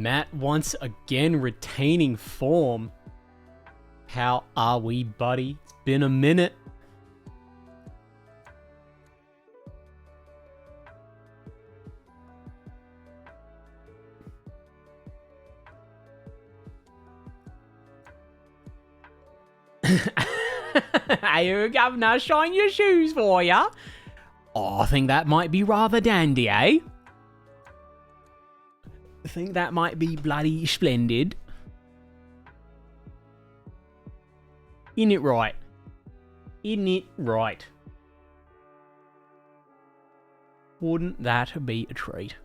Matt once again retaining form. How are we, buddy? It's been a minute. Hey, Governor, shine your shoes for ya. Oh, I think that might be rather dandy, eh? I think that might be bloody splendid. Isn't it right? Isn't it right? Wouldn't that be a treat?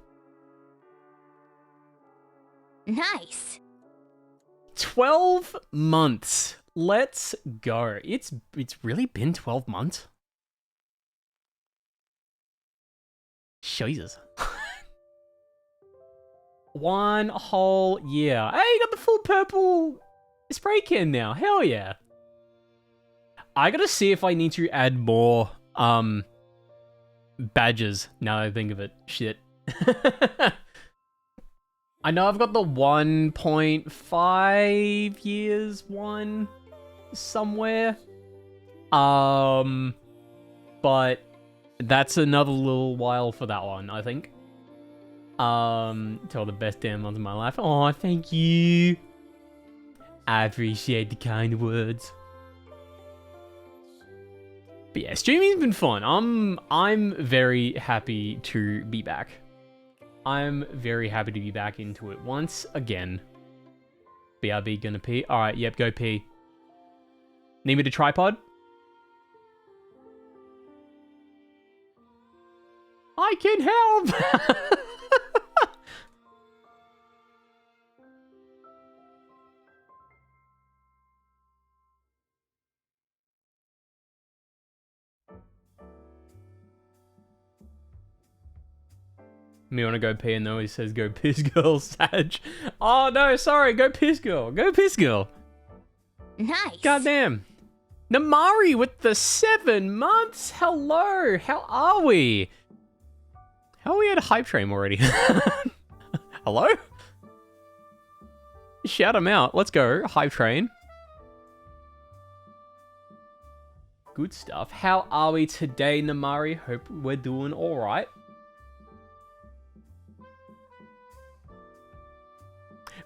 Nice. 12 months. Let's go. It's really been 12 months. Jesus. 1 whole year. Hey, you got the full purple spray can now. Hell yeah. I gotta see if I need to add more badges now that I think of it. Shit. I know I've got the 1.5 years one somewhere. But that's another little while for that one, I think. Till the best damn months of my life. Oh, thank you. I appreciate the kind words. But yeah, streaming's been fun. I'm very happy to be back. I'm very happy to be back into it once again. BRB gonna pee? Alright, yep, go pee. Need me to tripod? I can help! Me wanna go pee and though he says go piss girl, Sag. Oh no, sorry, go piss girl. Go piss girl. Nice. Goddamn. Namari with the 7 months. Hello, how are we? How are we at a hype train already? Hello? Shout him out. Let's go, hype train. Good stuff. How are we today, Namari? Hope we're doing alright.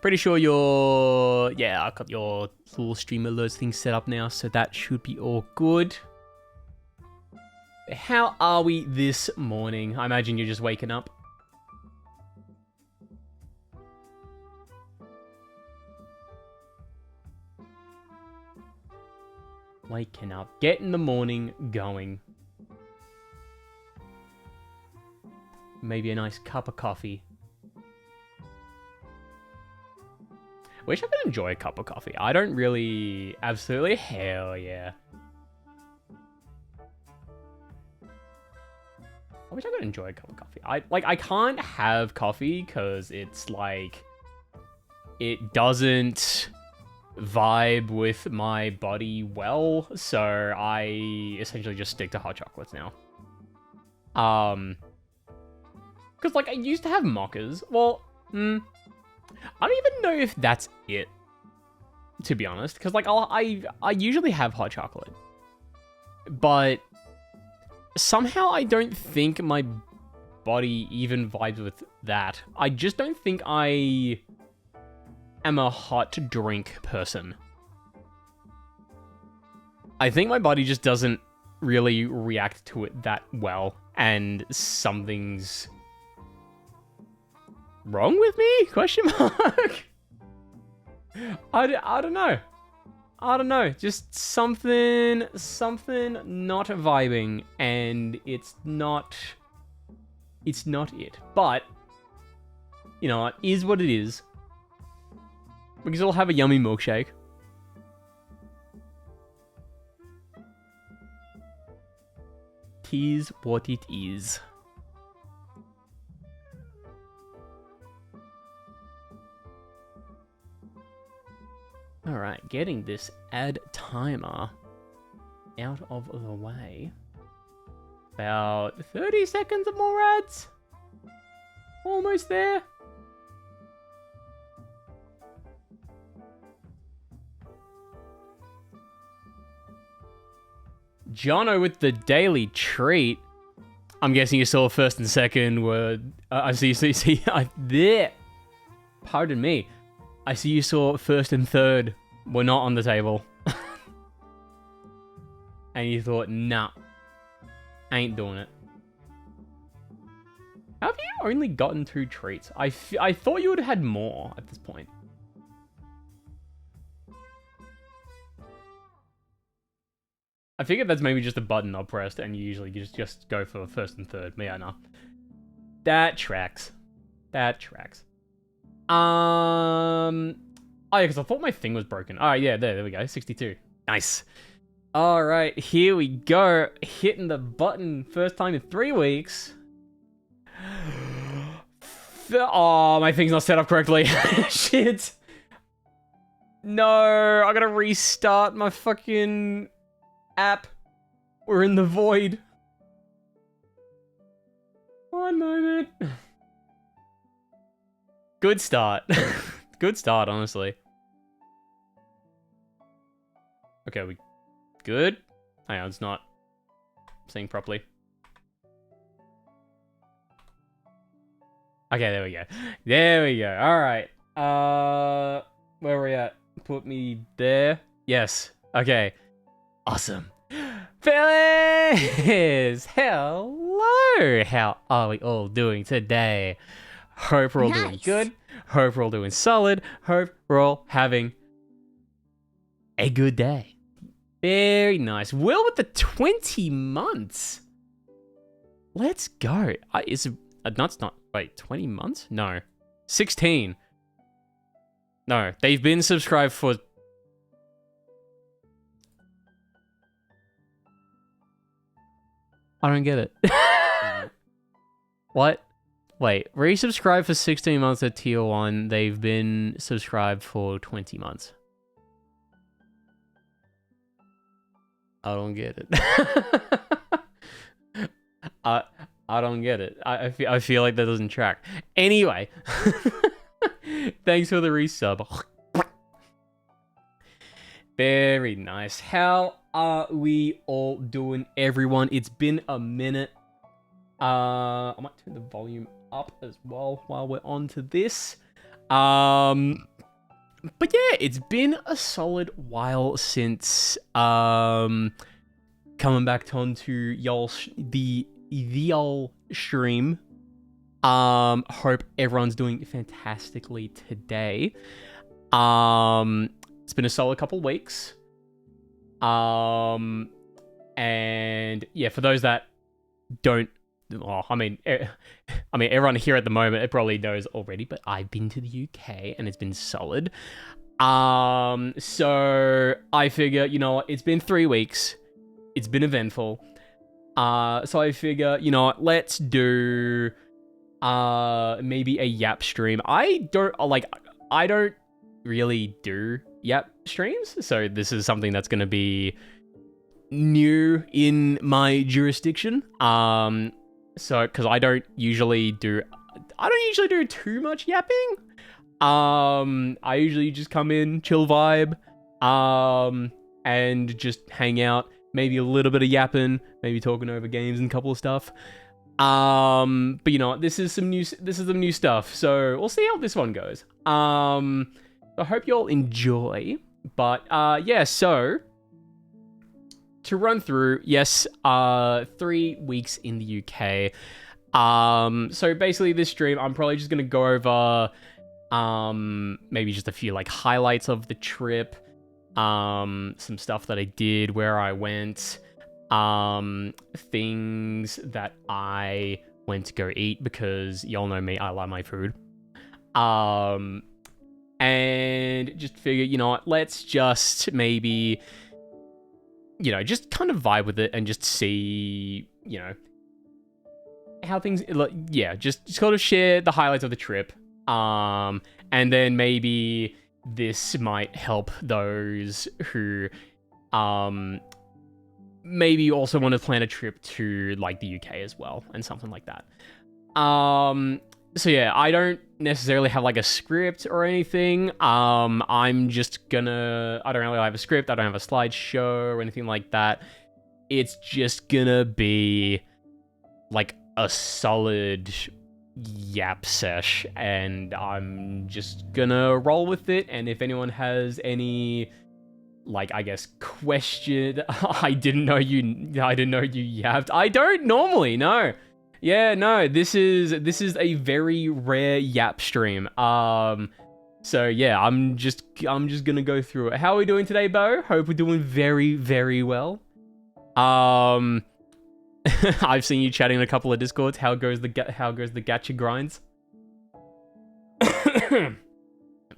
Pretty sure yeah, I've got your little stream alerts thing set up now, so that should be all good. How are we this morning? I imagine you're just waking up. Waking up, getting the morning going. Maybe a nice cup of coffee. Wish I could enjoy a cup of coffee. I don't really... Absolutely. Hell yeah. I wish I could enjoy a cup of coffee. I can't have coffee because it's like... It doesn't vibe with my body well. So I essentially just stick to hot chocolates now. Because like I used to have mochas. Well, I don't even know if that's it, to be honest, because like I usually have hot chocolate, but somehow I don't think my body even vibes with that. I just don't think I am a hot drink person. I think my body just doesn't really react to it that well, and something's wrong with me? Question mark. I don't know. I don't know. Just something not vibing, and it's not it. But you know, it is what it is. We can still have a yummy milkshake. Tis what it is. Alright, getting this add timer out of the way. About 30 seconds of more ads. Almost there. Jono with the daily treat. I'm guessing you saw first and second were... there. Pardon me. I see you saw first and third were not on the table. And you thought, nah, ain't doing it. How have you only gotten 2 treats? I thought you would have had more at this point. I figured that's maybe just a button not pressed, and you usually just go for first and third. But yeah, no. That tracks. That tracks. Oh yeah, because I thought my thing was broken. Oh yeah, there we go. 62. Nice. All right, here we go. Hitting the button first time in 3 weeks. Oh, my thing's not set up correctly. Shit. No, I gotta restart my fucking app. We're in the void. One moment. Good start. Good start, honestly. Okay, we good? Hang on, it's not saying properly. Okay, there we go. There we go. All right. Where are we at? Put me there. Yes. Okay. Awesome. Fellas! Hello! How are we all doing today? Hope we're all doing good. Hope we're all doing solid. Hope we're all having a good day. Very nice. Will with the 20 months. Let's go. That's not... Wait, 20 months? No. 16. No, they've been subscribed for... I don't get it. What? Wait, resubscribe for 16 months at tier 1. They've been subscribed for 20 months. I don't get it. I don't get it. I feel like that doesn't track. Anyway. Thanks for the resub. Very nice. How are we all doing, everyone? It's been a minute. I might turn the volume up as well while we're on to this. But yeah, it's been a solid while since coming back onto the y'all stream. Hope everyone's doing fantastically today. It's been a solid couple weeks. And yeah, for those that don't, I mean, everyone here at the moment, it probably knows already, but I've been to the UK and it's been solid. So I figure, you know what, it's been 3 weeks. It's been eventful. So I figure, you know what, let's do maybe a Yap stream. I don't really do Yap streams, so this is something that's going to be new in my jurisdiction. So because I don't usually do too much yapping. I usually just come in, chill vibe, and just hang out. Maybe a little bit of yapping, maybe talking over games and a couple of stuff. But you know what? This is some new stuff. So we'll see how this one goes. I hope you all enjoy. But yeah, so to run through, yes, 3 weeks in the UK. So basically this stream, I'm probably just gonna go over maybe just a few like highlights of the trip, some stuff that I did, where I went, things that I went to go eat, because y'all know me, I love my food. And just figure, you know what, let's just maybe, you know, just kind of vibe with it and just see, you know, how things, yeah, just sort of share the highlights of the trip. And then maybe this might help those who, maybe also want to plan a trip to like the UK as well and something like that. So yeah, I don't necessarily have like a script or anything. I'm just gonna, I don't really have a script. I don't have a slideshow or anything like that. it's just gonna be like a solid yap sesh, and I'm just gonna roll with it. And if anyone has any, like, I guess, question, I didn't know you yapped. I don't normally, no. Yeah, no, this is a very rare yap stream. So yeah, I'm just gonna go through it. How are we doing today, Bo? Hope we're doing very, very well. I've seen you chatting in a couple of Discords. How goes the gacha grinds?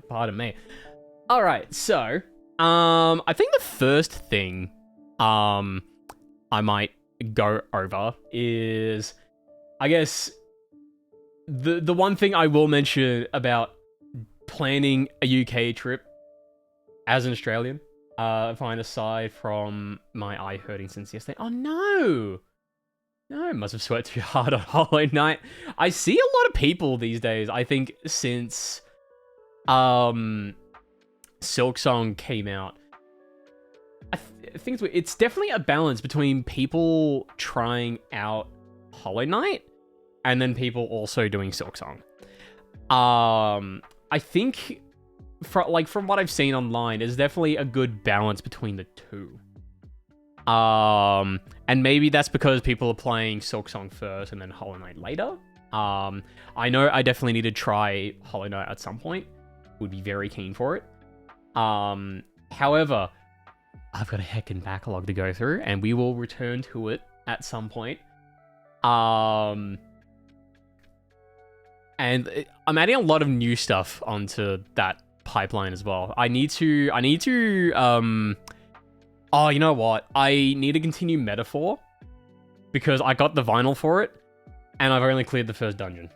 Pardon me. All right, so I think the first thing I might go over is, I guess, the one thing I will mention about planning a UK trip as an Australian, fine aside from my eye hurting since yesterday. Oh no! No, I must have sweat too hard on Hollow Knight. I see a lot of people these days, I think, since Silk Song came out. I think it's definitely a balance between people trying out Hollow Knight and then people also doing Silk Song. I think, from what I've seen online, there's definitely a good balance between the two. And maybe that's because people are playing Silk Song first and then Hollow Knight later. I know I definitely need to try Hollow Knight at some point. Would be very keen for it. However, I've got a heckin' backlog to go through, and we will return to it at some point. And I'm adding a lot of new stuff onto that pipeline as well. I need to, oh, you know what? I need to continue Metaphor because I got the vinyl for it and I've only cleared the first dungeon.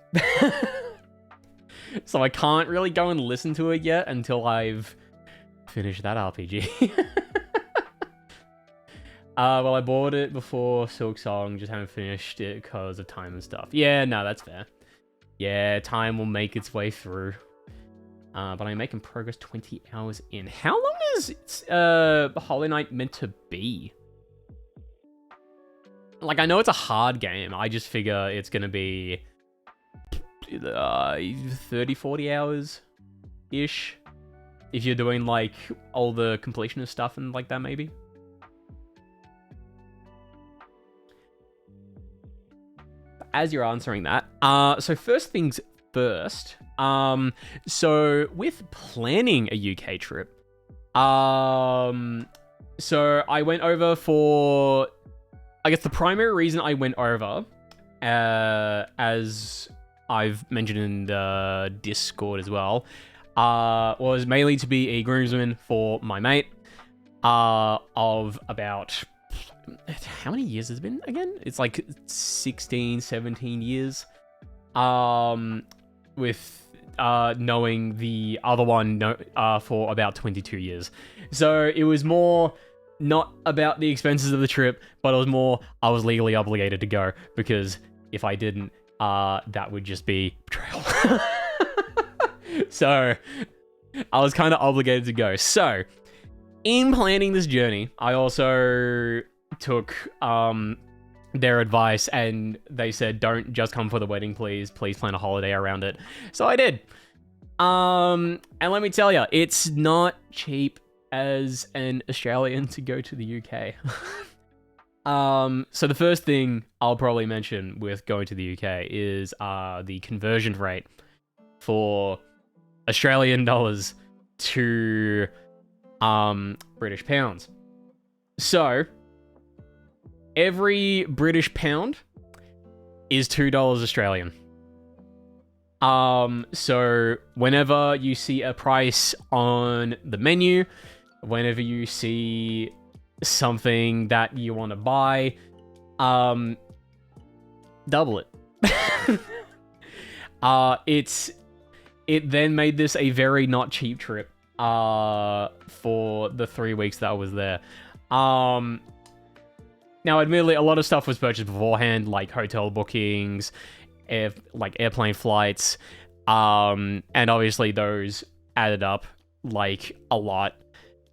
So I can't really go and listen to it yet until I've finished that RPG. Well, I bought it before Silk Song, just haven't finished it because of time and stuff. Yeah, no, that's fair. Yeah, time will make its way through. But I'm making progress 20 hours in. How long is Hollow Knight meant to be? Like, I know it's a hard game. I just figure it's going to be 30, 40 hours-ish. If you're doing, like, all the completionist stuff and like that, maybe. As you're answering that, so first things first, so with planning a UK trip, so I went over for, I guess the primary reason I went over, as I've mentioned in the Discord as well, was mainly to be a groomsman for my mate, of about, how many years has it been again? It's like 16, 17 years. With knowing the other one for about 22 years. So it was more not about the expenses of the trip, but it was more I was legally obligated to go, because if I didn't, that would just be betrayal. So I was kind of obligated to go. So in planning this journey, I also took their advice, and they said, don't just come for the wedding, please plan a holiday around it. So I did. And let me tell you, it's not cheap as an Australian to go to the UK. So the first thing I'll probably mention with going to the UK is the conversion rate for Australian dollars to British pounds. So every British pound is $2 Australian. So whenever you see a price on the menu, whenever you see something that you want to buy, double it. It then made this a very not cheap trip for the 3 weeks that I was there. Now, admittedly, a lot of stuff was purchased beforehand, like hotel bookings, airplane flights, and obviously those added up like a lot.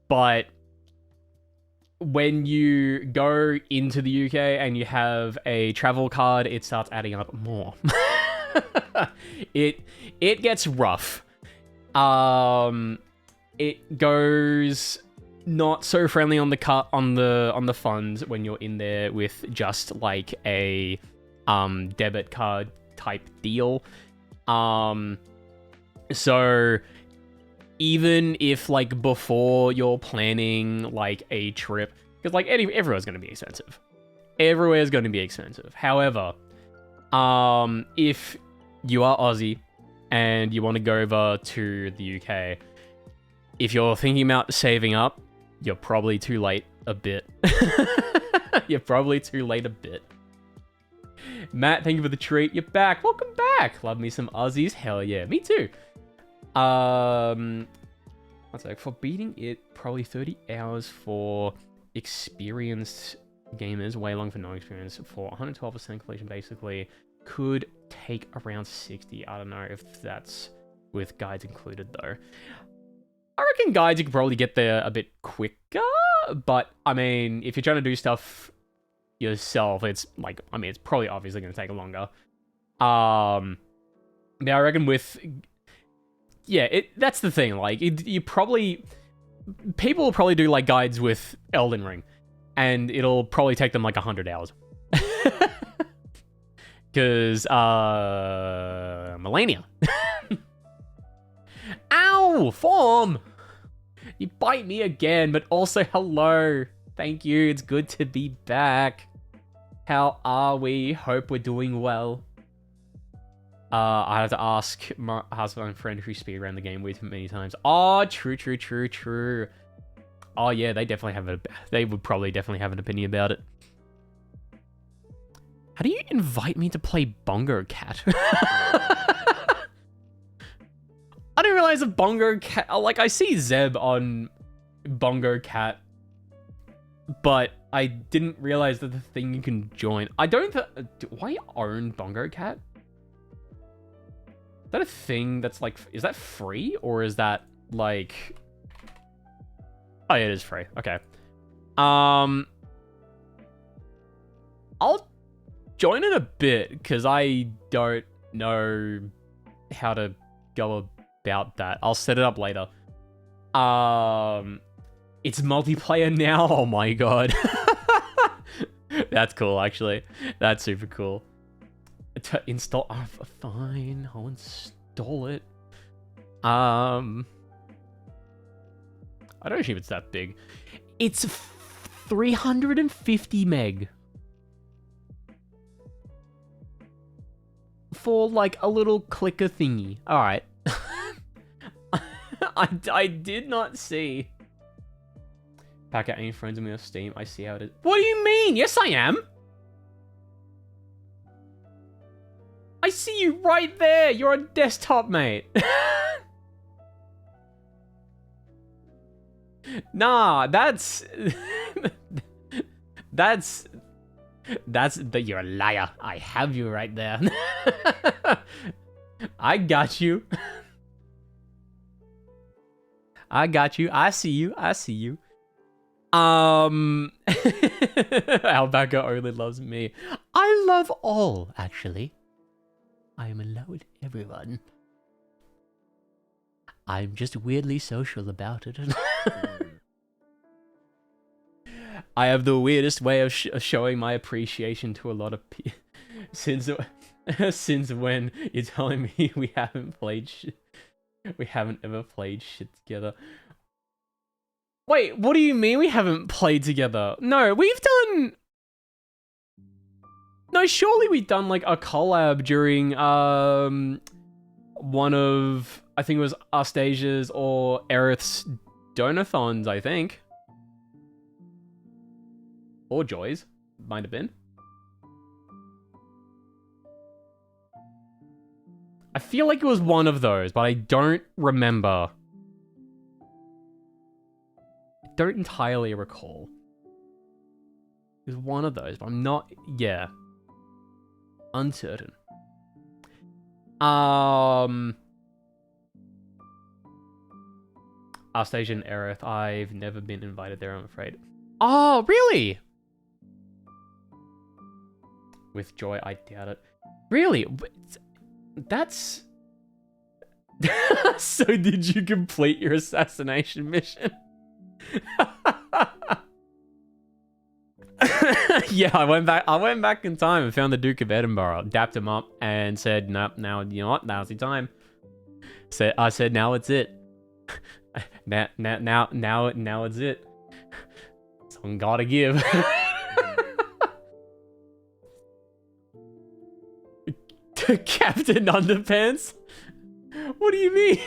But when you go into the UK and you have a travel card, it starts adding up more. it gets rough. It goes not so friendly on the funds when you're in there with just like a debit card type deal. So even if like before you're planning like a trip, because like everywhere's going to be expensive. Everywhere's going to be expensive. However, if you are Aussie and you want to go over to the UK, if you're thinking about saving up, you're probably too late a bit. You're probably too late a bit. Matt, thank you for the treat. You're back. Welcome back. Love me some Aussies. Hell yeah. Me too. One sec. For beating it, probably 30 hours for experienced gamers. Way long for no experience. For 112% completion, basically. Could take around 60. I don't know if that's with guides included, though. I reckon guides, you could probably get there a bit quicker. But, I mean, if you're trying to do stuff yourself, it's like, I mean, it's probably obviously going to take longer. Yeah, I reckon with... Yeah, that's the thing. Like, you probably... People will probably do, like, guides with Elden Ring. And it'll probably take them, like, 100 hours. Because, Millennia. Ow! Form! You bite me again, but also hello. Thank you, it's good to be back. How are we? Hope we're doing well. I have to ask my husband and friend who speedrun the game with many times. Oh, true. Oh yeah, they would probably definitely have an opinion about it. How do you invite me to play Bongo Cat? I didn't realize a Bongo Cat... Like, I see Zeb on Bongo Cat, but I didn't realize that the thing you can join... Do I own Bongo Cat? Is that a thing that's, like... Is that free? Or is that, like... Oh, yeah, it is free. Okay. I'll join in a bit, because I don't know how to go about that. I'll set it up later. It's multiplayer now. Oh my god. That's cool, actually. That's super cool. To install... Oh, fine. I'll install it. I don't know if it's that big. It's 350 meg. For, like, a little clicker thingy. Alright. I did not see. Pack out any friends with me on Steam. I see how it is. What do you mean? Yes, I am. I see you right there. You're on desktop, mate. Nah, you're a liar. I have you right there. I got you. I got you. I see you. Albaca only loves me. I love all, actually. I am in love with everyone. I'm just weirdly social about it. I have the weirdest way of showing my appreciation to a lot of people. Since when you're telling me we haven't played shit. We haven't ever played shit together. Wait, what do you mean we haven't played together? No, we've done... No, surely we've done, like, a collab during, one of... I think it was Astasia's or Aerith's Donathons, I think. Or Joy's. Might have been. I feel like it was one of those, but I don't remember. I don't entirely recall. It was one of those, but I'm not... Yeah. Uncertain. Astasia and Aerith. I've never been invited there, I'm afraid. Oh, really? With joy, I doubt it. Really? That's... So did you complete your assassination mission? Yeah, I went back in time and found the Duke of Edinburgh, dapped him up, and said, "Nope, now you know what? Now's the time." I said, "Now it's it. now it's it. Someone gotta give." Captain Underpants? What do you mean?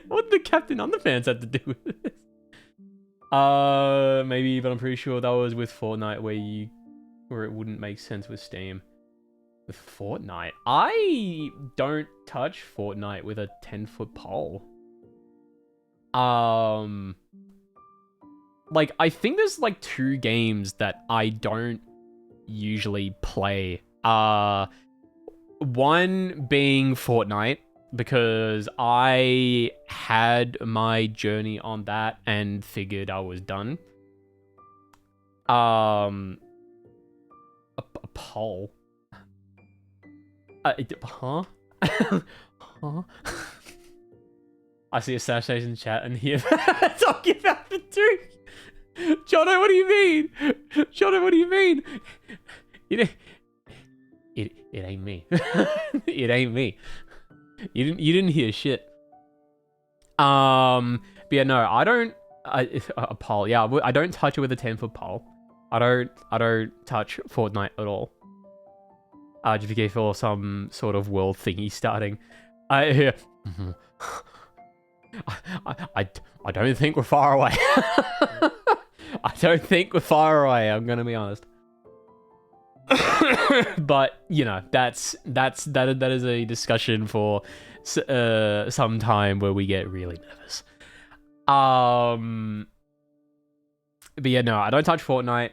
What did the Captain Underpants have to do with this? Maybe, but I'm pretty sure that was with Fortnite where it wouldn't make sense with Steam. With Fortnite? I don't touch Fortnite with a 10-foot pole. Like, I think there's like 2 games that I don't usually play. One being Fortnite, because I had my journey on that and figured I was done. A poll. Huh? Huh? I see assassination chat and here talking about the Duke. Jono, what do you mean? Jono, what do you mean? It ain't me. It ain't me. You didn't hear shit. But yeah, no, I don't. A pole. Yeah, I don't touch it with a 10-foot pole. I don't touch Fortnite at all. Just because for some sort of world thingy starting. I don't think we're far away. I don't think we're far away. I'm gonna be honest. But you know, that is a discussion for some time where we get really nervous. But yeah, no, I don't touch Fortnite.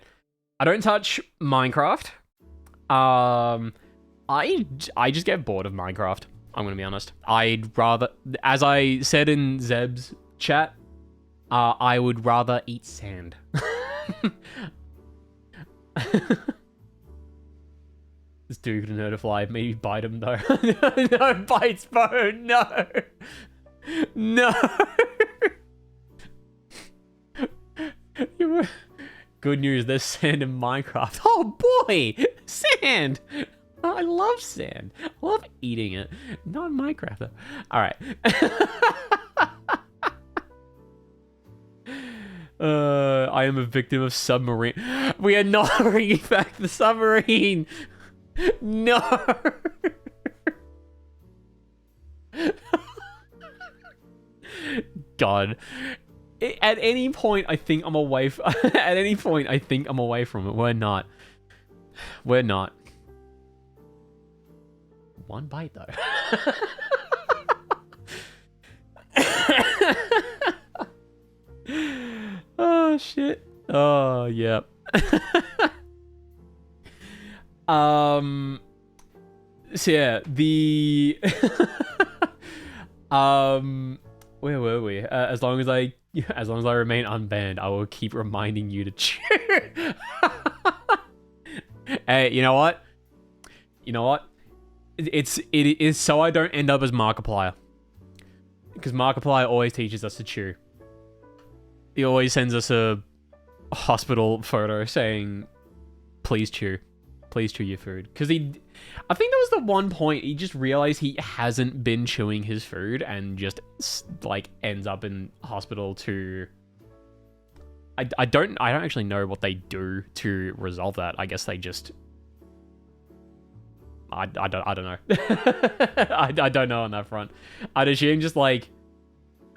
I don't touch Minecraft. I just get bored of Minecraft. I'm gonna be honest. I'd rather, as I said in Zeb's chat, I would rather eat sand. This dude can hurt a fly. Maybe bite him though. No, bites bone. No. No. Good news, there's sand in Minecraft. Oh boy, sand. I love sand. I love eating it. Not in Minecraft though. All right. I am a victim of submarine. We are not bringing back the submarine. No. God. At any point, I think I'm away. At any point, I think I'm away from it. We're not. We're not. One bite though. Oh shit. Oh yeah. So yeah, the where were we? As long as I remain unbanned, I will keep reminding you to chew. Hey, you know what? You know what? It is so I don't end up as Markiplier. Because Markiplier always teaches us to chew. He always sends us a hospital photo saying, please chew. Please chew your food. Because I think there was the one point he just realized he hasn't been chewing his food and just like ends up in hospital to... I don't actually know what they do to resolve that. I guess they just... I don't know. I don't know on that front. I'd assume just like...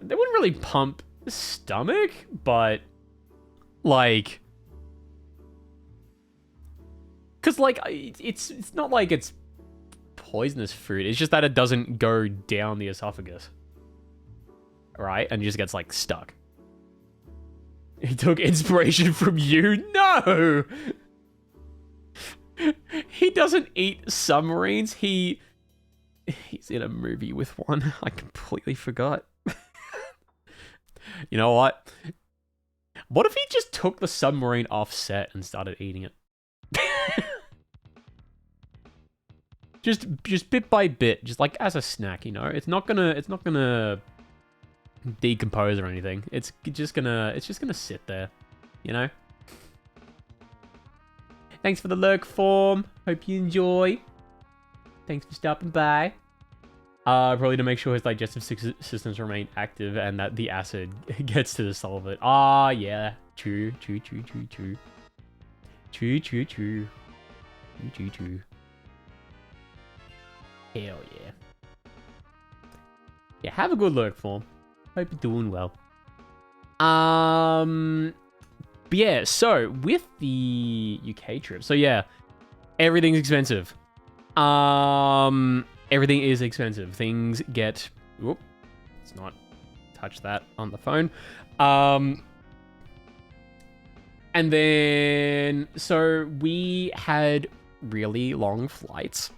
They wouldn't really pump stomach, but like... Because, like, it's not like it's poisonous food. It's just that it doesn't go down the esophagus. Right? And just gets, like, stuck. He took inspiration from you? No! He doesn't eat submarines. He's in a movie with one. I completely forgot. You know what? What if he just took the submarine offset and started eating it? just bit by bit, just like as a snack, you know? It's not gonna decompose or anything. It's just gonna sit there, you know? Thanks for the lurk form. Hope you enjoy. Thanks for stopping by. Probably to make sure his digestive systems remain active and that the acid gets to dissolve it. Ah, yeah. True. Hell yeah. Yeah, have a good lurk form. Hope you're doing well. But yeah, so with the UK trip, so yeah, everything's expensive. Everything is expensive. Things get... Whoop. Let's not touch that on the phone. And then... So we had really long flights.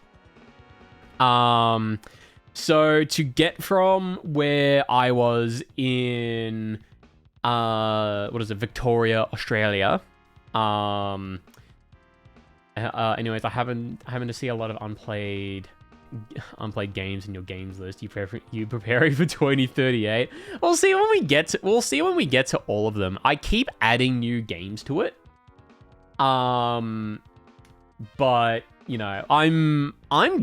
So to get from where I was in... what is it? Victoria, Australia. Anyways, I happen to see a lot of unplayed games in your games list. You preparing for 2038. We'll see when we get to all of them. I keep adding new games to it. But you know, I'm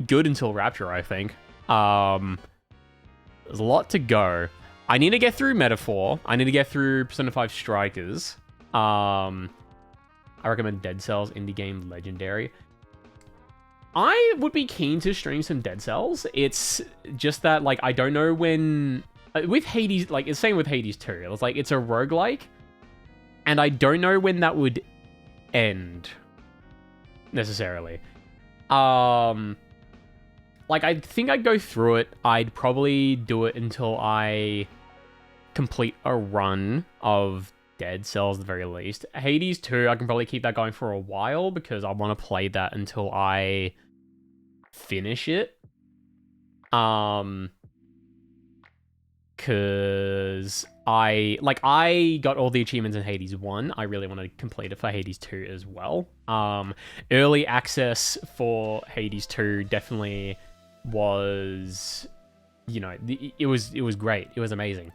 good until Rapture, I think. There's a lot to go. I need to get through Metaphor. I need to get through Persona 5 Strikers. I recommend Dead Cells indie game Legendary. I would be keen to stream some Dead Cells. It's just that, like, I don't know when... With Hades, like, it's same with Hades 2. It's like, it's a roguelike. And I don't know when that would end. Necessarily. Like, I think I'd go through it. I'd probably do it until I complete a run of Dead Cells at the very least. Hades 2, I can probably keep that going for a while because I want to play that until I finish it. Cause I got all the achievements in Hades 1. I really want to complete it for Hades 2 as well. Early access for Hades 2 definitely was, you know, it was great. It was amazing.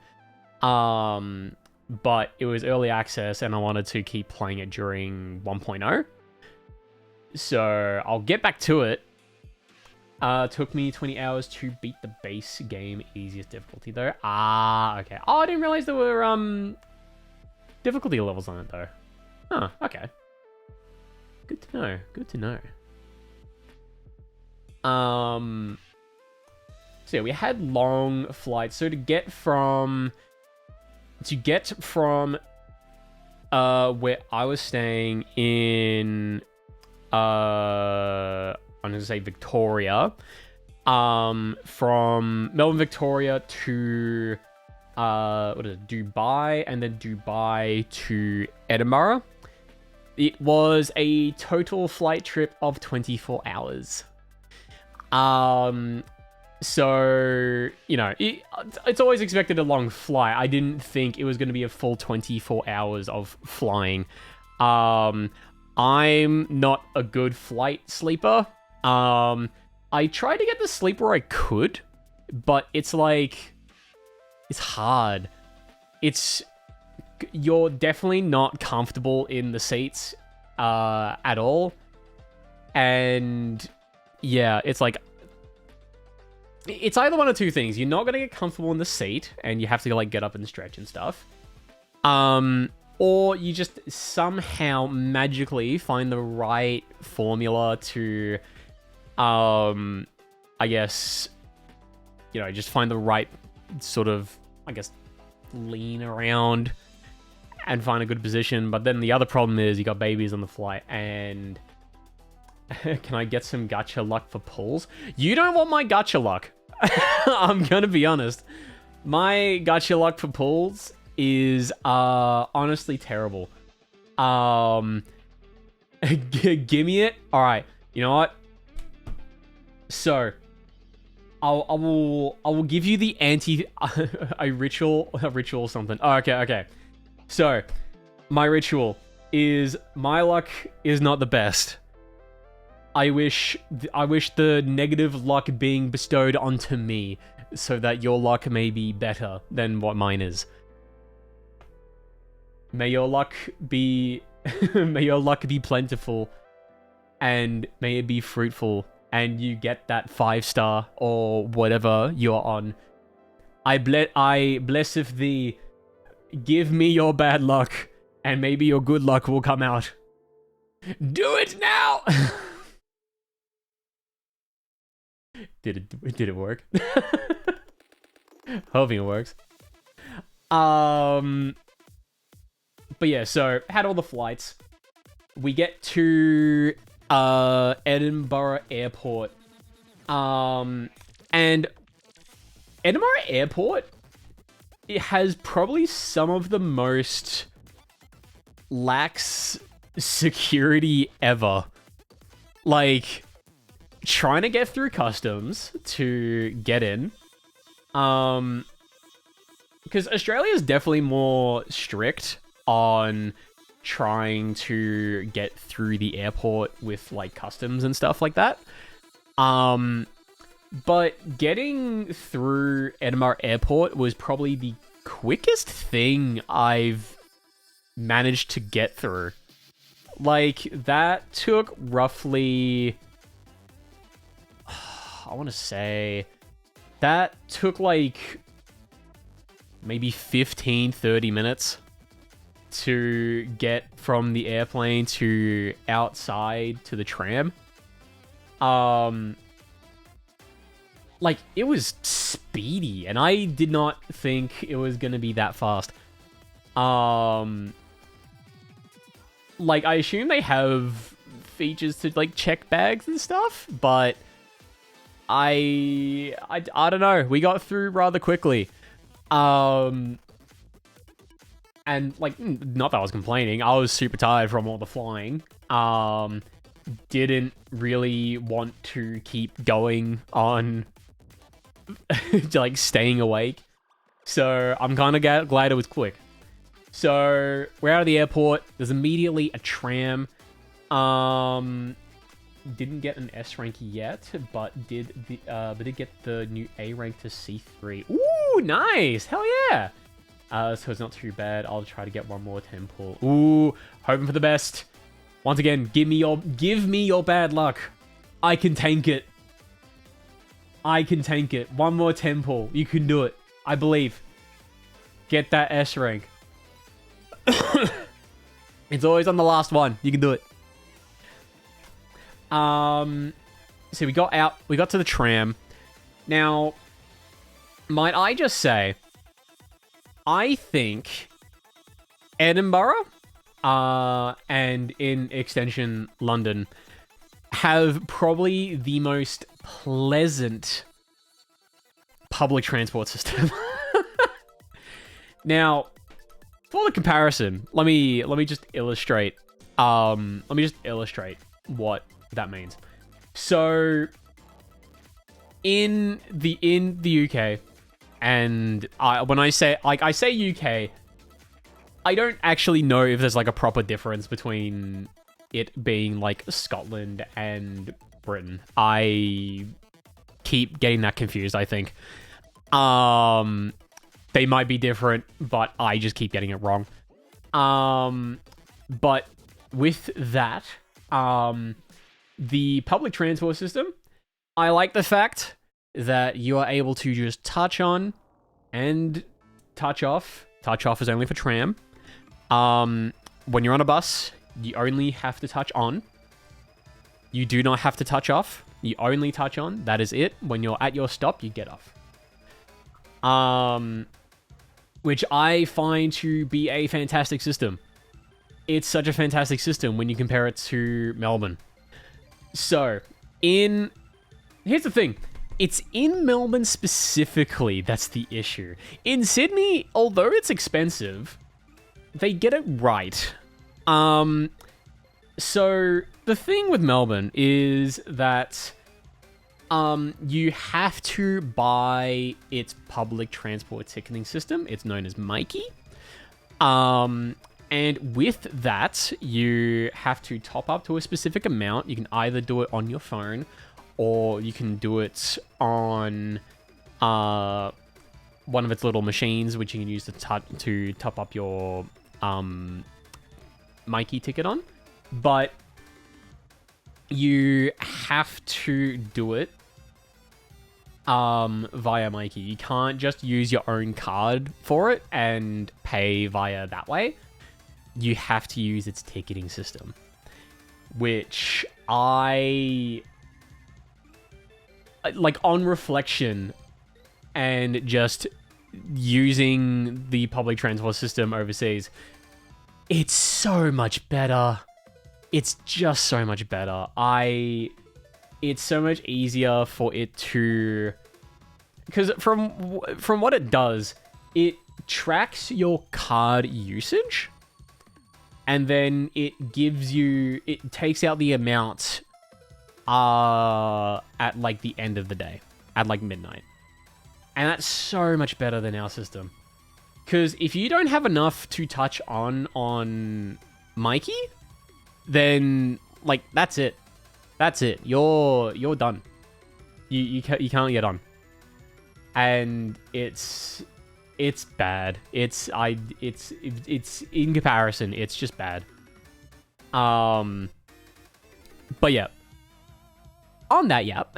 But it was early access and I wanted to keep playing it during 1.0. So I'll get back to it. Took me 20 hours to beat the base game easiest difficulty though. Ah, okay. Oh, I didn't realize there were difficulty levels on it though. Huh, okay. Good to know. Good to know. So yeah, we had long flights. So to get from where I was staying in I'm going to say Victoria, from Melbourne, Victoria to Dubai, and then Dubai to Edinburgh. It was a total flight trip of 24 hours. So, you know, it's always expected a long flight. I didn't think it was going to be a full 24 hours of flying. I'm not a good flight sleeper. I tried to get the sleep where I could, but it's like, it's hard. You're definitely not comfortable in the seats, at all. And yeah, it's like, it's either one of two things. You're not going to get comfortable in the seat and you have to like get up and stretch and stuff. Or you just somehow magically find the right formula to, I guess, you know, just find the right sort of, I guess, lean around and find a good position. But then the other problem is you got babies on the flight and can I get some gacha luck for pulls? You don't want my gacha luck. I'm gonna be honest. My gacha luck for pulls is honestly terrible. Give me it. All right. You know what? So, I will give you the a ritual something. Oh, okay. So, my ritual is my luck is not the best. I wish the negative luck being bestowed onto me so that your luck may be better than what mine is. May your luck be may your luck be plentiful, and may it be fruitful, and you get that 5-star or whatever you're on. I blesseth thee. Give me your bad luck, and maybe your good luck will come out. Do it now. Did it work? Hoping it works. But yeah, so had all the flights. We get to Edinburgh Airport. And Edinburgh Airport, it has probably some of the most lax security ever. Like, trying to get through customs to get in. Because Australia is definitely more strict on trying to get through the airport with like customs and stuff like that. But getting through Edinburgh Airport was probably the quickest thing I've managed to get through. Like, that took roughly, I want to say, that took like maybe 15, 30 minutes to get from the airplane to outside to the tram. Like, it was speedy, and I did not think it was gonna be that fast. Like, I assume they have features to, like, check bags and stuff, but I don't know. We got through rather quickly. And, like, not that I was complaining. I was super tired from all the flying. Didn't really want to keep going on, like, staying awake. So, I'm kind of glad it was quick. So, we're out of the airport. There's immediately a tram. Didn't get an S rank yet, but did get the new A rank to C3. Ooh, nice! Hell yeah! So it's not too bad. I'll try to get one more temple. Ooh, hoping for the best. Once again, give me your bad luck. I can tank it. I can tank it. One more temple. You can do it. I believe. Get that S rank. It's always on the last one. You can do it. So we got out. We got to the tram. Now, might I just say, I think Edinburgh, and in extension London, have probably the most pleasant public transport system. Now, for the comparison, let me just illustrate. Let me just illustrate what that means. So, in the UK, and when I say UK, I don't actually know if there's like a proper difference between it being like Scotland and Britain. I keep getting that confused, I think. They might be different, but I just keep getting it wrong. But with that, the public transport system, I like the fact that you are able to just touch on and touch off. Touch off is only for tram. When you're on a bus, you only have to touch on. You do not have to touch off. You only touch on. That is it. When you're at your stop, you get off. Which I find to be a fantastic system. It's such a fantastic system when you compare it to Melbourne. So, here's the thing. It's in Melbourne specifically that's the issue. In Sydney, although it's expensive, they get it right. So, the thing with Melbourne is that you have to buy its public transport ticketing system. It's known as Mikey. And with that, you have to top up to a specific amount. You can either do it on your phone, or you can do it on one of its little machines, which you can use to top up your Mikey ticket on. But you have to do it via Mikey. You can't just use your own card for it and pay via that way. You have to use its ticketing system, which I like on reflection and just using the public transport system overseas. It's so much better. It's just so much better. It's so much easier for it to, because from what it does, it tracks your card usage, and then it takes out the amount at like the end of the day, at like midnight. And that's so much better than our system. Because if you don't have enough to touch on Mikey, then like that's it. That's it. You're done. You can't get on. And it's bad. It's in comparison, it's just bad. But yeah. On that yap.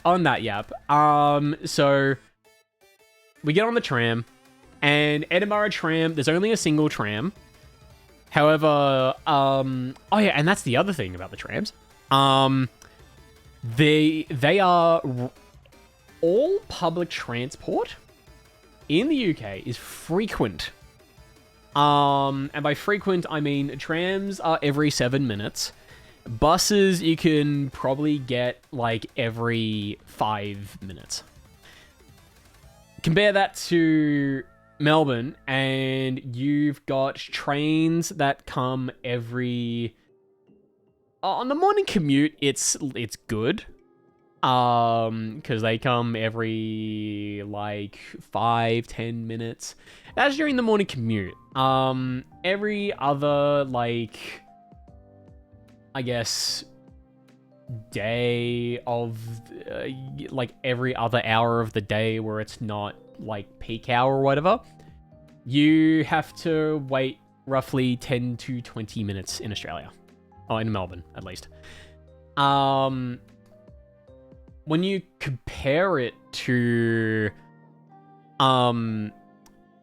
On that yap. So we get on the tram, and Edinburgh tram, there's only a single tram. However, oh yeah, and that's the other thing about the trams. They are all public transport in the UK is frequent. And by frequent, I mean trams are every 7 minutes. Buses, you can probably get like every 5 minutes. Compare that to Melbourne, and you've got trains that come every... on the morning commute, it's good. Because they come every like 5-10 minutes. That's during the morning commute. Every other like, I guess, day of like every other hour of the day where it's not like peak hour or whatever, you have to wait roughly 10 to 20 minutes in Australia, or in Melbourne at least. When you compare it to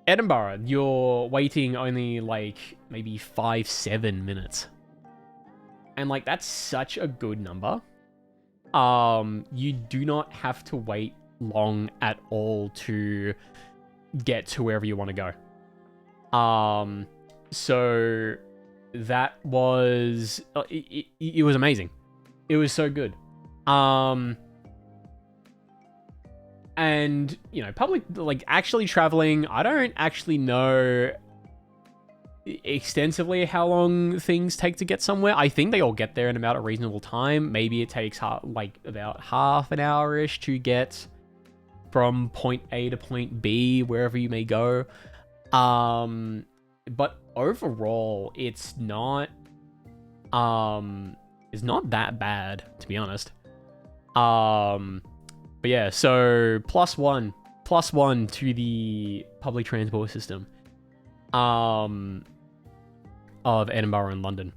Edinburgh, you're waiting only like maybe 5-7 minutes. And like that's such a good number. You do not have to wait long at all to get to wherever you want to go. So that was it was amazing. It was so good. And, you know, public, like, actually traveling, I don't actually know extensively how long things take to get somewhere. I think they all get there in about a reasonable time. Maybe it takes, like, about half an hour-ish to get from point A to point B, wherever you may go. But overall, it's not that bad, to be honest. But yeah, so plus one to the public transport system of Edinburgh and London.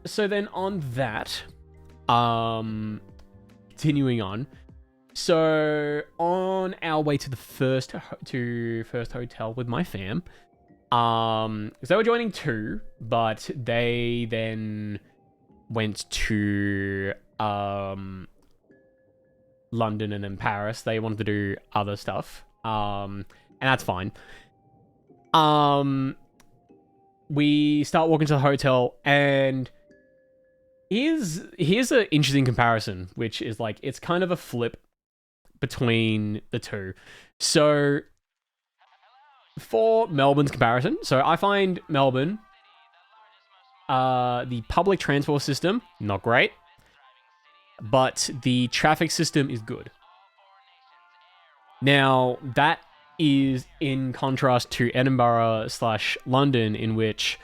So then on that, continuing on. So on our way to the first hotel with my fam, so they were joining 2, but they then went to London and then Paris. They wanted to do other stuff, and that's fine. We start walking to the hotel, and here's an interesting comparison, which is like it's kind of a flip between the two. So for Melbourne's comparison, so I find Melbourne, the public transport system not great, but the traffic system is good. Now, that is in contrast to Edinburgh / London, in which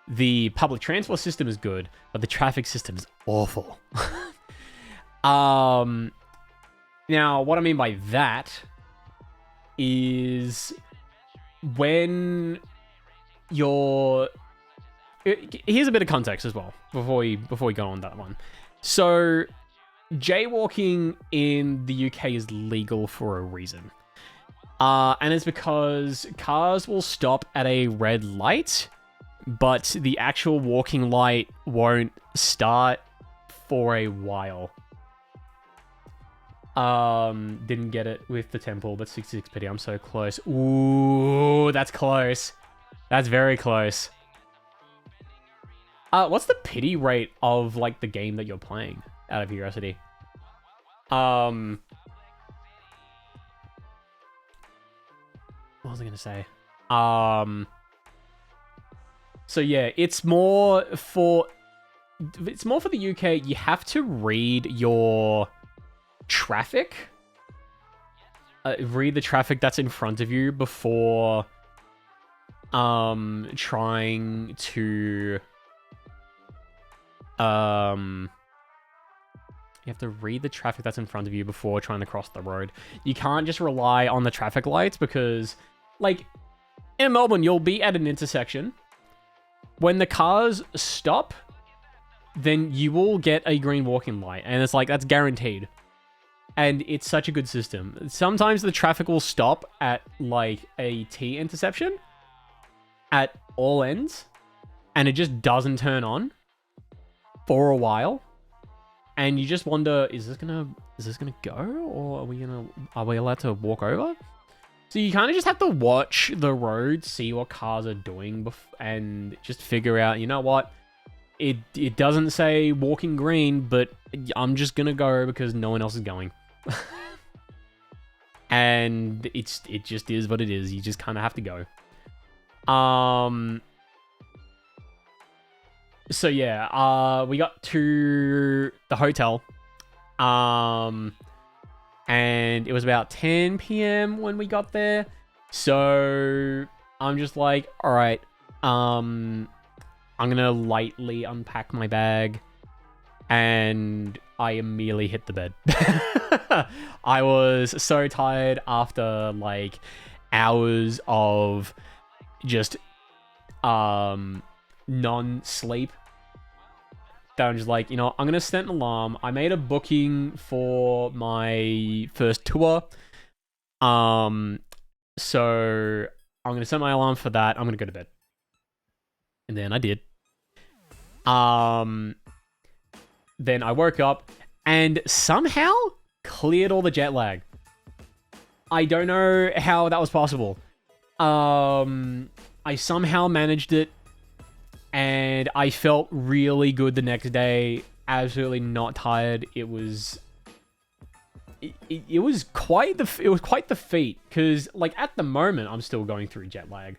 the public transport system is good, but the traffic system is awful. Now, what I mean by that is when you're... Here's a bit of context as well, before we go on that one. So, jaywalking in the UK is legal for a reason. And it's because cars will stop at a red light, but the actual walking light won't start for a while. Didn't get it with the temple, but 66 pity. I'm so close. Ooh, that's close. That's very close. What's the pity rate of, like, the game that you're playing, out of curiosity? What was I gonna say? So yeah, it's more for the UK. You have to read your traffic. Read the traffic that's in front of you before trying to you have to read the traffic that's in front of you before trying to cross the road. You can't just rely on the traffic lights because, like, in Melbourne, you'll be at an intersection. When the cars stop, then you will get a green walking light. And it's like, that's guaranteed. And it's such a good system. Sometimes the traffic will stop at, like, a T intersection at all ends. And it just doesn't turn on for a while. And you just wonder, is this gonna go, or are we allowed to walk over? So you kind of just have to watch the road, see what cars are doing, and just figure out, you know what, it doesn't say walking green, but I'm just gonna go because no one else is going. And it just is what it is. You just kind of have to go. So yeah, we got to the hotel, and it was about 10 p.m. when we got there. So I'm just like, all right, I'm gonna lightly unpack my bag, and I immediately hit the bed. I was so tired after, like, hours of just non-sleep. I'm just like, you know, I'm gonna set an alarm. I made a booking for my first tour, so I'm gonna set my alarm for that. I'm gonna go to bed, and then I did. Then I woke up and somehow cleared all the jet lag. I don't know how that was possible. I somehow managed it. And I felt really good the next day. Absolutely not tired. It was quite the feat, because, like, at the moment I'm still going through jet lag.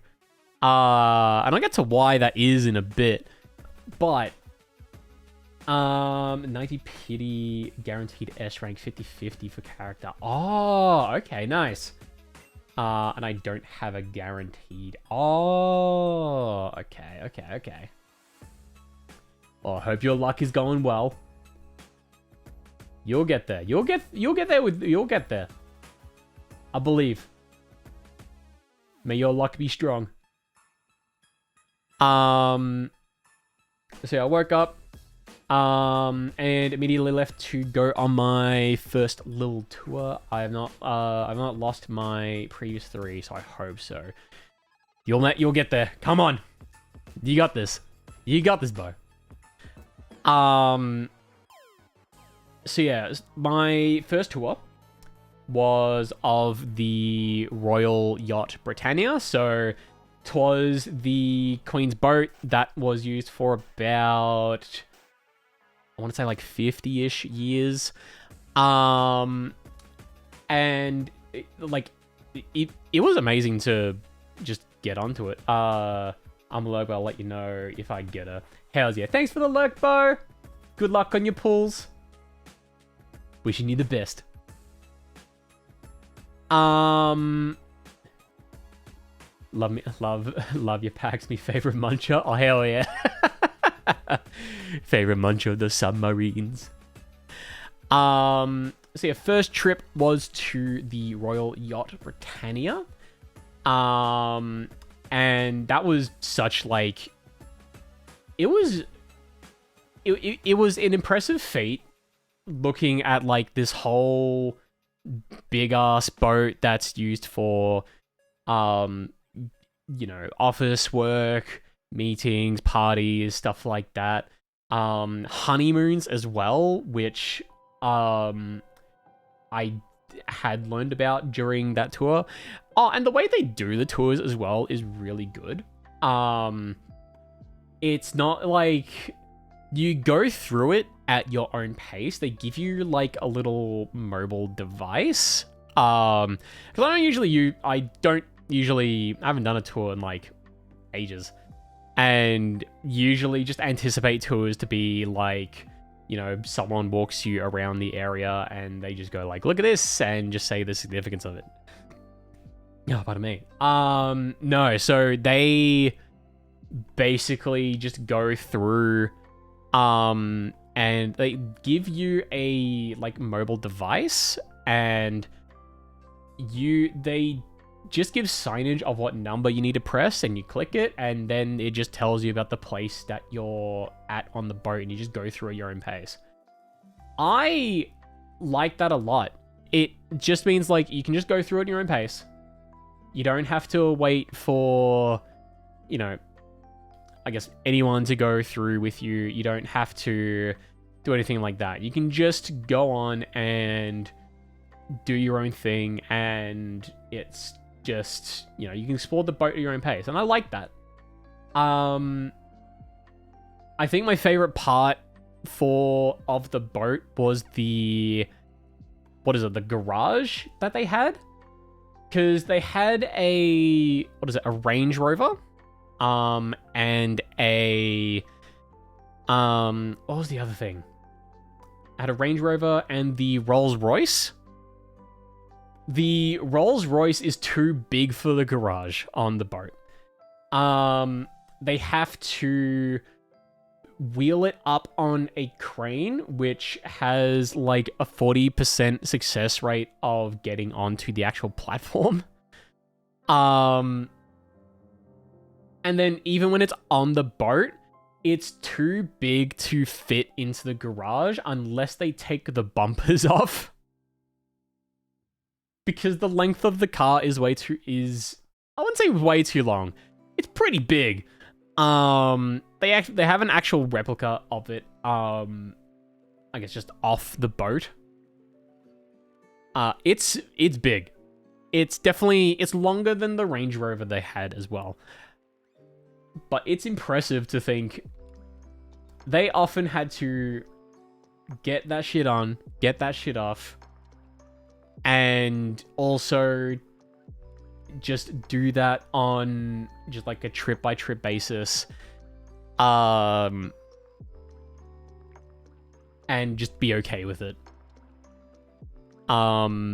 And I'll get to why that is in a bit. But 90 pity, guaranteed S rank, 50/50 for character. Oh, okay, nice. And I don't have a guaranteed. Oh, okay. Well, I hope your luck is going well. You'll get there. You'll get there. I believe. May your luck be strong. So yeah, I woke up, and immediately left to go on my first little tour. I've not lost my previous 3, so I hope so. You'll get there. Come on, you got this. You got this, Bo. So yeah, my first tour was of the Royal Yacht Britannia. So 'twas the Queen's boat that was used for about, I want to say, like 50-ish years. And it was amazing to just get onto it. I'm a lurk, I'll let you know if I get her. Hells yeah. Thanks for the lurk, Bo. Good luck on your pulls. Wishing you the best. love your packs. Me favorite muncher. Oh hell yeah. Favorite muncher of the submarines. So yeah, first trip was to the Royal Yacht Britannia. And that was such like it was an impressive feat looking at like this whole big ass boat that's used for office work, meetings, parties, stuff like that. Honeymoons as well, which I had learned about during that tour. Oh, and the way they do the tours as well is really good. It's not like you go through it at your own pace. They give you like a little mobile device. Because I haven't done a tour in like ages. And usually just anticipate tours to be like, someone walks you around the area and they just go like, look at this, and just say the significance of it. Oh, pardon me. No, so they basically just go through, and they give you a like mobile device, and they just give signage of what number you need to press, and you click it, and then it just tells you about the place that you're at on the boat, and you just go through at your own pace. I like that a lot. It just means like you can just go through at your own pace. You don't have to wait for, I guess anyone to go through with you. You don't have to do anything like that. You can just go on and do your own thing, and it's just, you can explore the boat at your own pace, and I like that. I think my favorite part of the boat was the garage that they had, because they had a Range Rover, and a what was the other thing? I had a Range Rover and the Rolls Royce. The Rolls Royce is too big for the garage on the boat. They have to wheel it up on a crane, which has like a 40% success rate of getting onto the actual platform. And then even when it's on the boat, it's too big to fit into the garage unless they take the bumpers off. Because the length of the car is I wouldn't say way too long. It's pretty big. They have an actual replica of it, I guess just off the boat. It's big. It's longer than the Range Rover they had as well. But it's impressive to think they often had to get that shit on, get that shit off, and also just do that on just like a trip by trip basis, and just be okay with it. Learning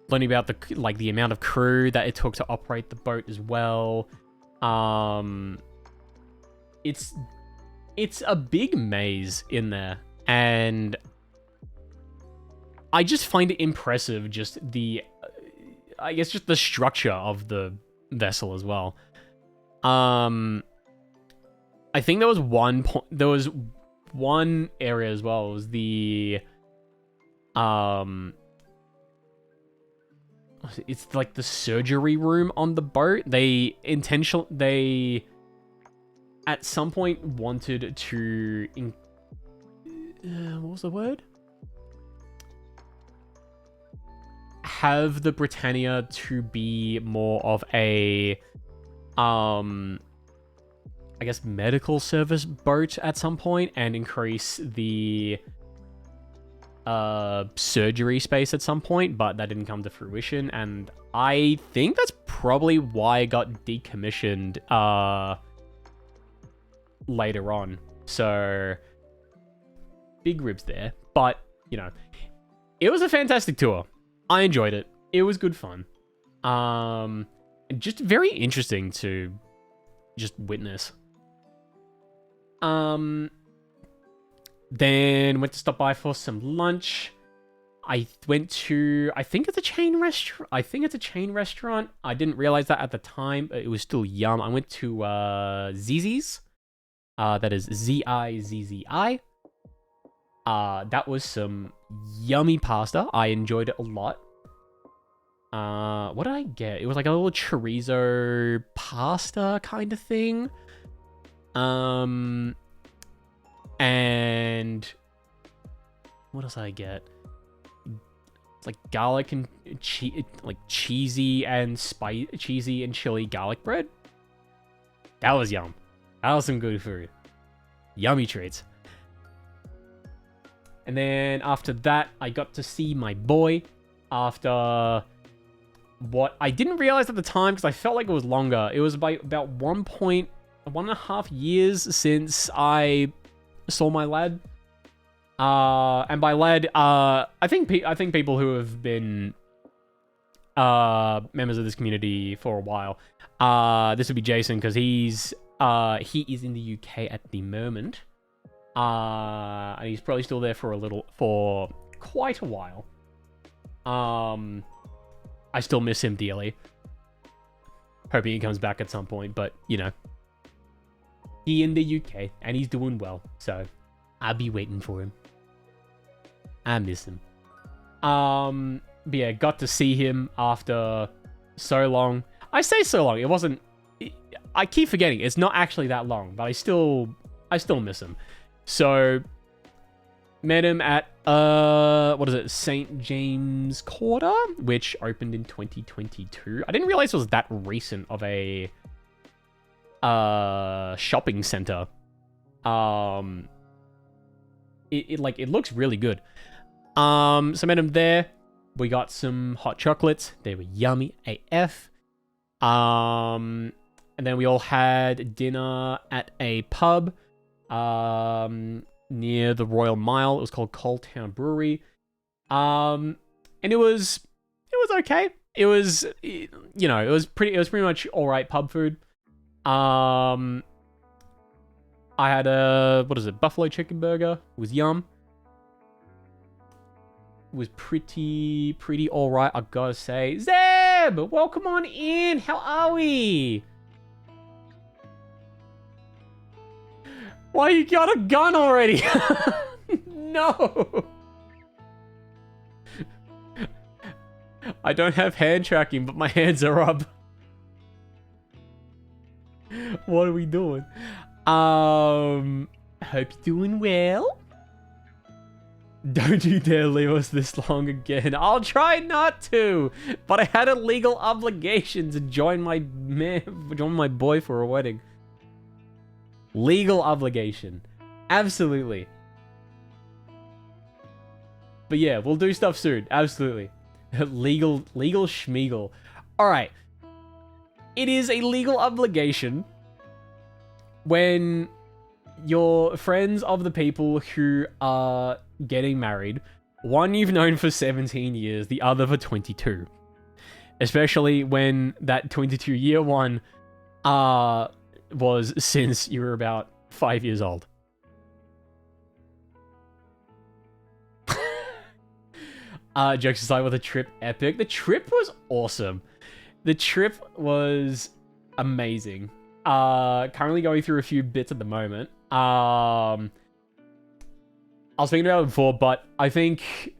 about the amount of crew that it took to operate the boat as well. It's a big maze in there, and I just find it impressive, just the structure of the vessel as well. I think there was one area as well. It was the it's like the surgery room on the boat. They at some point wanted to what was the word? Have the Britannia to be more of a I guess medical service boat at some point, and increase the surgery space at some point, but that didn't come to fruition, and I think that's probably why it got decommissioned later on. So big ribs there, but it was a fantastic tour. I enjoyed it. It was good fun. And just very interesting to just witness. Then went to stop by for some lunch. I went to, I think it's a chain restaurant. I didn't realize that at the time. It was still yum. I went to Zizzi's. That is Zizzi. That was some yummy pasta. I enjoyed it a lot. What did I get? It was like a little chorizo pasta kind of thing. And what else did I get? It's like garlic and cheesy and chili garlic bread. That was yum. That was some good food. Yummy treats. And then after that, I got to see my boy after what I didn't realize at the time because I felt like it was longer. It was about 1.5 years since I saw my lad. And by lad, I think people who have been members of this community for a while. This would be Jason because he is in the UK at the moment. And he's probably still there for quite a while. I still miss him dearly. Hoping he comes back at some point, but you know. He in the UK, and he's doing well, so I'll be waiting for him. I miss him. But yeah, got to see him after so long. I say so long, it wasn't... I keep forgetting, it's not actually that long, but I still miss him. So, met him at, what is it, St. James Quarter, which opened in 2022. I didn't realize it was that recent of a shopping center. It looks really good. So met him there. We got some hot chocolates. They were yummy AF. And then we all had dinner at a pub near the Royal Mile. It was called Cold Town Brewery. And it was okay. It was pretty much all right pub food. I had a, buffalo chicken burger. It was yum. It was pretty alright, I gotta say. Zeb! Welcome on in! How are we? Why you got a gun already? No! I don't have hand tracking, but my hands are up. What are we doing? Hope you're doing well. Don't you dare leave us this long again. I'll try not to, but I had a legal obligation to join my boy for a wedding. Legal obligation. Absolutely. But yeah, we'll do stuff soon. Absolutely. Legal schmeagle. Alright. It is a legal obligation when you're friends of the people who are getting married. One you've known for 17 years, the other for 22. Especially when that 22-year one was since you were about 5 years old. Jokes aside, with the trip epic. The trip was awesome. The trip was amazing. Currently going through a few bits at the moment. I was thinking about it before, but I think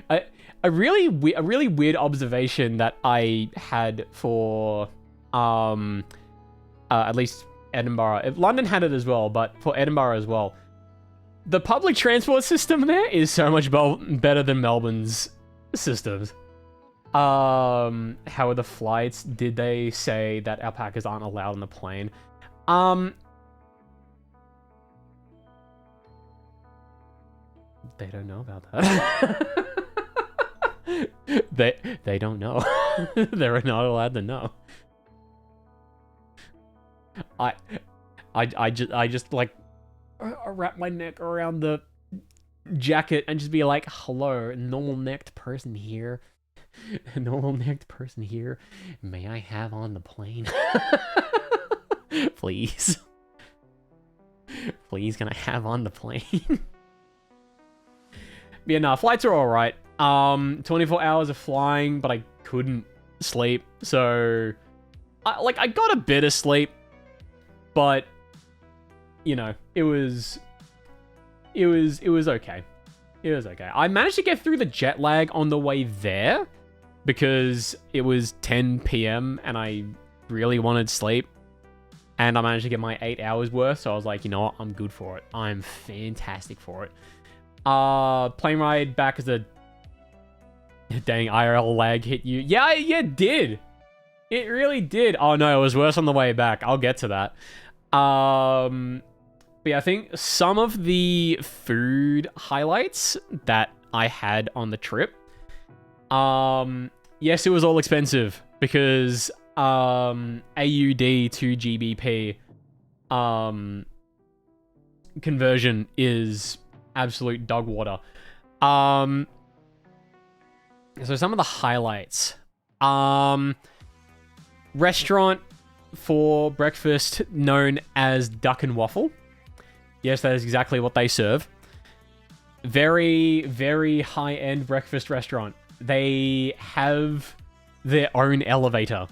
a really weird observation that I had for at least Edinburgh. London had it as well, but for Edinburgh as well. The public transport system there is so much better than Melbourne's systems. How are the flights? Did they say that alpacas aren't allowed on the plane? They don't know about that. they don't know. They're not allowed to know. I just like wrap my neck around the jacket and just be like, hello, normal necked person here. Normal necked person here. May I have on the plane? Please. Please, can I have on the plane? Yeah, nah, flights are alright. 24 hours of flying, but I couldn't sleep. So, I got a bit of sleep, but, you know, it was okay. It was okay. I managed to get through the jet lag on the way there because it was 10 p.m. and I really wanted sleep. And I managed to get my 8 hours worth, so I was like, you know what, I'm good for it. I'm fantastic for it. Plane ride back as a... Dang, IRL lag hit you. Yeah, it did. It really did. Oh no, it was worse on the way back. I'll get to that. But yeah, I think some of the food highlights that I had on the trip. Yes, it was all expensive because AUD to GBP conversion is absolute dog water. So some of the highlights. Restaurant for breakfast known as Duck and Waffle. Yes, that is exactly what they serve. Very, very high-end breakfast restaurant. They have their own elevator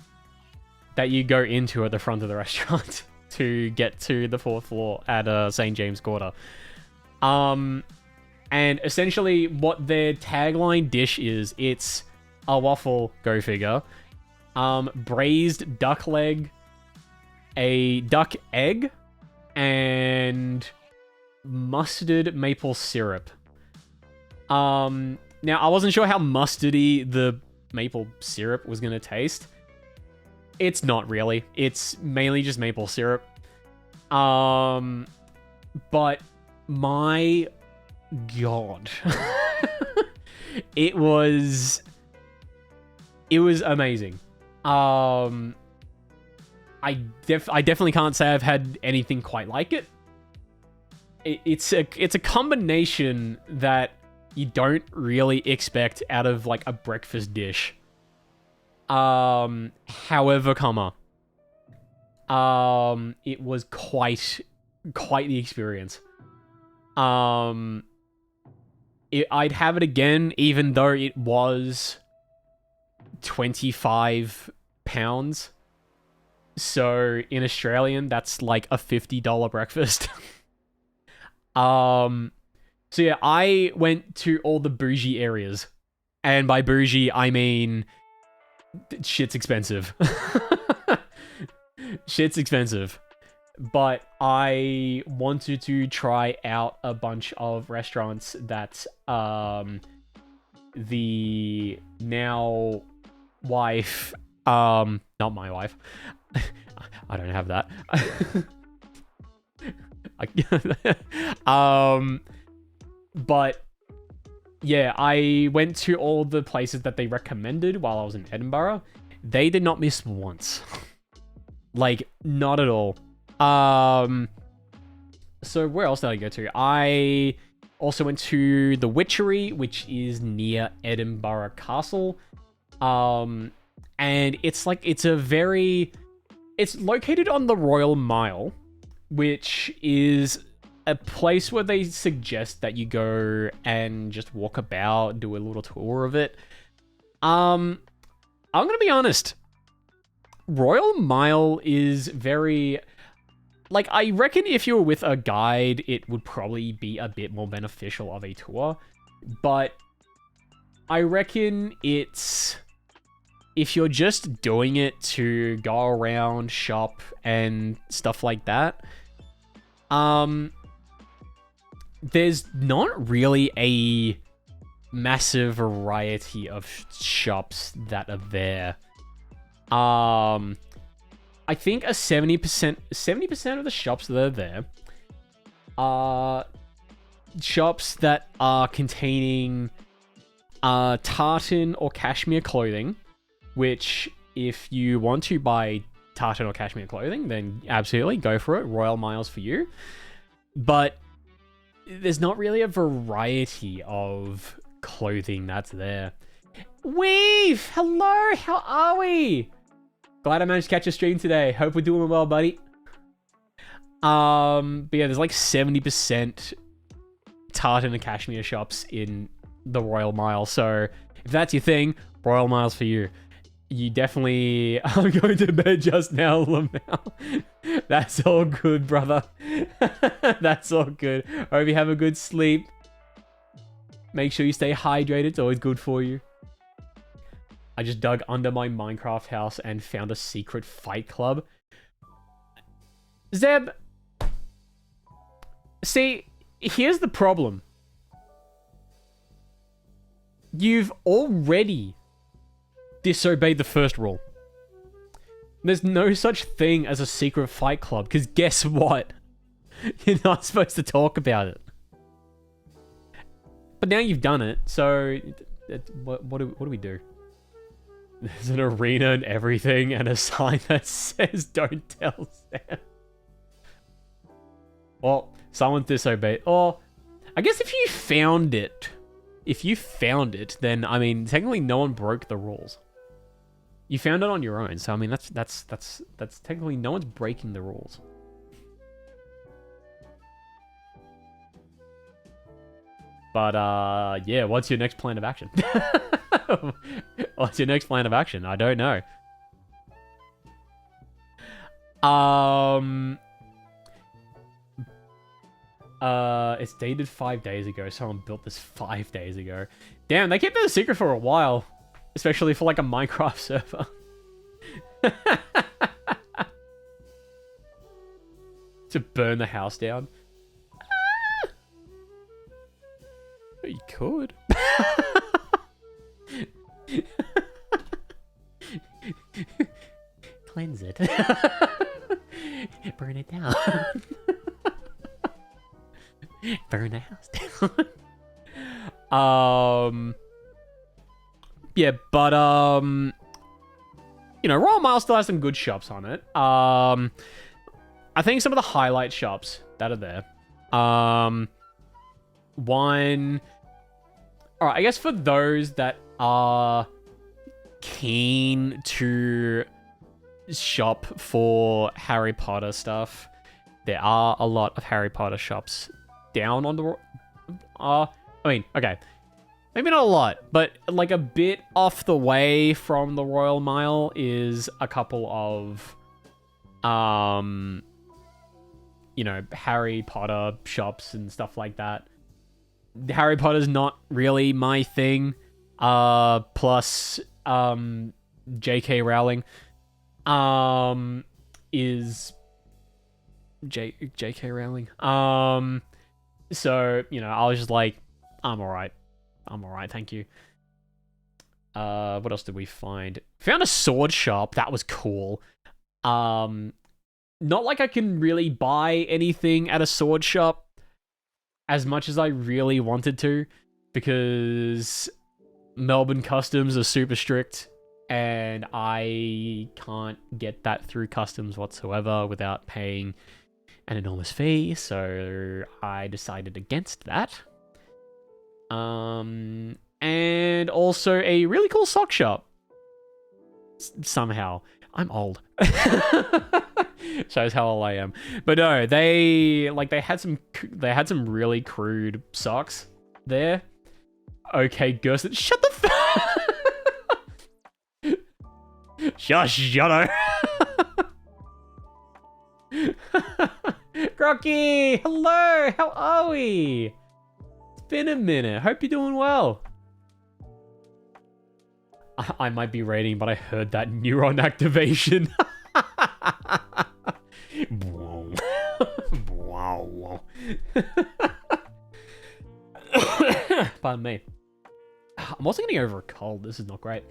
that you go into at the front of the restaurant to get to the 4th floor at St. James Quarter. And essentially what their tagline dish is, it's a waffle, go figure, braised duck leg, a duck egg, and mustard maple syrup. Now, I wasn't sure how mustardy the maple syrup was going to taste. It's not really. It's mainly just maple syrup. But my God. It was amazing. I definitely can't say I've had anything quite like it. It's a combination that you don't really expect out of like a breakfast dish. However, it was quite the experience. I'd have it again, even though it was £25. So in Australian, that's like a $50 breakfast. So yeah, I went to all the bougie areas, and by bougie I mean shit's expensive. Shit's expensive. But I wanted to try out a bunch of restaurants that the now wife, not my wife. I don't have that. But yeah, I went to all the places that they recommended while I was in Edinburgh. They did not miss once. Like, not at all. So where else did I go to? I also went to the Witchery, which is near Edinburgh Castle. And it's located on the Royal Mile, which is a place where they suggest that you go and just walk about, do a little tour of it. I'm gonna be honest. Royal Mile is very... Like, I reckon if you were with a guide, it would probably be a bit more beneficial of a tour. But I reckon it's... If you're just doing it to go around, shop, and stuff like that, there's not really a massive variety of shops that are there. I think a 70% of the shops that are there are shops that are containing tartan or cashmere clothing, which if you want to buy tartan or cashmere clothing, then absolutely go for it. Royal Mile's for you. But there's not really a variety of clothing that's there. Weave! Hello, how are we? Glad I managed to catch a stream today. Hope we're doing well, buddy. But yeah, there's like 70% tartan and cashmere shops in the Royal Mile. So if that's your thing, Royal Mile's for you. You definitely are going to bed just now, Lamel. That's all good, brother. That's all good. I hope you have a good sleep. Make sure you stay hydrated. It's always good for you. I just dug under my Minecraft house and found a secret fight club. Zeb, see, here's the problem. You've already disobeyed the first rule. There's no such thing as a secret fight club, because guess what? You're not supposed to talk about it. But now you've done it, so what do we do? There's an arena and everything, and a sign that says "Don't tell Sam." Well, someone disobeyed. Or, I guess if you found it, then I mean, technically no one broke the rules. You found it on your own, so I mean, that's technically no one's breaking the rules. But yeah, what's your next plan of action? What's your next plan of action? I don't know. It's dated 5 days ago. Someone built this 5 days ago. Damn, they kept it a secret for a while. Especially for like a Minecraft server. To burn the house down. You could. Cleanse it. Burn it down. Burn the house down. Yeah, but you know, Royal Mile still has some good shops on it. I think some of the highlight shops that are there. One, all right, I guess for those that are keen to shop for Harry Potter stuff, there are a lot of Harry Potter shops down on the I mean, okay, maybe not a lot, but like a bit off the way from the Royal Mile is a couple of you know, Harry Potter shops and stuff like that. Harry Potter's not really my thing. Plus J.K. Rowling is J.K. Rowling. So, you know, I was just like, I'm alright, thank you. What else did we find? Found a sword shop. That was cool. Not like I can really buy anything at a sword shop as much as I really wanted to, because Melbourne customs are super strict and I can't get that through customs whatsoever without paying an enormous fee, so I decided against that. And also a really cool sock shop. Somehow. I'm old. Shows how old I am. But no, they had some really crude socks there. Okay, Gerson, shut the Shush, Jono. Crocky, hello, how are we? It's been a minute. Hope you're doing well. I might be raiding, but I heard that neuron activation. Pardon me. I'm also getting over a cold. This is not great.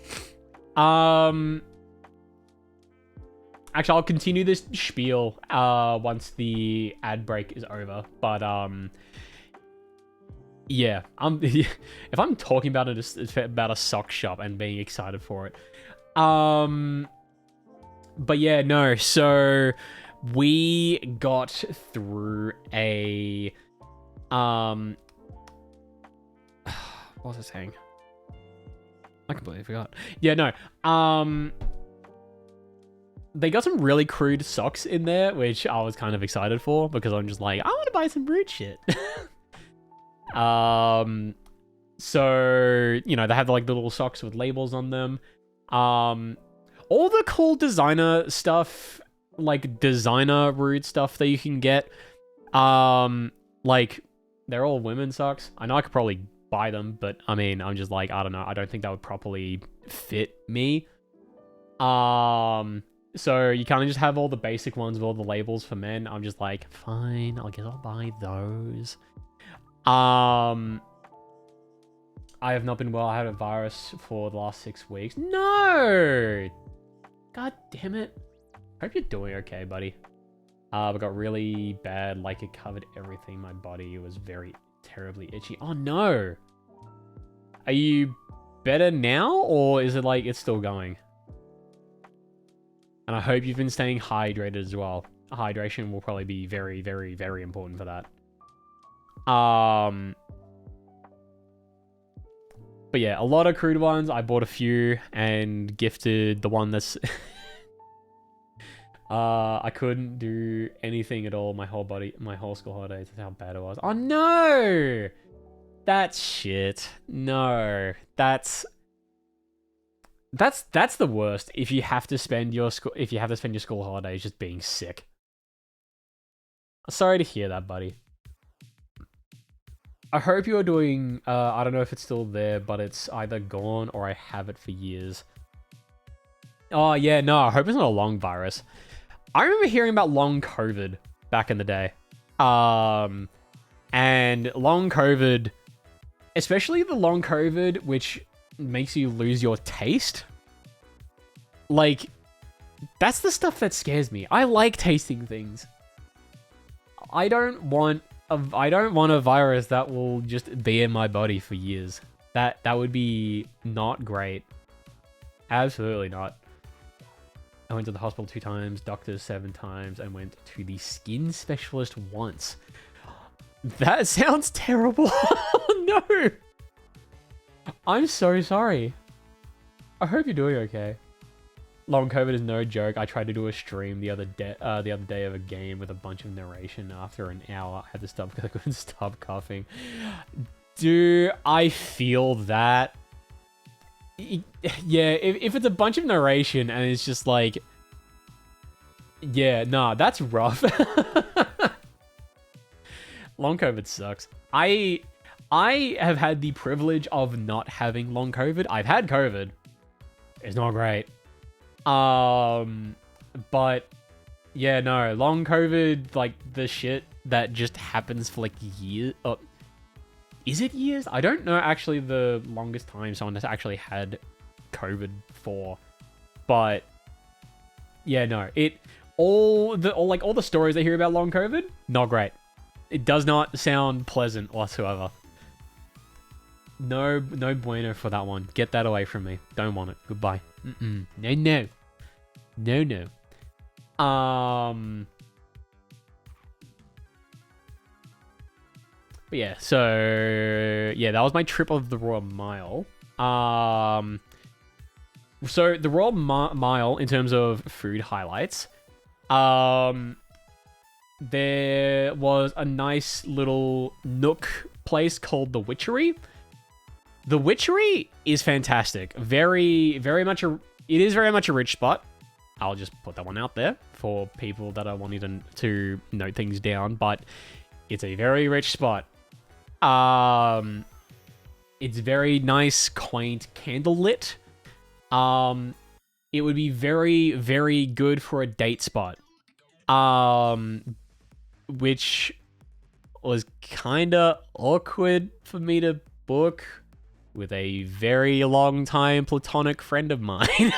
Actually, I'll continue this spiel once the ad break is over. But yeah, if I'm talking about it, it's about a sock shop and being excited for it. But yeah, no. So we got through a what was I saying? I completely forgot. Yeah, no. They got some really crude socks in there, which I was kind of excited for because I'm just like, I want to buy some rude shit. So, you know, they have like the little socks with labels on them. All the cool designer stuff, like designer rude stuff that you can get. Like they're all women's socks. I know I could probably buy them, but I mean, I'm just like, I don't know. I don't think that would properly fit me. So you kind of just have all the basic ones with all the labels for men. I'm just like, fine, I guess I'll buy those. I have not been well. I had a virus for the last 6 weeks. No! God damn it. Hope you're doing okay, buddy. It got really bad, like it covered everything. My body was very terribly itchy. Oh no! Are you better now, or is it like it's still going? And I hope you've been staying hydrated as well. Hydration will probably be very, very, very important for that. But yeah, a lot of crude ones. I bought a few and gifted the one that's... I couldn't do anything at all. My whole school holidays. That's how bad it was. Oh no! That's shit. No. That's the worst. If you have to spend your school holidays just being sick. Sorry to hear that, buddy. I hope you're doing, I don't know if it's still there, but it's either gone or I have it for years. Oh, yeah, no, I hope it's not a long virus. I remember hearing about long COVID back in the day. And long COVID, especially the long COVID, which makes you lose your taste. Like, that's the stuff that scares me. I like tasting things. I don't want a virus that will just be in my body for years. That would be not great. Absolutely not. I went to the hospital 2 times, doctors 7 times, and went to the skin specialist once. That sounds terrible. No. I'm so sorry. I hope you're doing okay. Long COVID is no joke. I tried to do a stream the other day of a game with a bunch of narration. After an hour, I had to stop because I couldn't stop coughing. Dude, I feel that. Yeah, if it's a bunch of narration and it's just like... Yeah, nah, that's rough. Long COVID sucks. I have had the privilege of not having long COVID. I've had COVID. It's not great. But yeah, no, long COVID, like the shit that just happens for like years. Is it years? I don't know actually the longest time someone has actually had COVID for, but yeah, no, all the stories I hear about long COVID, not great. It does not sound pleasant whatsoever. No bueno for that one. Get that away from me. Don't want it. Goodbye. No. But yeah, so yeah, that was my trip of the Royal Mile. So the Royal Mile, in terms of food highlights, there was a nice little nook place called the Witchery. The Witchery is fantastic. Very, very much it is very much a rich spot. I'll just put that one out there for people that are wanting to note things down, but it's a very rich spot. It's very nice, quaint, candlelit. It would be very, very good for a date spot. Which was kinda awkward for me to book with a very long time platonic friend of mine.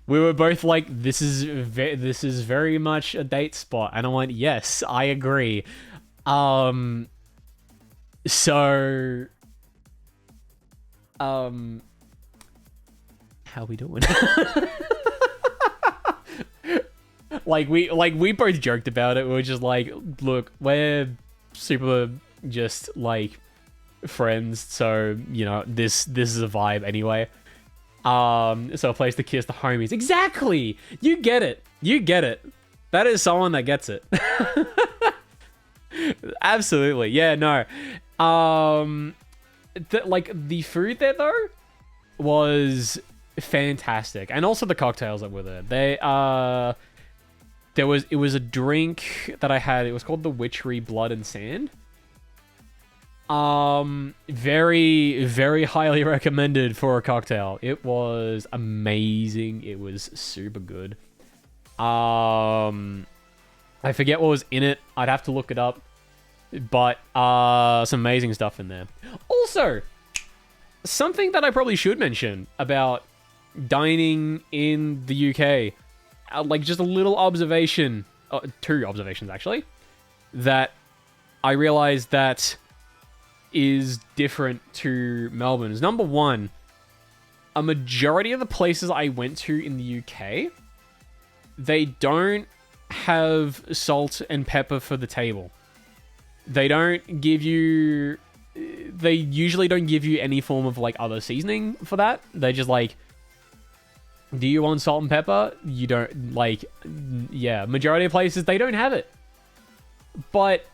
We were both like, this is very much a date spot, and I went, yes, I agree. So how we doing? we both joked about it. We were just like, look, we're super just like friends, so you know this is a vibe anyway. So a place to kiss the homies. Exactly. You get it. You get it. That is someone that gets it. Absolutely. Yeah. No. Like the food there though was fantastic, and also the cocktails that were there. It was a drink that I had. It was called the Witchery Blood and Sand. Very, very highly recommended for a cocktail. It was amazing. It was super good. I forget what was in it. I'd have to look it up. But, some amazing stuff in there. Also, something that I probably should mention about dining in the UK. Like, just a little observation. 2 observations, actually. That I realized that is different to Melbourne's. Number 1, a majority of the places I went to in the UK, they don't have salt and pepper for the table. They don't give you... They usually don't give you any form of, like, other seasoning for that. They're just like, do you want salt and pepper? You don't, like... Yeah, majority of places, they don't have it. But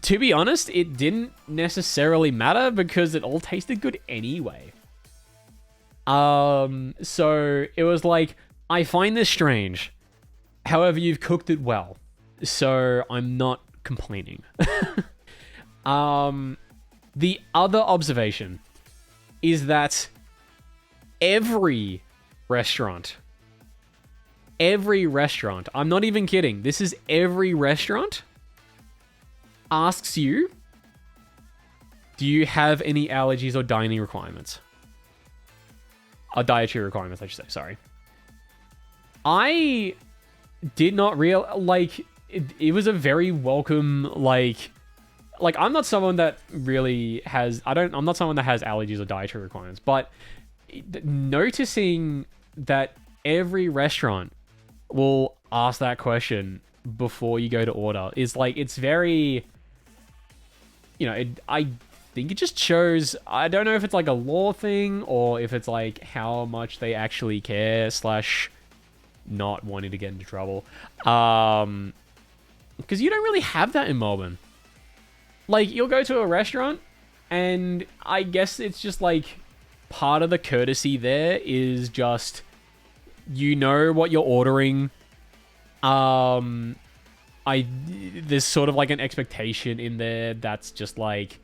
to be honest, it didn't necessarily matter because it all tasted good anyway. So it was like, I find this strange. However, you've cooked it well. So I'm not complaining. The other observation is that every restaurant, I'm not even kidding, this is every restaurant, asks you, do you have any allergies or dining requirements? Or dietary requirements, I should say, sorry. I did not like, it was a very welcome, like, I'm not someone that really has, I'm not someone that has allergies or dietary requirements, but noticing that every restaurant will ask that question before you go to order is like, it's very, you know, I think it just shows, I don't know if it's like a law thing or if it's like how much they actually care / not wanting to get into trouble. Because you don't really have that in Melbourne. Like, you'll go to a restaurant and I guess it's just like part of the courtesy there is just, you know what you're ordering. There's sort of like an expectation in there that's just like,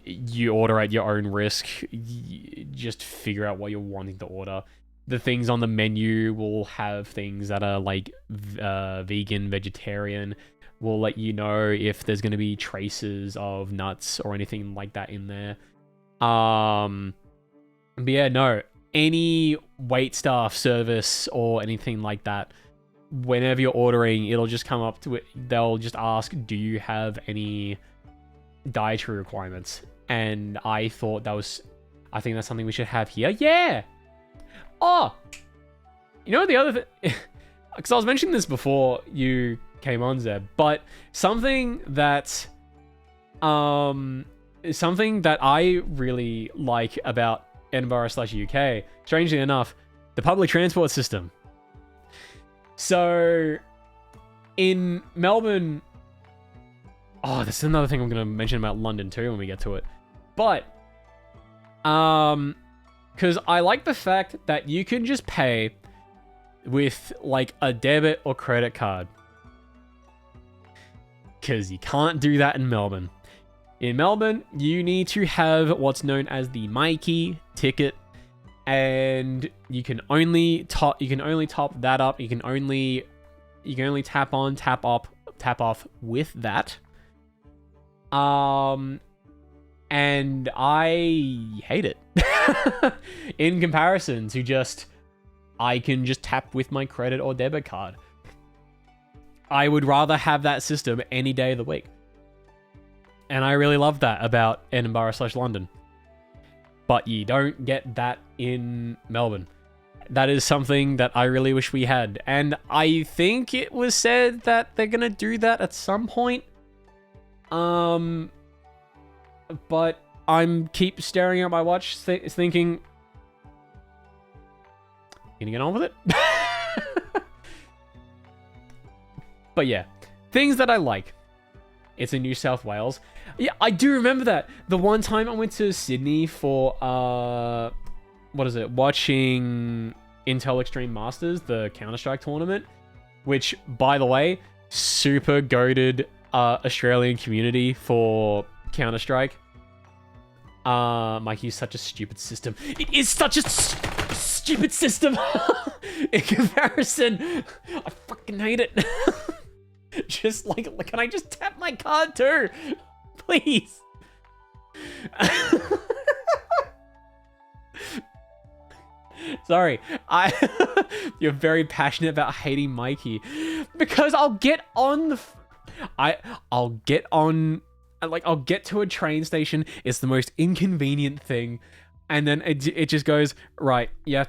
you order at your own risk. You just figure out what you're wanting to order. The things on the menu will have things that are like vegan, vegetarian. Will let you know if there's going to be traces of nuts or anything like that in there. But yeah, no, any wait staff service or anything like that, whenever you're ordering, it'll just come up to it. They'll just ask, do you have any dietary requirements? And I thought I think that's something we should have here. Yeah. Oh, you know the other thing, because I was mentioning this before you came on, Zeb, but something that I really like about Edinburgh / UK, strangely enough, the public transport system. So in Melbourne, oh, this is another thing I'm going to mention about London too when we get to it. But because I like the fact that you can just pay with like a debit or credit card. Because you can't do that in Melbourne. In Melbourne, you need to have what's known as the Mikey ticket, and you can only top that up. You can only tap on, tap off with that. And I hate it. In comparison to just, I can just tap with my credit or debit card. I would rather have that system any day of the week. And I really love that about Edinburgh / London. But you don't get that in Melbourne. That is something that I really wish we had. And I think it was said that they're going to do that at some point. but I'm keep staring at my watch, thinking, gonna get on with it. But yeah, things that I like. It's in New South Wales. Yeah, I do remember that. The one time I went to Sydney for, what is it? Watching Intel Extreme Masters, the Counter-Strike tournament, which, by the way, super goated Australian community for Counter-Strike. Mikey's such a stupid system. It is such a stupid system. In comparison, I fucking hate it. Just like, can I just tap my card too? Please. Sorry, you're very passionate about hating Mikey because I'll get on the, I'll get on, like I'll get to a train station. It's the most inconvenient thing. And then it just goes, right, you have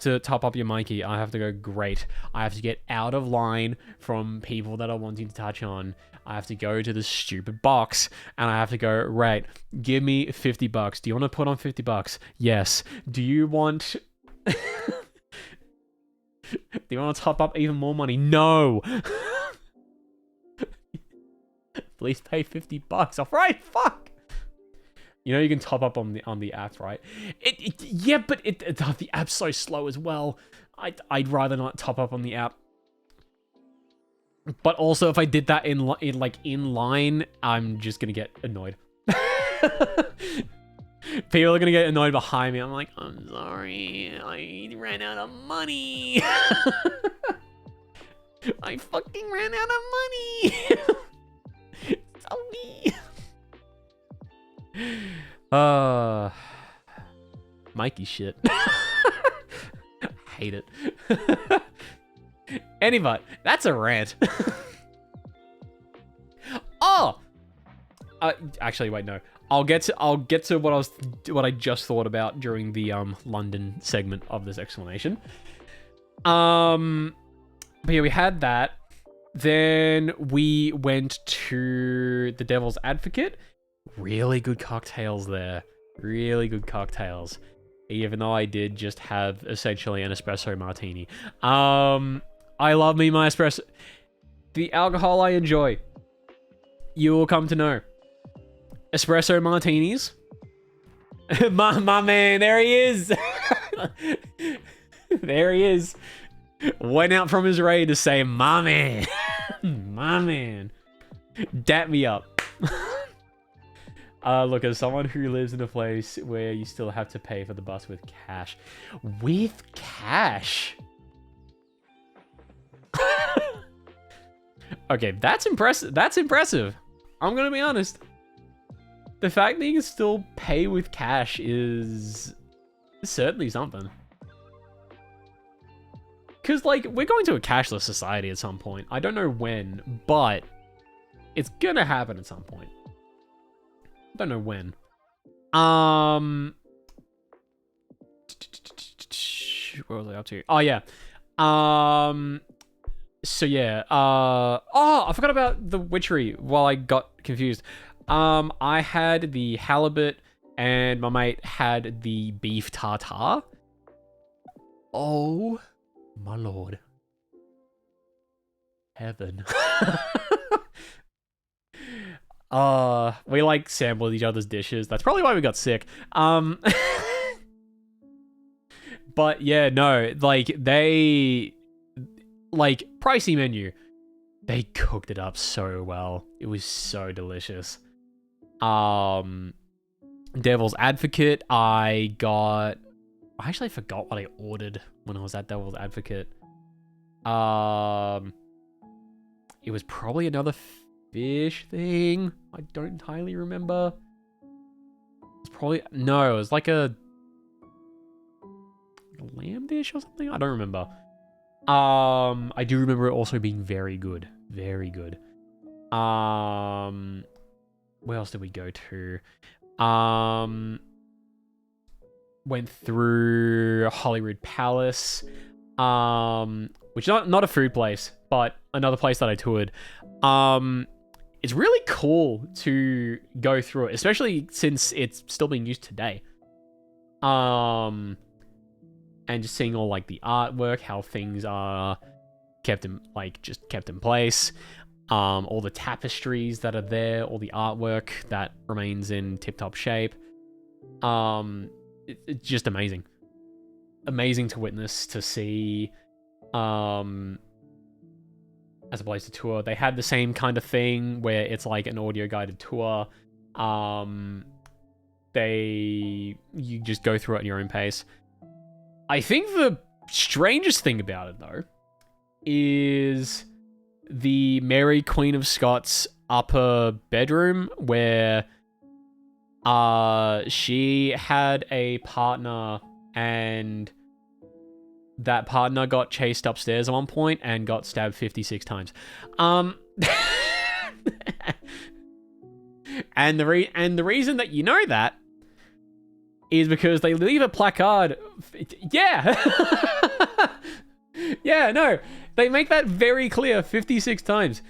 to top up your Mikey. I have to go, great. I have to get out of line from people that are wanting to touch on. I have to go to the stupid box and I have to go, right, give me $50. Do you want to put on $50? Yes. Do you want... Do you want to top up even more money? No. Please pay $50. All right, fuck. You know you can top up on the app, right? Yeah, but the app's so slow as well. I'd rather not top up on the app. But also, if I did that in line, I'm just gonna get annoyed. People are gonna get annoyed behind me. I'm like, I'm sorry, I ran out of money. I fucking ran out of money. Sorry. Mikey shit. Hate it. Anyway, that's a rant. Oh, actually, wait, no. I'll get to what I just thought about during the London segment of this explanation. But yeah, we had that. Then we went to the Devil's Advocate. Really good cocktails there. Really good cocktails. Even though I did just have essentially an espresso martini. I love me my espresso. The alcohol I enjoy, you will come to know. Espresso martinis. my man, there he is. There he is. Went out from his raid to say, my man. My man. Dap me up. Look, as someone who lives in a place where you still have to pay for the bus with cash. With cash? Okay, that's impressive. That's impressive. I'm gonna be honest. The fact that you can still pay with cash is certainly something. Because, like, we're going to a cashless society at some point. I don't know when, but it's gonna happen at some point. Don't know when. What was I up to? Oh yeah. So yeah. Oh, I forgot about the witchery while I got confused. I had the halibut and my mate had the beef tartare. Oh my lord. Heaven. We like sampled each other's dishes. That's probably why we got sick. But yeah, no, like pricey menu. They cooked it up so well. It was so delicious. Devil's Advocate, I actually forgot what I ordered when I was at Devil's Advocate. It was probably another fish thing. I don't entirely remember. It's probably, no, it was like a lamb dish or something. I don't remember. I do remember it also being very good. Very good. Where else did we go to? Went through Hollywood Palace, which is not a food place, but another place that I toured. it's really cool to go through it, especially since it's still being used today. And just seeing all like the artwork, how things are kept in place. All the tapestries that are there, all the artwork that remains in tip-top shape. It's just amazing. Amazing to witness, to see, as a place to tour. They had the same kind of thing where it's like an audio guided tour. You just go through it at your own pace. I think the strangest thing about it, though, is the Mary Queen of Scots upper bedroom where she had a partner and that partner got chased upstairs at one point and got stabbed 56 times. And the reason that you know that is because they leave a placard. Yeah. Yeah, no. They make that very clear 56 times.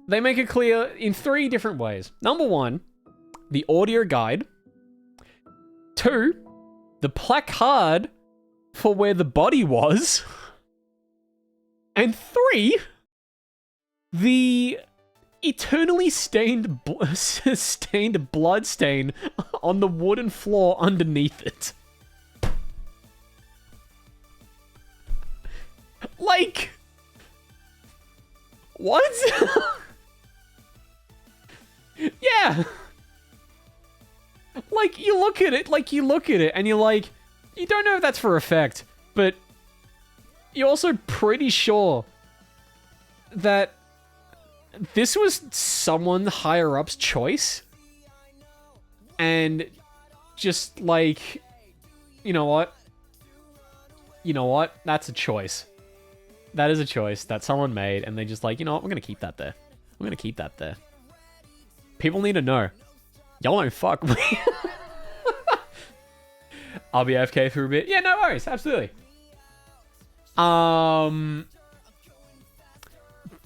They make it clear in 3 different ways. Number 1, the audio guide. 2, the placard for where the body was. And 3, the eternally stained blood stain on the wooden floor underneath it. Like, what? Yeah. Like, you look at it, and you're like, you don't know if that's for effect, but you're also pretty sure that this was someone higher up's choice. And just like, you know what? That's a choice. That is a choice that someone made, and they just like, you know what? We're going to keep that there. We're going to keep that there. People need to know. Y'all don't fuck me. I'll be AFK for a bit. Yeah, no worries. Absolutely.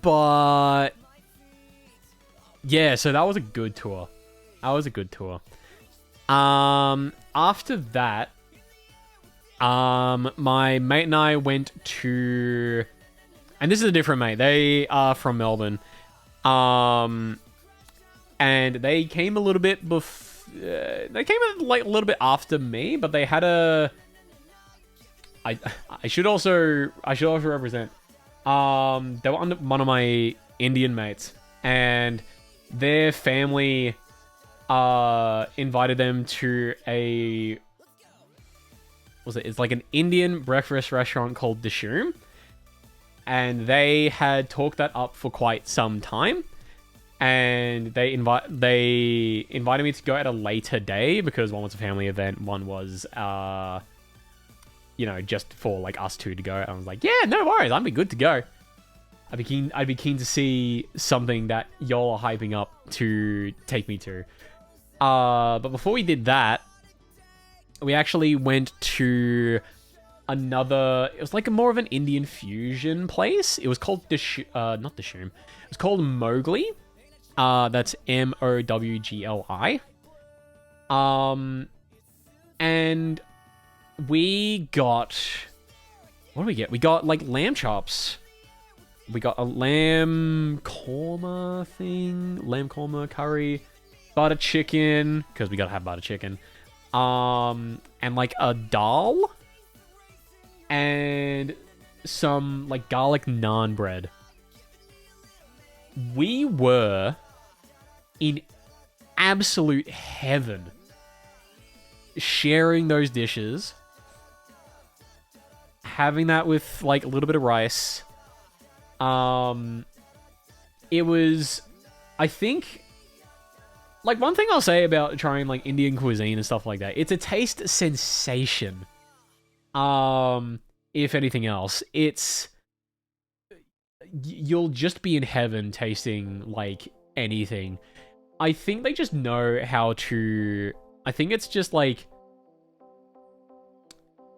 But yeah, so that was a good tour. After that, my mate and I went to, and this is a different mate. They are from Melbourne. And they came a little bit they came a little bit after me, but they had a, I should also represent, they were under one of my Indian mates, and their family invited them to it's like an Indian breakfast restaurant called The Shoom, and they had talked that up for quite some time, and they invited me to go at a later day because one was a family event, one was just for like us two to go. And I was like, yeah, no worries, I'd be good to go. I'd be keen to see something that y'all are hyping up to take me to. But before we did that, we actually went to another, it was like more of an Indian fusion place. It was called not Dishoom. It was called Mowgli. That's Mowgli. And we got, what did we get? We got like lamb chops. We got a lamb korma thing, lamb korma curry, butter chicken, because we gotta have butter chicken. And like a dal, and some like garlic naan bread. We were in absolute heaven sharing those dishes, having that with like a little bit of rice. It was, I think, like, one thing I'll say about trying like Indian cuisine and stuff like that, it's a taste sensation. If anything else, you'll just be in heaven tasting like anything. I think they just know how to, I think it's just like,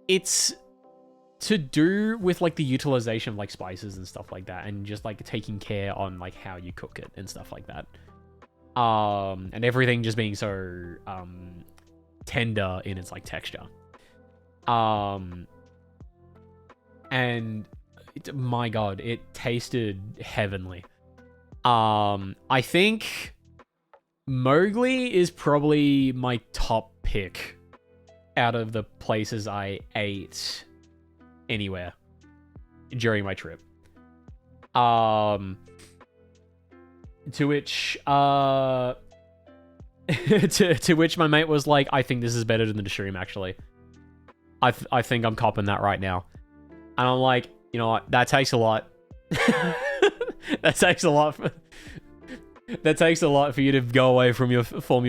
it's to do with like the utilization of like spices and stuff like that, and just like taking care on like how you cook it and stuff like that. And everything just being so tender in its like texture. And my god, it tasted heavenly. I think Mowgli is probably my top pick out of the places I ate anywhere during my trip. To which to which my mate was like, I think this is better than the shroom, actually. I think I'm copping that right now. And I'm like, you know what? That takes a lot. That takes a lot for you to go away from your fam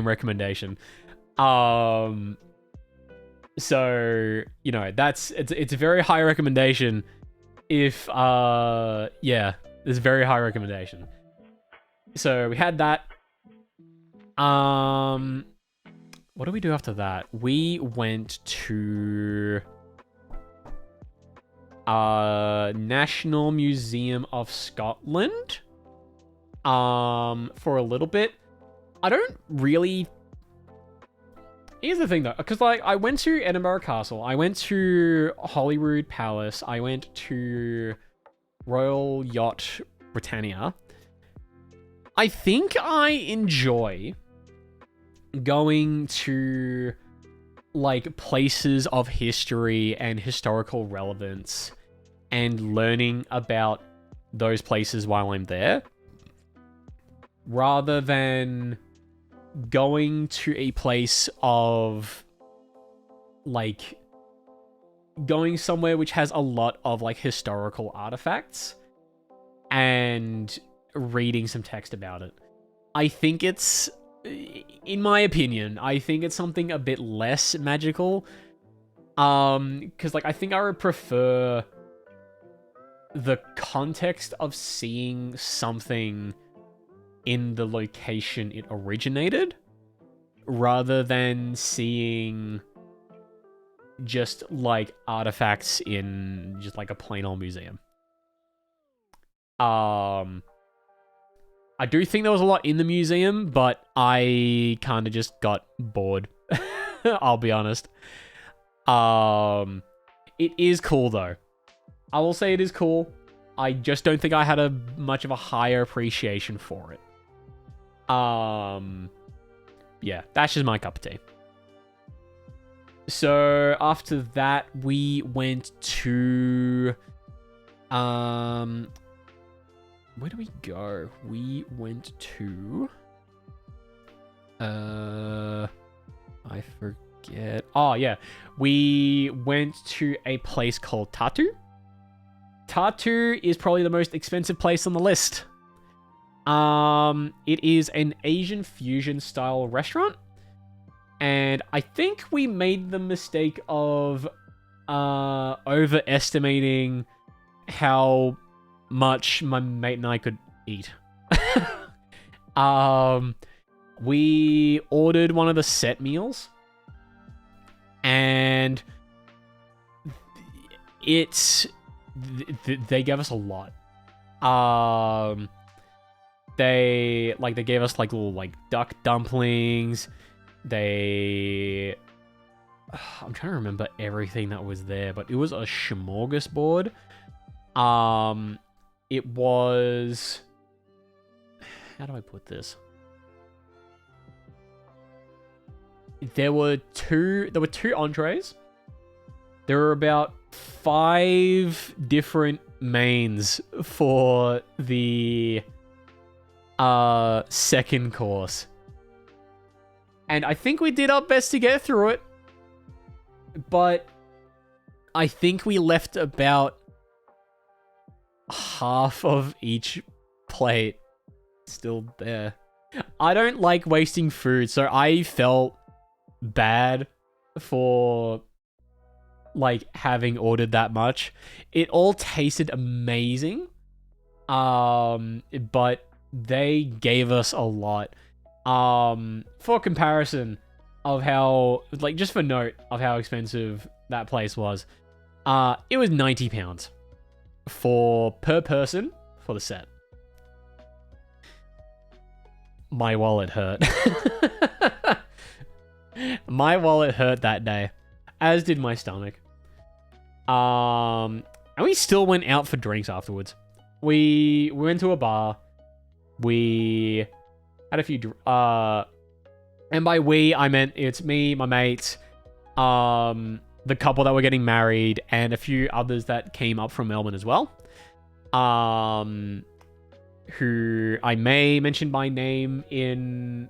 recommendation. So, you know, it's a very high recommendation. If yeah, it's a very high recommendation. So we had that. What did we do after that? We went to National Museum of Scotland for a little bit. I don't really... Here's the thing though, because like I went to Edinburgh Castle, I went to Holyrood Palace, I went to Royal Yacht Britannia. I think I enjoy going to like places of history and historical relevance and learning about those places while I'm there, rather than going to a place of like going somewhere which has a lot of like historical artifacts and reading some text about it. I think it's, in my opinion, I think it's something a bit less magical. Because like I think I would prefer the context of seeing something in the location it originated, rather than seeing just like artifacts in just like a plain old museum. I do think there was a lot in the museum, but I kind of just got bored. I'll be honest. It is cool though. I will say it is cool. I just don't think I had much of a higher appreciation for it. Yeah, that's just my cup of tea. So after that, we went to, where do we go? We went to, I forget. Oh yeah, we went to a place called Tartu. Tartu is probably the most expensive place on the list. It is an Asian fusion style restaurant, and I think we made the mistake of overestimating how much my mate and I could eat. We ordered one of the set meals, and they gave us a lot. They gave us like little like duck dumplings. I'm trying to remember everything that was there, but it was a smorgasbord. It was, how do I put this? There were two entrees. There were about 5 different mains for the second course. And I think we did our best to get through it, but I think we left about half of each plate still there. I don't like wasting food, so I felt bad for like having ordered that much. It all tasted amazing, but they gave us a lot. For comparison of how, like, just for note of how expensive that place was, it was £90 per person for the set. my wallet hurt. My wallet hurt that day, as did my stomach. And we still went out for drinks afterwards. We went to a bar. We had a few, and by we, I meant it's me, my mates, the couple that were getting married, and a few others that came up from Melbourne as well. Who I may mention by name in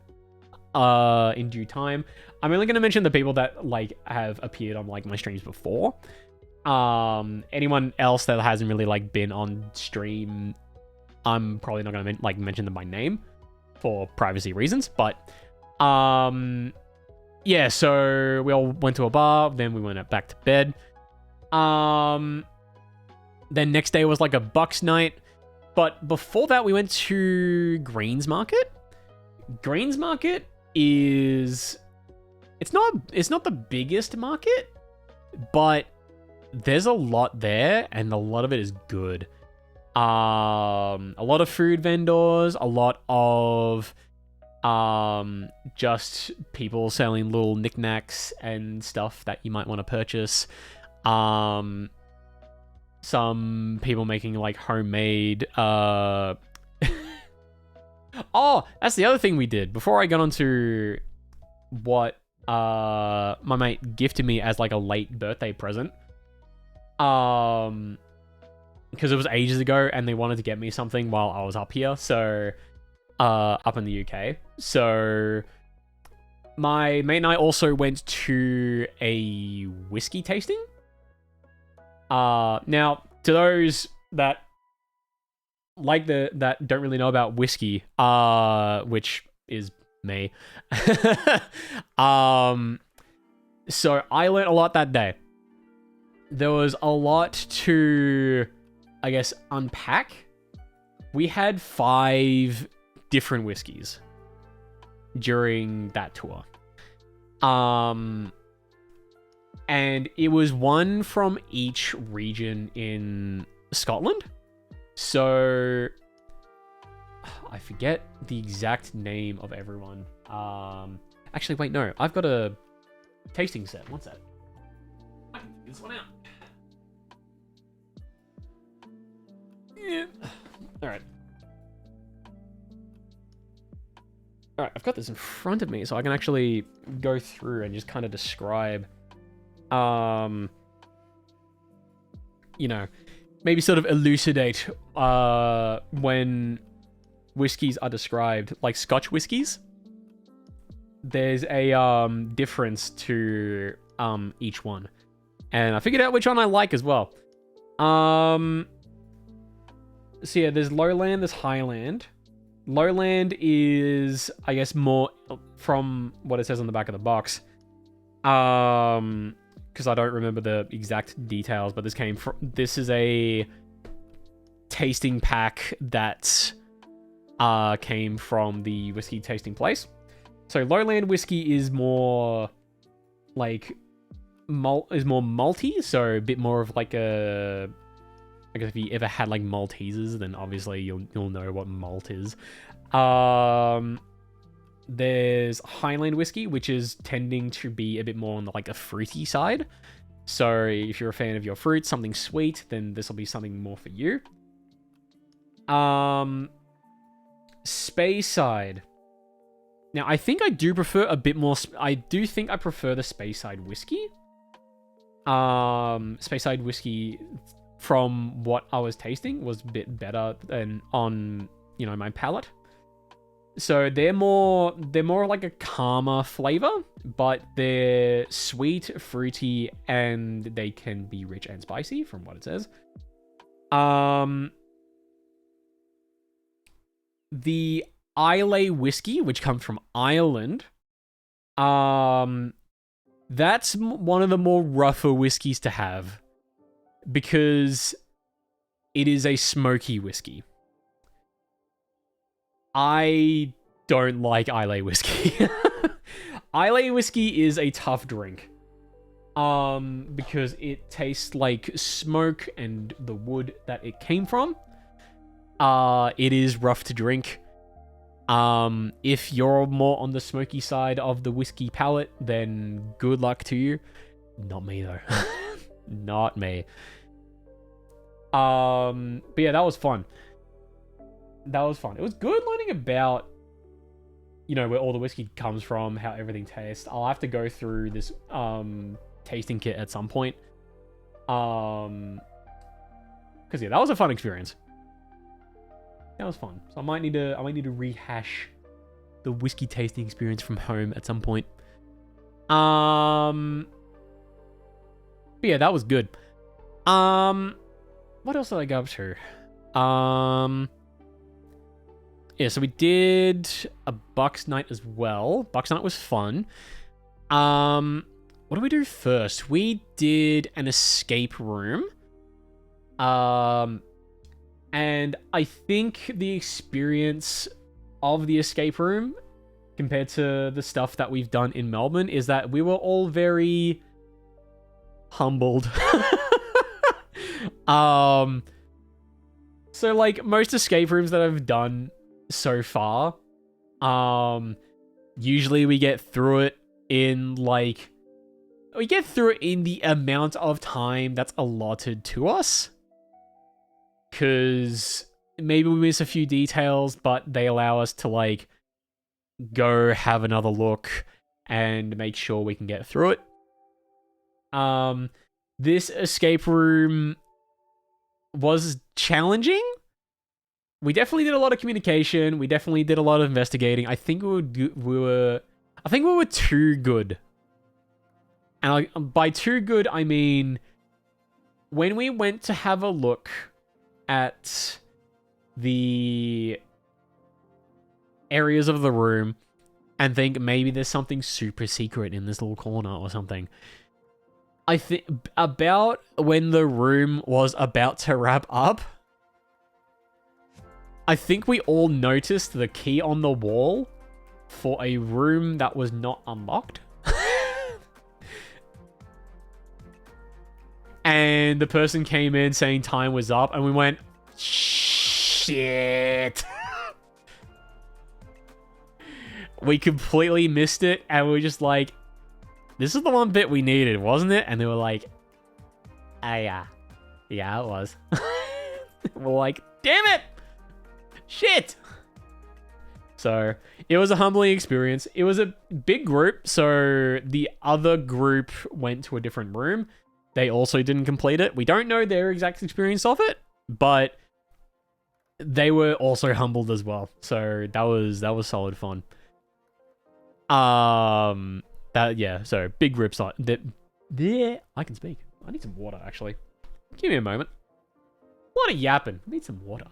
due time. I'm only going to mention the people that like have appeared on like my streams before. Anyone else that hasn't really like been on stream, I'm probably not going to mention them by name for privacy reasons. But yeah, so we all went to a bar, then we went back to bed. Then next day was like a Bucks night. But before that, we went to Greens Market. Greens Market is... It's not the biggest market, but there's a lot there, and a lot of it is good. A lot of food vendors, a lot of just people selling little knickknacks and stuff that you might want to purchase. Some people making like homemade oh, that's the other thing we did before I got onto what my mate gifted me as like a late birthday present. Because it was ages ago and they wanted to get me something while I was up here, so up in the UK. So my mate and I also went to a whiskey tasting. Now, to those that that don't really know about whiskey, which is me. So I learned a lot that day. There was a lot to, I guess, unpack. We had 5 different whiskeys during that tour. And it was one from each region in Scotland. So I forget the exact name of everyone. Actually, wait, no. I've got a tasting set. What's that? I can figure this one out. Yeah. Alright. Alright, I've got this in front of me, so I can actually go through and just kind of describe... you know, maybe sort of elucidate when whiskies are described, like Scotch whiskies. There's a difference to each one, and I figured out which one I like as well. So yeah, there's Lowland, there's Highland. Lowland is, I guess, more from what it says on the back of the box. Because I don't remember the exact details, but this is a tasting pack that came from the whiskey tasting place. So Lowland whiskey is more like more malty, so a bit more of like a... I guess if you ever had like Maltesers, then obviously you'll know what malt is. There's Highland whiskey, which is tending to be a bit more on the, like a fruity side. So if you're a fan of your fruit, something sweet, then this will be something more for you. Speyside. Now, I think I do prefer a bit more... I do think I prefer the Speyside whiskey. Speyside whiskey, from what I was tasting, was a bit better than on, you know, my palate. So they're more like a calmer flavor, but they're sweet, fruity, and they can be rich and spicy, from what it says. The Islay whiskey, which comes from Ireland, that's one of the more rougher whiskeys to have, because it is a smoky whiskey. I don't like Islay whiskey. Islay whiskey is a tough drink. Because it tastes like smoke and the wood that it came from. It is rough to drink. If you're more on the smoky side of the whiskey palate, then good luck to you. Not me though. Not me. But yeah, that was fun. That was fun. It was good learning about, you know, where all the whiskey comes from, how everything tastes. I'll have to go through this tasting kit at some point. Because yeah, that was a fun experience. That was fun. So I might need to rehash the whiskey tasting experience from home at some point. But yeah, that was good. What else did I go up to? Yeah, so we did a Bucks night as well. Bucks night was fun. What did we do first? We did an escape room. And I think the experience of the escape room compared to the stuff that we've done in Melbourne is that we were all very humbled. So like most escape rooms that I've done so far, usually we get through it in the amount of time that's allotted to us. Because maybe we miss a few details, but they allow us to, like, go have another look and make sure we can get through it. This escape room was challenging. We definitely did a lot of communication. We definitely did a lot of investigating. I think we were too good. And by too good, I mean when we went to have a look at the areas of the room and think maybe there's something super secret in this little corner or something. I think about when the room was about to wrap up, I think we all noticed the key on the wall for a room that was not unlocked. And the person came in saying time was up, and we went, shit. We completely missed it, and we were just like, this is the one bit we needed, wasn't it? And they were like, yeah, it was. We're like, damn it. Shit. So it was a humbling experience. It was a big group, so the other group went to a different room. They also didn't complete it. We don't know their exact experience of it, but they were also humbled as well. So that was solid fun. So big grips on that. There, I can speak. I need some water actually. Give me a moment. A lot of yapping. I need some water.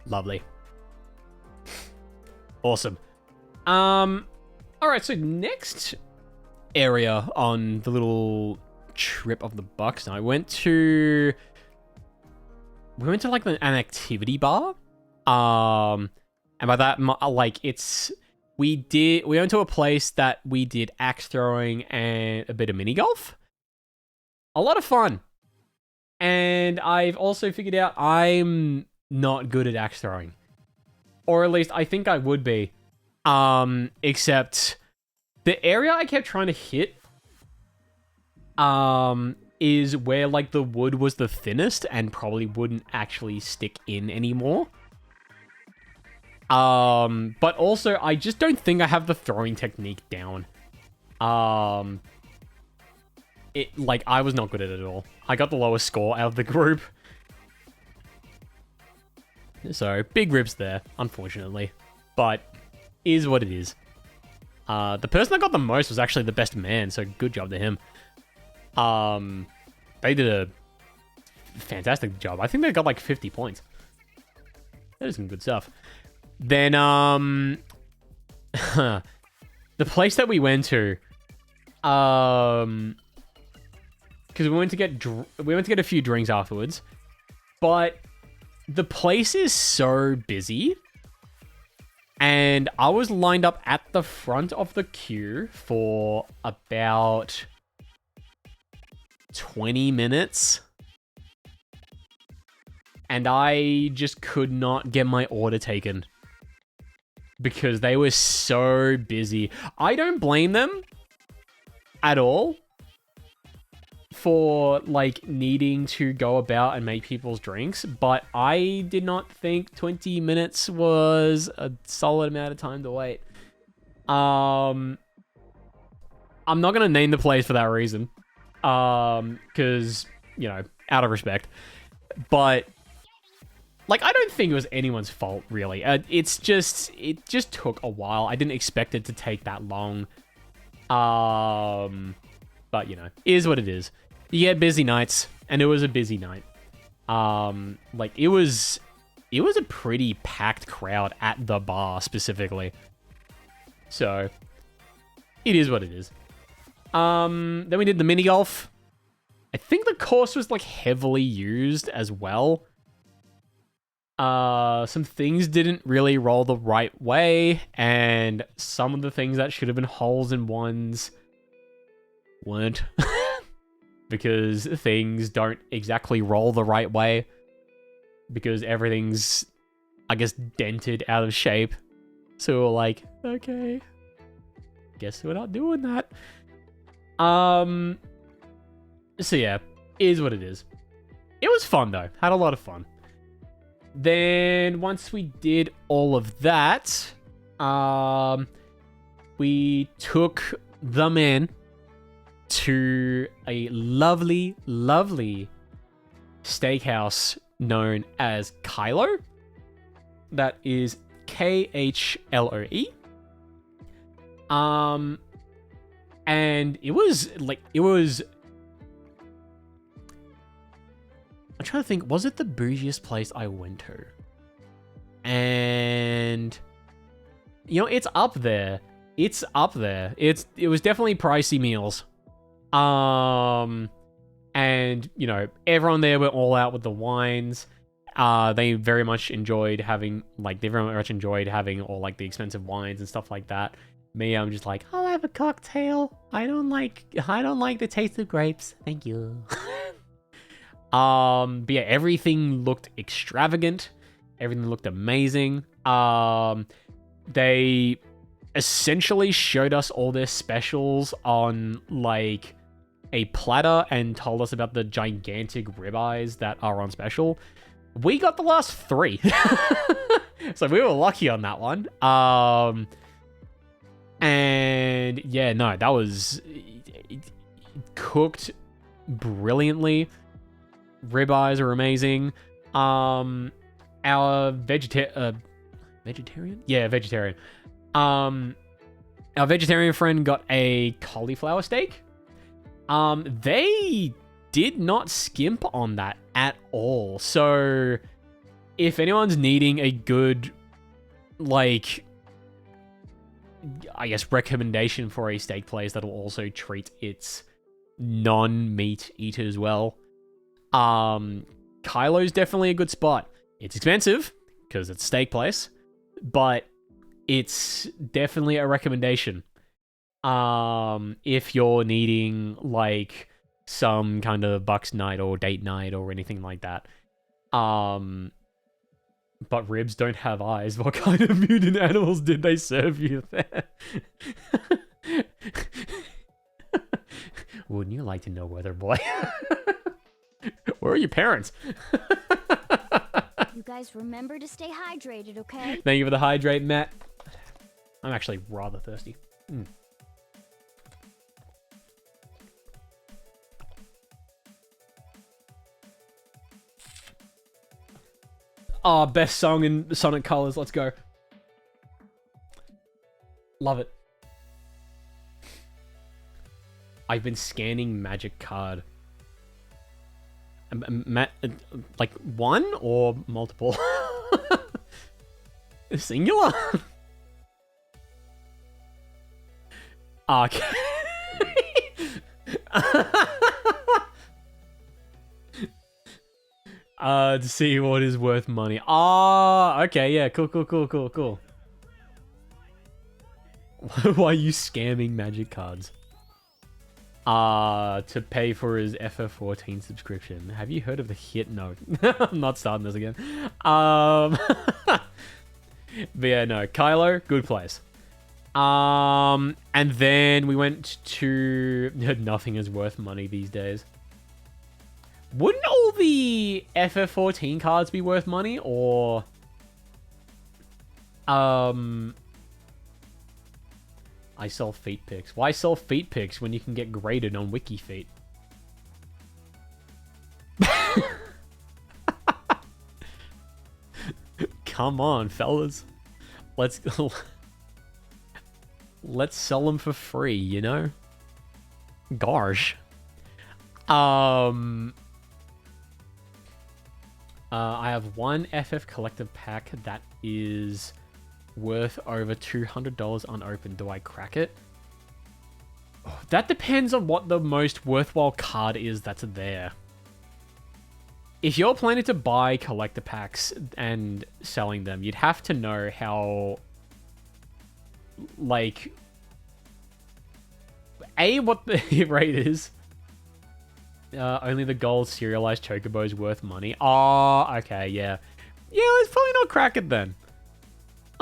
Lovely. Awesome. Alright, so next area on the little trip of the Bucks night, we went to like an activity bar. And by that, like, we went to a place that we did axe throwing and a bit of mini golf. A lot of fun. And I've also figured out I'm not good at axe throwing. Or at least I think I would be. Except the area I kept trying to hit is where like the wood was the thinnest and probably wouldn't actually stick in anymore. But also I just don't think I have the throwing technique down. I was not good at it at all. I got the lowest score out of the group. So, big rips there, unfortunately. But, is what it is. The person that got the most was actually the best man, so good job to him. They did a fantastic job. I think they got like 50 points. That is some good stuff. Then, the place that we went to, because we went to get a few drinks afterwards, but the place is so busy And I was lined up at the front of the queue for about 20 minutes. And I just could not get my order taken because they were so busy. I don't blame them at all for like needing to go about and make people's drinks, but I did not think 20 minutes was a solid amount of time to wait. I'm not gonna name the place for that reason, because, you know, out of respect, but like, I don't think it was anyone's fault, really. It just took a while. I didn't expect it to take that long. But, you know, it is what it is. You get busy nights, and it was a busy night. Like, it was a pretty packed crowd at the bar, specifically. So, it is what it is. Then we did the mini golf. I think the course was, like, heavily used as well. Some things didn't really roll the right way, and some of the things that should have been holes in ones weren't. Because things don't exactly roll the right way. Because everything's, I guess, dented out of shape. So we're like, okay, guess we're not doing that. So yeah, is what it is. It was fun though. Had a lot of fun. Then once we did all of that, we took them in to a lovely, lovely steakhouse known as Kylo. That is Khloe. And it was I'm trying to think, was it the bougiest place I went to? And, you know, it's up there. It's up there. It was definitely pricey meals. And, you know, everyone there were all out with the wines. They very much enjoyed having, like, all, like, the expensive wines and stuff like that. Me, I'm just like, I'll have a cocktail. I don't like the taste of grapes. Thank you. But yeah, everything looked extravagant. Everything looked amazing. They essentially showed us all their specials on, like, a platter and told us about the gigantic ribeyes that are on special. We got the last 3. So we were lucky on that one. And yeah, no, that was it cooked brilliantly. Ribeyes are amazing. Our vegetarian? Yeah, vegetarian. Our vegetarian friend got a cauliflower steak. They did not skimp on that at all. So if anyone's needing a good, like, I guess, recommendation for a steak place that'll also treat its non-meat eaters well, Kylo's definitely a good spot. It's expensive because it's a steak place, but it's definitely a recommendation. If you're needing, like, some kind of bucks night or date night or anything like that. But ribs don't have eyes. What kind of mutant animals did they serve you there? Wouldn't you like to know, Weather Boy? Where are your parents? You guys remember to stay hydrated, okay? Thank you for the hydrate, Matt. I'm actually rather thirsty. Oh, best song in Sonic Colors. Let's go. Love it. I've been scanning Magic Card. Like one or multiple? Singular? Okay. To see what is worth money. Ah, okay, yeah, cool. Why are you scamming magic cards? To pay for his FF14 subscription. Have you heard of the hit? No. I'm not starting this again. But yeah, no. Kylo, good place. And then we went to... Nothing is worth money these days. Wouldn't all the FF14 cards be worth money? Or... I sell feet pics. Why sell feet pics when you can get graded on Wiki Feet? Come on, fellas. Let's sell them for free, you know? Gosh. I have one FF collective pack that is worth over $200 unopened. Do I crack it? Oh, that depends on what the most worthwhile card is that's there. If you're planning to buy collector packs and selling them, you'd have to know how, like, A, what the hit rate is. Only the gold serialized chocobo is worth money. Oh, okay, yeah. Yeah, let's probably not crack it then.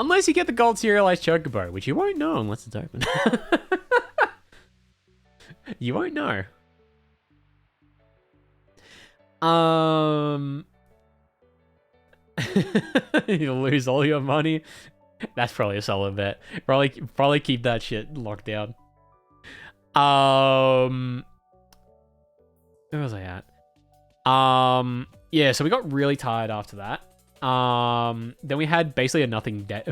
Unless you get the gold serialized chocobo, which you won't know unless it's open. You won't know. You'll lose all your money. That's probably a solid bet. Probably keep that shit locked down. Where was I at? Yeah, so we got really tired after that. Then we had basically a nothing day.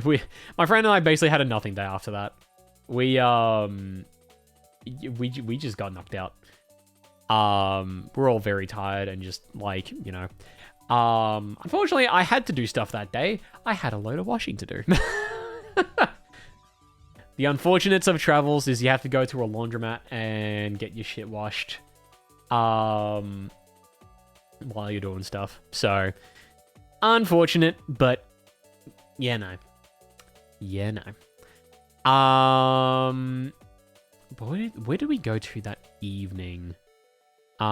My friend and I basically had a nothing day after that. We just got knocked out. We're all very tired and just like, you know. Unfortunately, I had to do stuff that day. I had a load of washing to do. The unfortunates of travels is you have to go to a laundromat and get your shit washed. While you're doing stuff. So, unfortunate, but yeah, no. Yeah, no. But where did we go to that evening? We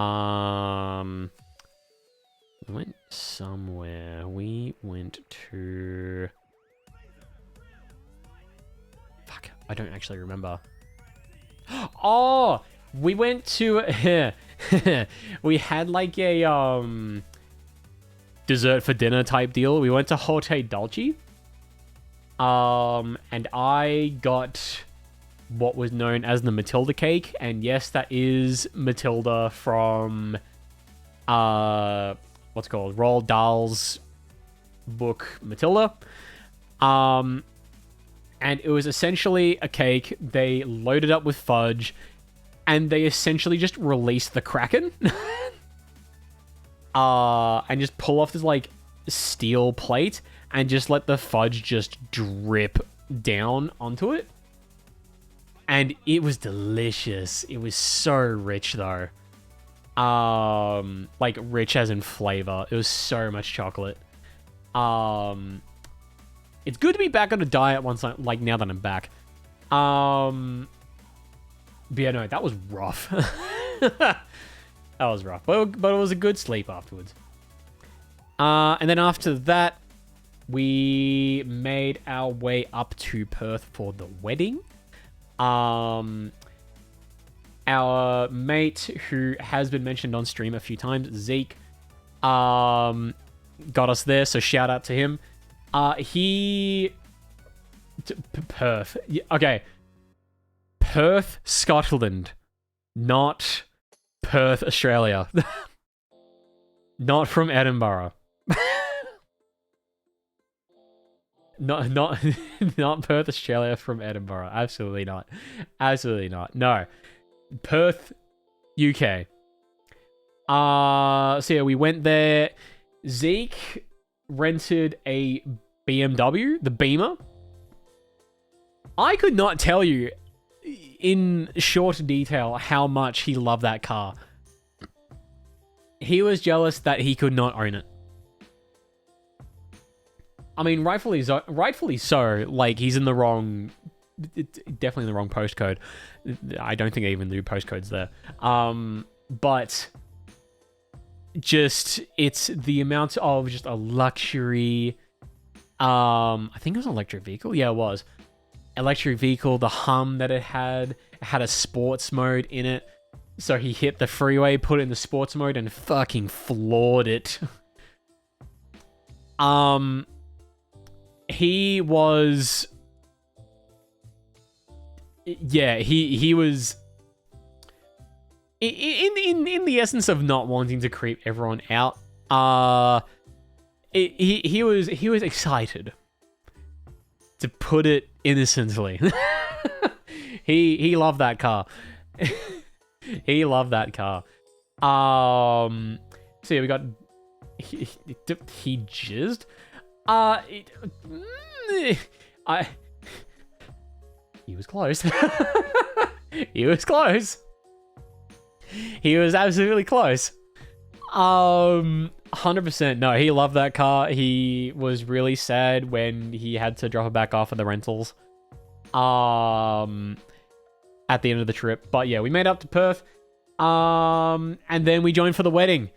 went somewhere. We went to... Fuck, I don't actually remember. Oh, we went to... We had like a dessert for dinner type deal. We went to Hote Dulce. And I got what was known as the Matilda cake. And yes, that is Matilda from what's it called? Roald Dahl's book Matilda. And it was essentially a cake. They loaded up with fudge. And they essentially just release the Kraken. And just pull off this, like, steel plate. And just let the fudge just drip down onto it. And it was delicious. It was so rich, though. Like, rich as in flavor. It was so much chocolate. It's good to be back on a diet once I, like, now that I'm back. But yeah, no, that was rough. That was rough. But it was a good sleep afterwards. And then after that, we made our way up to Perth for the wedding. Our mate, who has been mentioned on stream a few times, Zeke, got us there, so shout out to him. Perth. Okay. Perth, Scotland, not Perth, Australia. Not from Edinburgh. not Perth, Australia from Edinburgh. Absolutely not. Absolutely not. No. Perth, UK. So yeah, we went there. Zeke rented a BMW, the Beamer. I could not tell you in short detail how much he loved that car. He was jealous that he could not own it. I mean, rightfully so. Like, he's in the wrong definitely the wrong postcode. I don't think I even do postcodes there. But just, it's the amount of just a luxury, I think it was an electric vehicle. Yeah, it was. Electric vehicle, the hum that it had a sports mode in it. So he hit the freeway, put it in the sports mode, and fucking floored it. He was... Yeah, he was... In the essence of not wanting to creep everyone out, he was excited, to put it innocently. he loved that car. He loved that car. So yeah, we got he jizzed. He was close. He was close. He was absolutely close. 100%. No, he loved that car. He was really sad when he had to drop it back off at the rentals. At the end of the trip. But yeah, we made up to Perth. And then we joined for the wedding.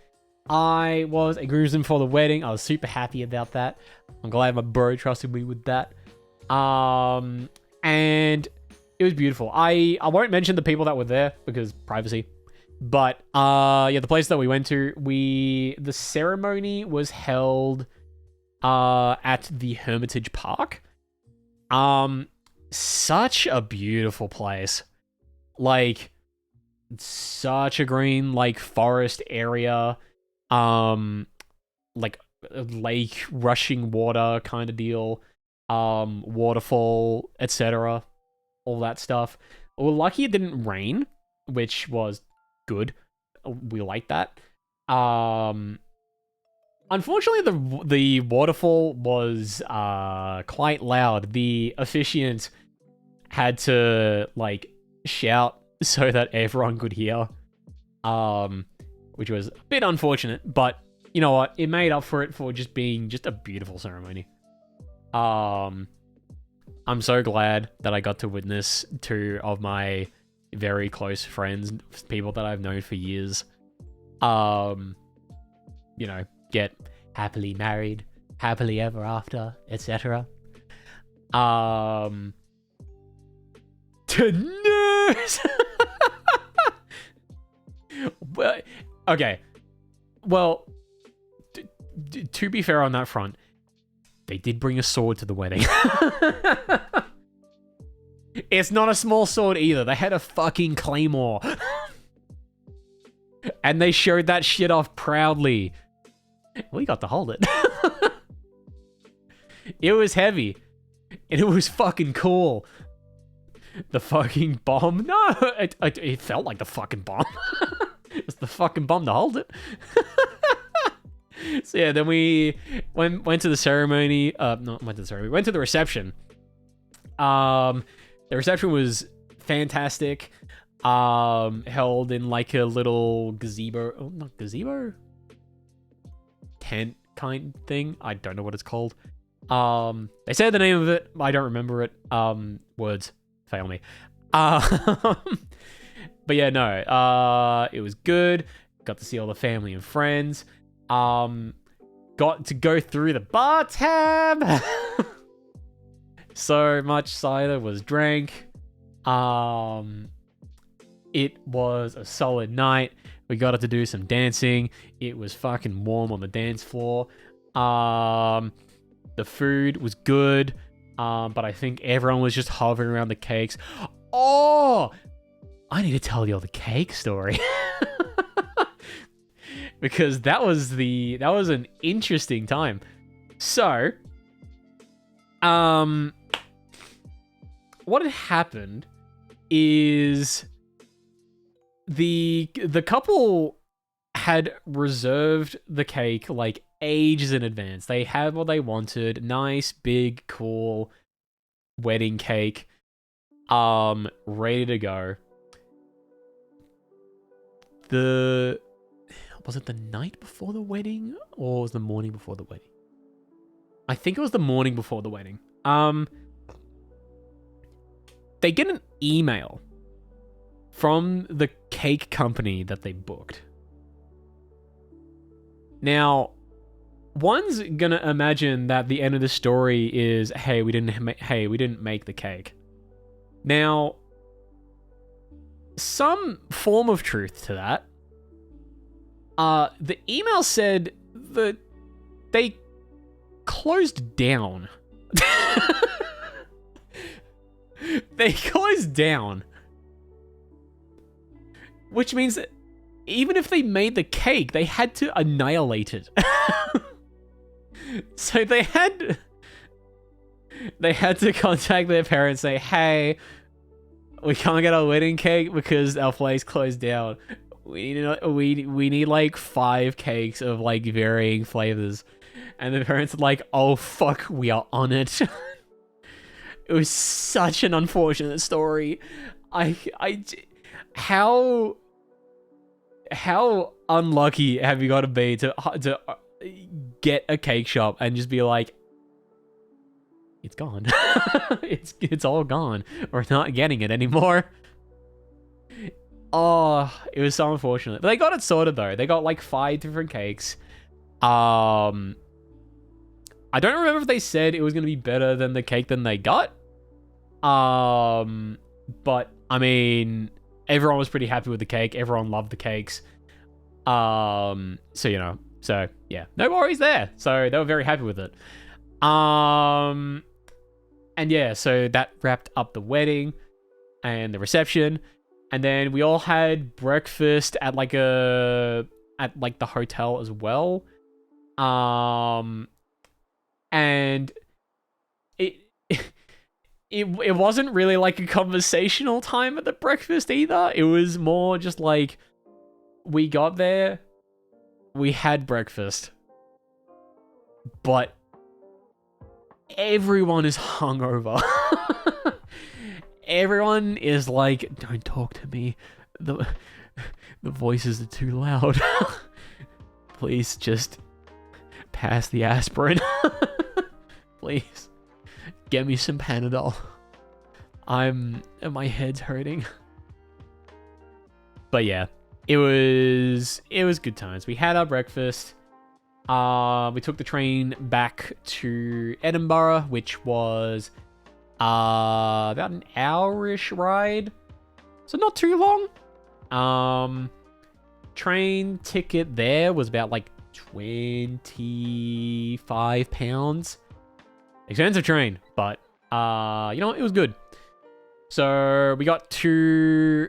I was a groomsman for the wedding. I was super happy about that. I'm glad my bro trusted me with that. And it was beautiful. I won't mention the people that were there because privacy. But yeah, the place that we went to, the ceremony was held at the Hermitage Park. Such a beautiful place. Like, such a green, like, forest area. Like lake rushing water kind of deal. Waterfall, etc. All that stuff. We're lucky it didn't rain, which was good. We like that. Unfortunately, the waterfall was quite loud. The officiant had to like shout so that everyone could hear, which was a bit unfortunate. But you know what? It made up for it for just being just a beautiful ceremony. I'm so glad that I got to witness two of my very close friends, people that I've known for years, you know, get happily married, happily ever after, etc. To nurse. Well, okay. Well, to be fair on that front, they did bring a sword to the wedding. It's not a small sword either. They had a fucking claymore. And they showed that shit off proudly. We got to hold it. It was heavy. And it was fucking cool. The fucking bomb? No, it felt like the fucking bomb. It's the fucking bomb to hold it. So yeah, then we went to the ceremony. Went to the reception. The reception was fantastic. Held in like a little gazebo. Oh, not gazebo? Tent kind thing. I don't know what it's called. They said the name of it. I don't remember it. Words fail me. But yeah, no. It was good. Got to see all the family and friends. Got to go through the bar tab. So much cider was drank. It was a solid night. We got to do some dancing. It was fucking warm on the dance floor. The food was good. But I think everyone was just hovering around the cakes. Oh, I need to tell you the cake story. Because that was an interesting time. So, what had happened is the couple had reserved the cake like ages in advance. They had what they wanted, nice, big, cool wedding cake, ready to go. Was it the night before the wedding or was it the morning before the wedding? I think it was the morning before the wedding. they get an email from the cake company that they booked. Now, one's gonna imagine that the end of the story is, hey, we didn't make the cake. Now, some form of truth to that. The email said that they closed down. They closed down. Which means that even if they made the cake, they had to annihilate it. So they had to contact their parents, say, hey, we can't get our wedding cake because our place closed down. We need like 5 cakes of like varying flavors. And the parents are like, oh fuck, we are on it. It was such an unfortunate story. How unlucky have you got to be to get a cake shop and just be like, it's gone. it's all gone. We're not getting it anymore. Oh, it was so unfortunate. But they got it sorted though. They got like 5 different cakes. I don't remember if they said it was going to be better than the cake than they got. But I mean, everyone was pretty happy with the cake. Everyone loved the cakes. So yeah, no worries there. So they were very happy with it. And yeah, so that wrapped up the wedding and the reception. And then we all had breakfast at the hotel as well. And it wasn't really like a conversational time at the breakfast either. It was more just like, we got there, we had breakfast, but everyone is hungover. Everyone is like, don't talk to me. The voices are too loud. Please just pass the aspirin. Please. Get me some Panadol. My head's hurting. But yeah, it was good times. We had our breakfast. We took the train back to Edinburgh, which was about an hour-ish ride. So not too long. Train ticket there was about like £25. Expensive train, but it was good. So we got to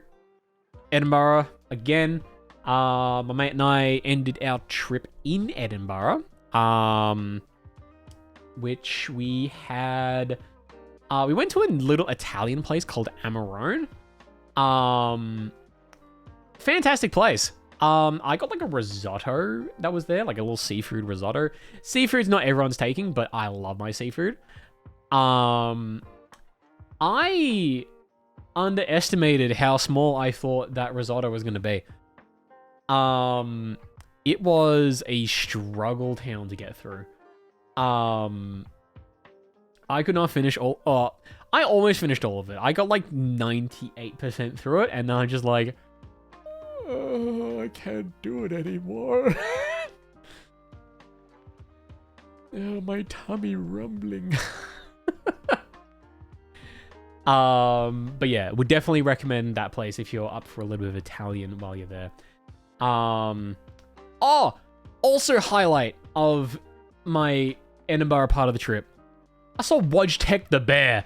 Edinburgh again. My mate and I ended our trip in Edinburgh, which we had. We went to a little Italian place called Amarone. Fantastic place. I got like a risotto that was there, like a little seafood risotto. Seafood's not everyone's taking, but I love my seafood. I underestimated how small I thought that risotto was going to be. It was a struggle town to get through. I could not finish all. I almost finished all of it. I got like 98% through it, and then I'm just like, oh, I can't do it anymore. My tummy rumbling. But yeah, would definitely recommend that place if you're up for a little bit of Italian while you're there. Also highlight of my Edinburgh part of the trip. I saw Wojtek the bear.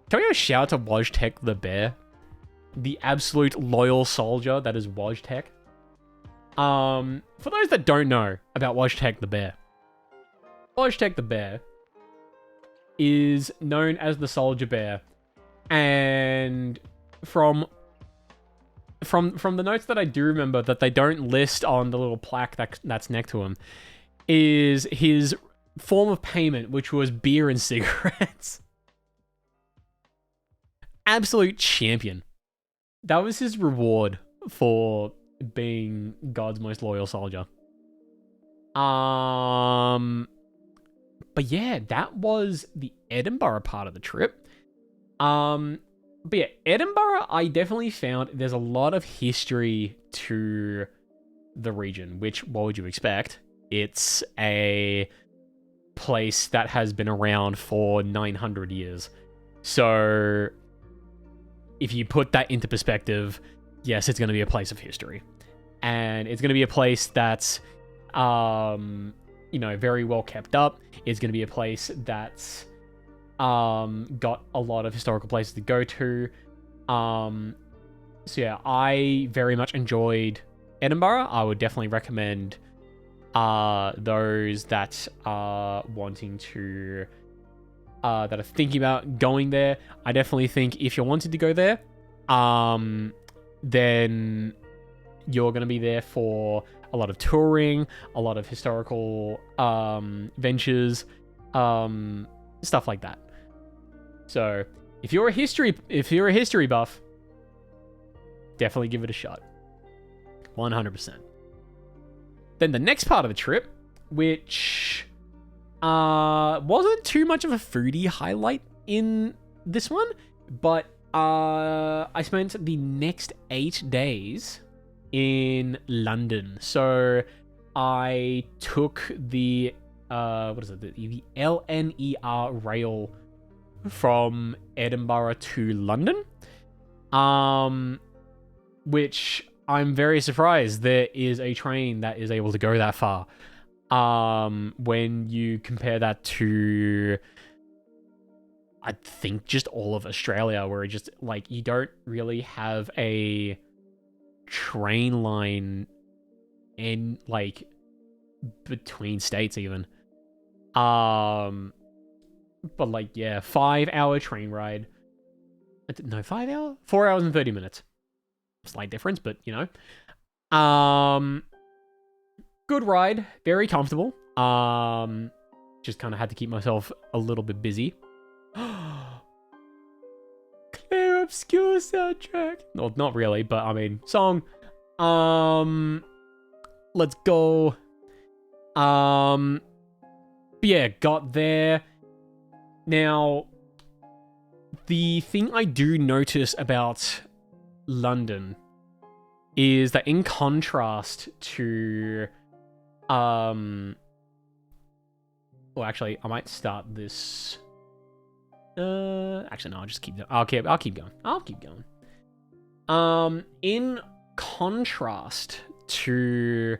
Can we give a shout out to Wojtek the bear? The absolute loyal soldier that is Wojtek. For those that don't know about Wojtek the bear. Wojtek the bear is known as the soldier bear. And from the notes that I do remember that they don't list on the little plaque that's next to him, is his form of payment, which was beer and cigarettes. Absolute champion. That was his reward for being God's most loyal soldier. But yeah, that was the Edinburgh part of the trip. But yeah, Edinburgh, I definitely found there's a lot of history to the region, which, what would you expect? It's a place that has been around for 900 years. So if you put that into perspective, yes, it's going to be a place of history. And it's going to be a place that's, very well kept up. It's going to be a place that's got a lot of historical places to go to. So yeah, I very much enjoyed Edinburgh. I would definitely recommend those that are wanting to, that are thinking about going there. I definitely think if you're wanting to go there, then you're going to be there for a lot of touring, a lot of historical ventures, stuff like that. So if you're a history buff, definitely give it a shot. 100%. Then the next part of the trip, which wasn't too much of a foodie highlight in this one, but I spent the next 8 days in London. So I took the the LNER rail from Edinburgh to London, which I'm very surprised there is a train that is able to go that far. When you compare that to, I think, just all of Australia, where it just, like, you don't really have a train line in, like, between states even. But, like, yeah, 5-hour train ride. No, 5 hour? 4 hours and 30 minutes. Slight difference, but, good ride. Very comfortable. Just kind of had to keep myself a little bit busy. Clear obscure soundtrack. Well, not really, but, I mean, song. Let's go. But yeah, got there. Now, the thing I do notice about London is that, in contrast to, well, actually, I might start this. Actually, no, I'll just keep. I'll keep going. I'll keep going. In contrast to,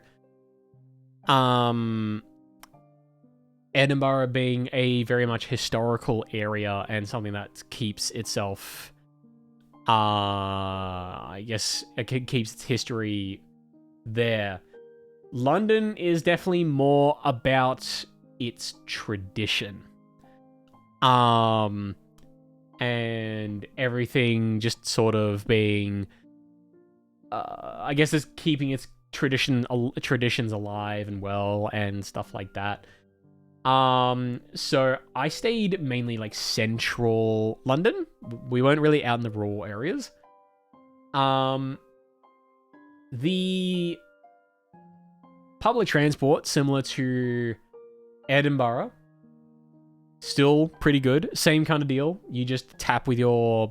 Edinburgh being a very much historical area and something that keeps itself, I guess it keeps its history there. London is definitely more about its tradition. And everything just sort of being, I guess, is keeping its traditions alive and well and stuff like that. So I stayed mainly, like, central London. We weren't really out in the rural areas. The public transport, similar to Edinburgh, still pretty good. Same kind of deal. You just tap with your,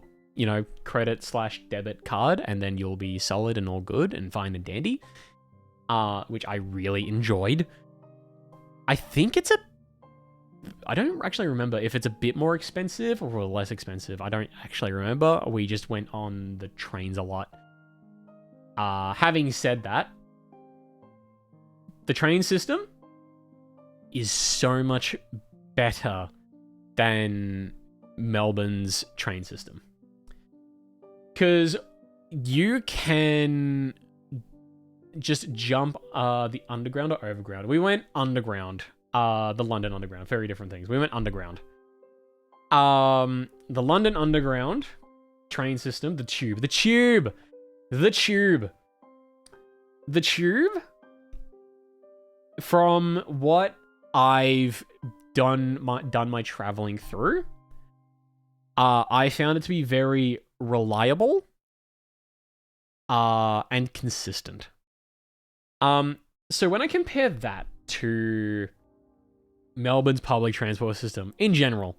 credit/debit card, and then you'll be solid and all good and fine and dandy. Which I really enjoyed. I think I don't actually remember if it's a bit more expensive or less expensive. I don't actually remember. We just went on the trains a lot. Having said that, the train system is so much better than Melbourne's train system. Because you can just jump the underground or overground. We went underground. The London Underground. Very different things. We went underground. The London Underground train system, the tube, from what I've done my traveling through, I found it to be very reliable and consistent. So when I compare that to Melbourne's public transport system in general,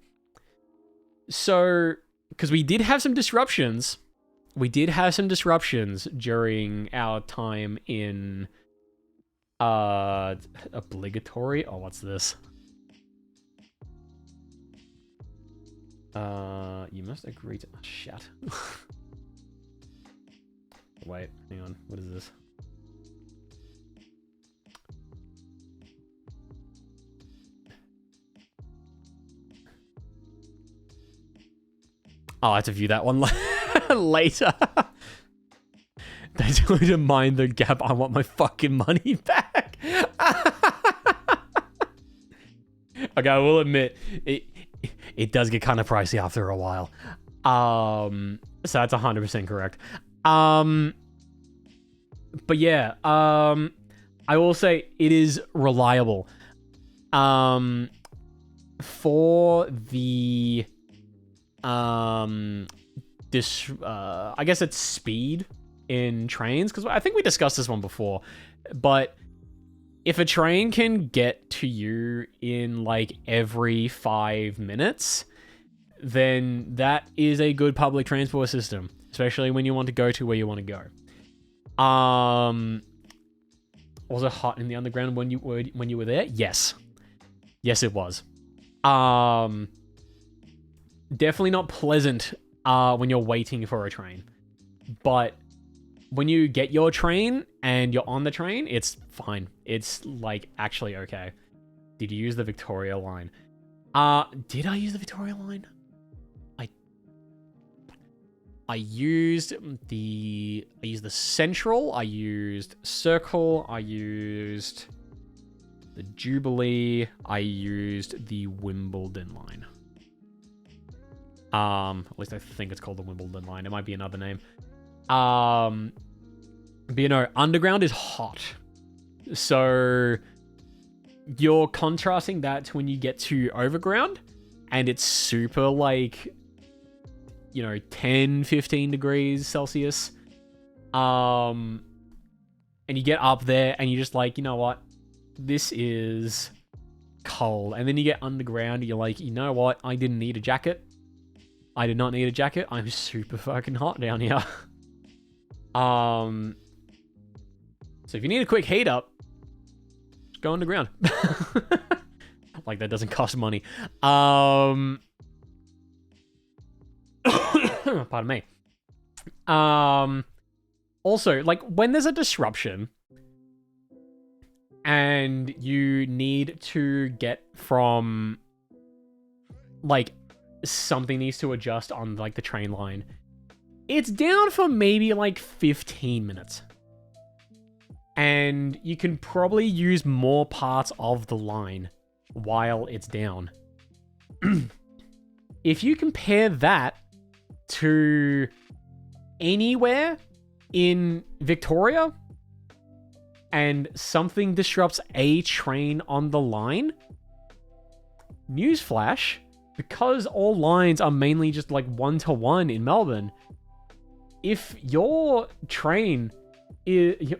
so because we did have some disruptions. We did have some disruptions during our time in obligatory. Oh, what's this? You must agree to. Oh, shit. Wait, hang on. What is this? Oh, I have to view that one later. They told me to mind the gap. I want my fucking money back. Okay, I will admit it does get kind of pricey after a while. So that's 100% correct. But yeah, I will say it is reliable. For the I guess it's speed in trains, because I think we discussed this one before, but if a train can get to you in like every 5 minutes, then that is a good public transport system, especially when you want to go to where you want to go. Was it hot in the underground when you were there? Yes, it was. Definitely not pleasant when you're waiting for a train, but when you get your train and you're on the train, it's fine. It's like actually okay. Did you use the Victoria line? Did I use the Victoria line? I used the Central, I used Circle, I used the Jubilee, I used the Wimbledon line. At least I think it's called the Wimbledon line. It might be another name. But you know, underground is hot. So you're contrasting that to when you get to overground and it's super like, you know, 10, 15 degrees Celsius. And you get up there and you're just like, you know what? This is cold. And then you get underground and you're like, you know what? I didn't need a jacket. I did not need a jacket. I'm super fucking hot down here. So if you need a quick heat up, just go underground. Like that doesn't cost money. Pardon me. Also, like when there's a disruption and you need to get from like something needs to adjust on like the train line, it's down for maybe like 15 minutes. And you can probably use more parts of the line while it's down. If you compare that to anywhere in Victoria and something disrupts a train on the line, newsflash, because all lines are mainly just like 1-to-1 in Melbourne, if your train is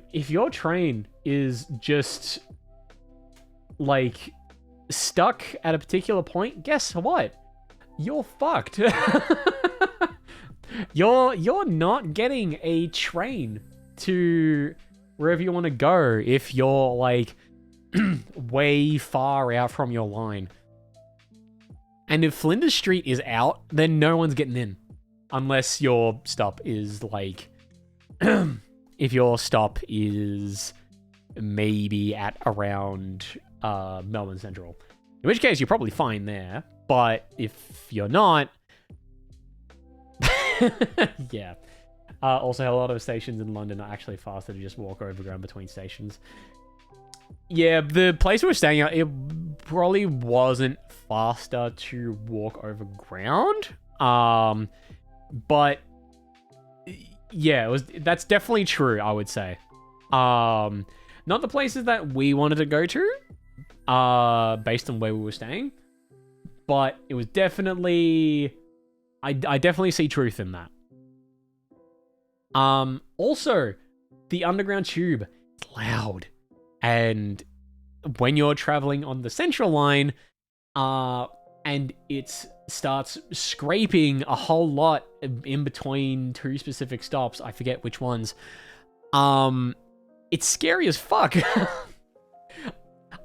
just like stuck at a particular point, guess what? You're fucked. You're not getting a train to wherever you want to go if you're like way far out from your line. And if Flinders Street is out, then no one's getting in. Unless your stop is like... if your stop is maybe at around Melbourne Central. In which case, you're probably fine there. But if you're not... yeah. Also, a lot of stations in London are actually faster to just walk overground between stations. Yeah, the place we were staying at, it probably wasn't faster to walk over ground. But yeah, that's definitely true, I would say. Not the places that we wanted to go to, based on where we were staying, but it was definitely, I definitely see truth in that. Also, the underground tube is loud. And when you're traveling on the Central line, and it's starts scraping a whole lot in between two specific stops. I forget which ones. It's scary as fuck.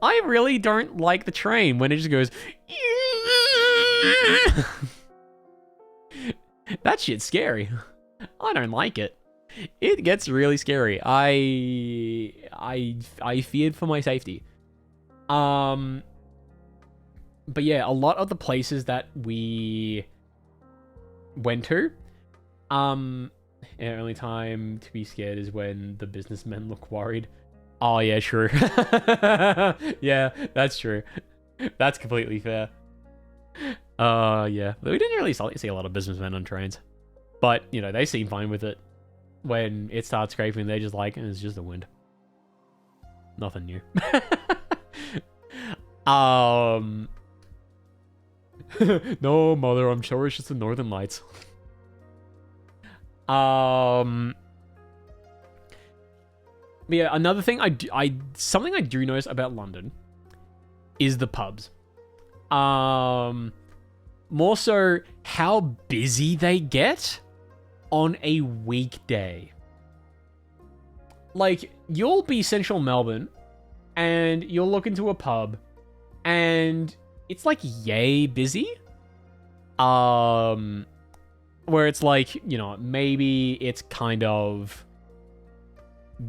I really don't like the train when it just goes. That shit's scary. I don't like it. It gets really scary. I feared for my safety. But yeah, a lot of the places that we went to, only time to be scared is when the businessmen look worried. Oh yeah, true. Yeah, that's true. That's completely fair. Yeah. We didn't really see a lot of businessmen on trains. But, you know, they seem fine with it. When it starts scraping, they're just like, it's just the wind. Nothing new. No, mother, I'm sure it's just the Northern Lights. But yeah, another thing something I do notice about London is the pubs. More so how busy they get on a weekday. Like, you'll be central Melbourne and you'll look into a pub and it's like yay busy. Where it's like, you know, maybe it's kind of,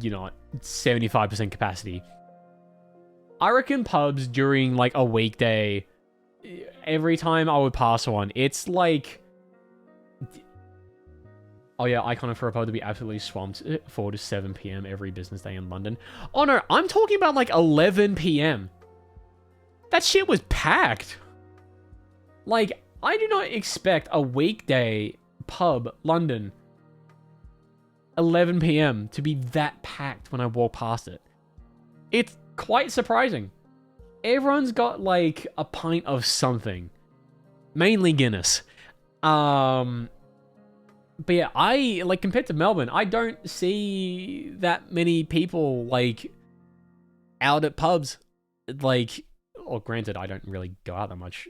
you know, 75% capacity. I reckon pubs during like a weekday, every time I would pass one, it's like, oh yeah, iconic for a pub to be absolutely swamped 4 to 7 p.m. every business day in London. Oh no, I'm talking about like 11 p.m. That shit was packed. Like, I do not expect a weekday pub, London, 11 p.m. to be that packed when I walk past it. It's quite surprising. Everyone's got like a pint of something. Mainly Guinness. But yeah, I, like, compared to Melbourne, I don't see that many people, like, out at pubs. Like, well, granted, I don't really go out that much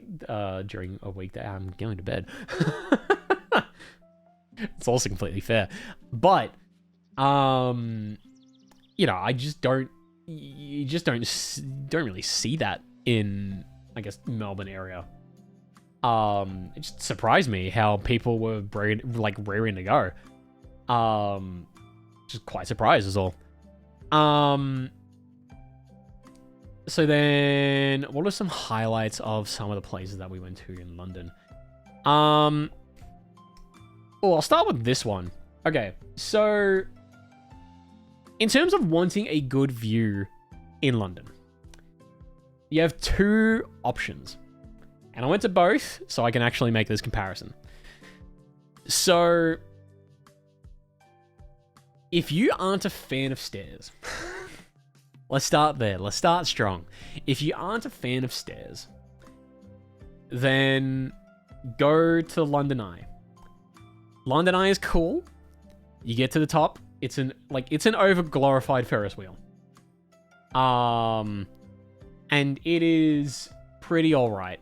during a weekday. I'm going to bed. It's also completely fair. But, you know, I just don't, you just don't really see that in, I guess, Melbourne area. It just surprised me how people were raring to go. Just quite surprised is all. So then, what are some highlights of some of the places that we went to in London? Oh, I'll start with this one. Okay, so in terms of wanting a good view in London, you have two options. And I went to both, so I can actually make this comparison. So, if you aren't a fan of stairs, let's start there. Let's start strong. If you aren't a fan of stairs, then go to London Eye. London Eye is cool. You get to the top. It's an over-glorified Ferris wheel. And it is pretty alright.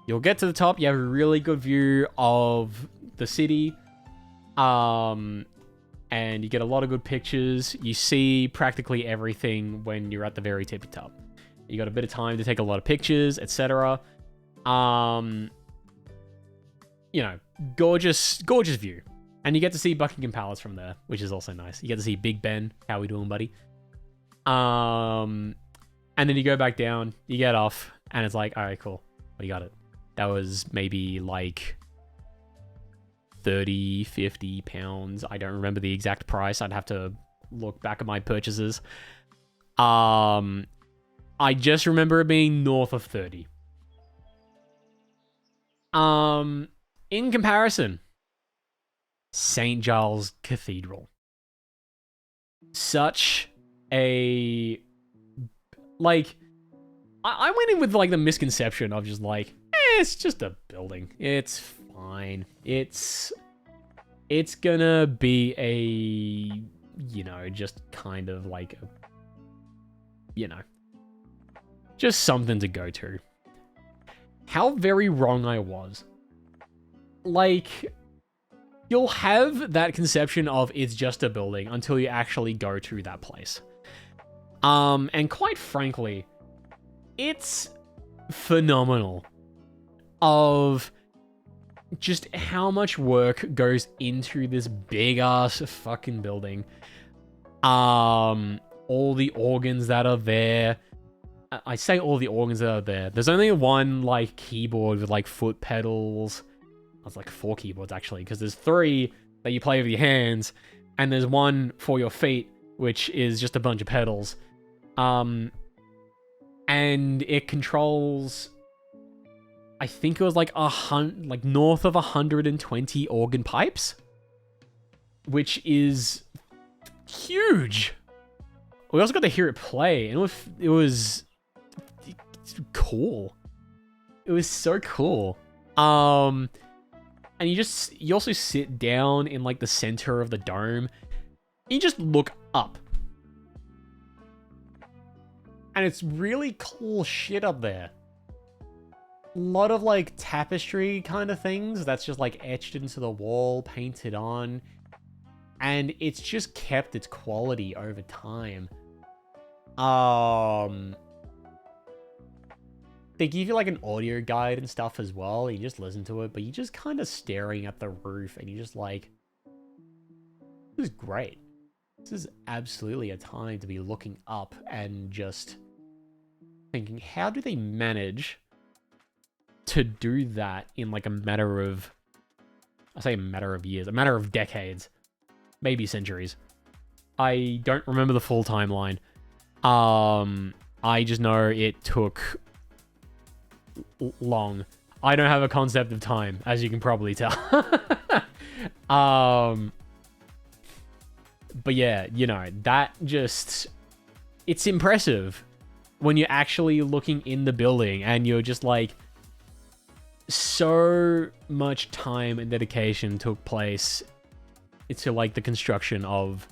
You'll get to the top, you have a really good view of the city, and you get a lot of good pictures. You see practically everything when you're at the very tippy top. You got a bit of time to take a lot of pictures, etc. You know, gorgeous view. And you get to see Buckingham Palace from there, which is also nice. You get to see Big Ben. How we doing, buddy? And then you go back down, you get off, and it's like, all right, cool. Well, you got it. That was maybe like 30, 50 pounds. I don't remember the exact price. I'd have to look back at my purchases. I just remember it being north of 30. In comparison, St. Giles Cathedral. Such a, like, I went in with like the misconception of just like, it's just a building. It's fine. It's gonna be a, you know, just kind of like a, you know, just something to go to. How very wrong I was. like, you'll have that conception of it's just a building until you actually go to that place. And quite frankly, it's phenomenal of just how much work goes into this big ass fucking building. All the organs that are there. I say all the organs that are there. There's only one, like, keyboard with, like, foot pedals. That's like 4 keyboards, actually, because there's 3 that you play with your hands, and there's 1 for your feet, which is just a bunch of pedals. And it controls, I think it was like north of 120 organ pipes, which is huge. We also got to hear it play, and it was cool. It was so cool. And you also sit down in like the center of the dome, and you just look up. And it's really cool shit up there. A lot of like tapestry kind of things that's just like etched into the wall, painted on. And it's just kept its quality over time. They give you like an audio guide and stuff as well. You just listen to it, but you're just kind of staring at the roof and you're just like, this is great. This is absolutely a time to be looking up and just thinking, how do they manage to do that in like a matter of, I say a matter of years, a matter of decades, maybe centuries. I don't remember the full timeline. I just know it took long. I don't have a concept of time, as you can probably tell. But yeah, you know, that just, it's impressive when you're actually looking in the building and you're just like, so much time and dedication took place into like the construction of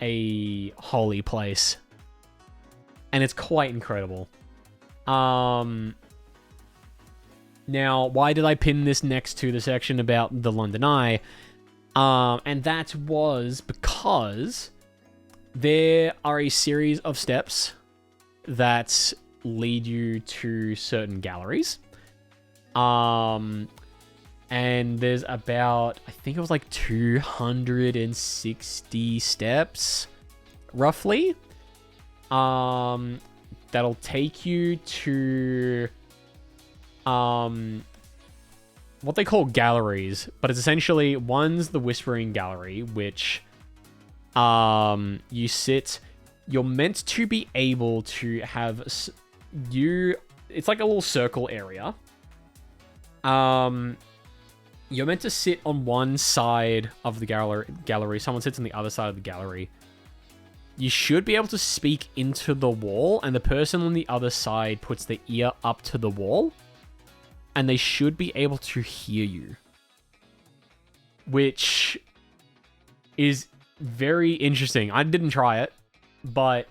a holy place. And it's quite incredible. Now, why did I pin this next to the section about the London Eye? And that was because there are a series of steps that lead you to certain galleries. And there's about, I think it was like 260 steps, roughly. That'll take you to what they call galleries, but it's essentially, one's the Whispering Gallery, which you sit, you're meant to be able to have it's like a little circle area. You're meant to sit on one side of the gallery, someone sits on the other side of the gallery. You should be able to speak into the wall, and the person on the other side puts their ear up to the wall, and they should be able to hear you. Which is very interesting. I didn't try it, but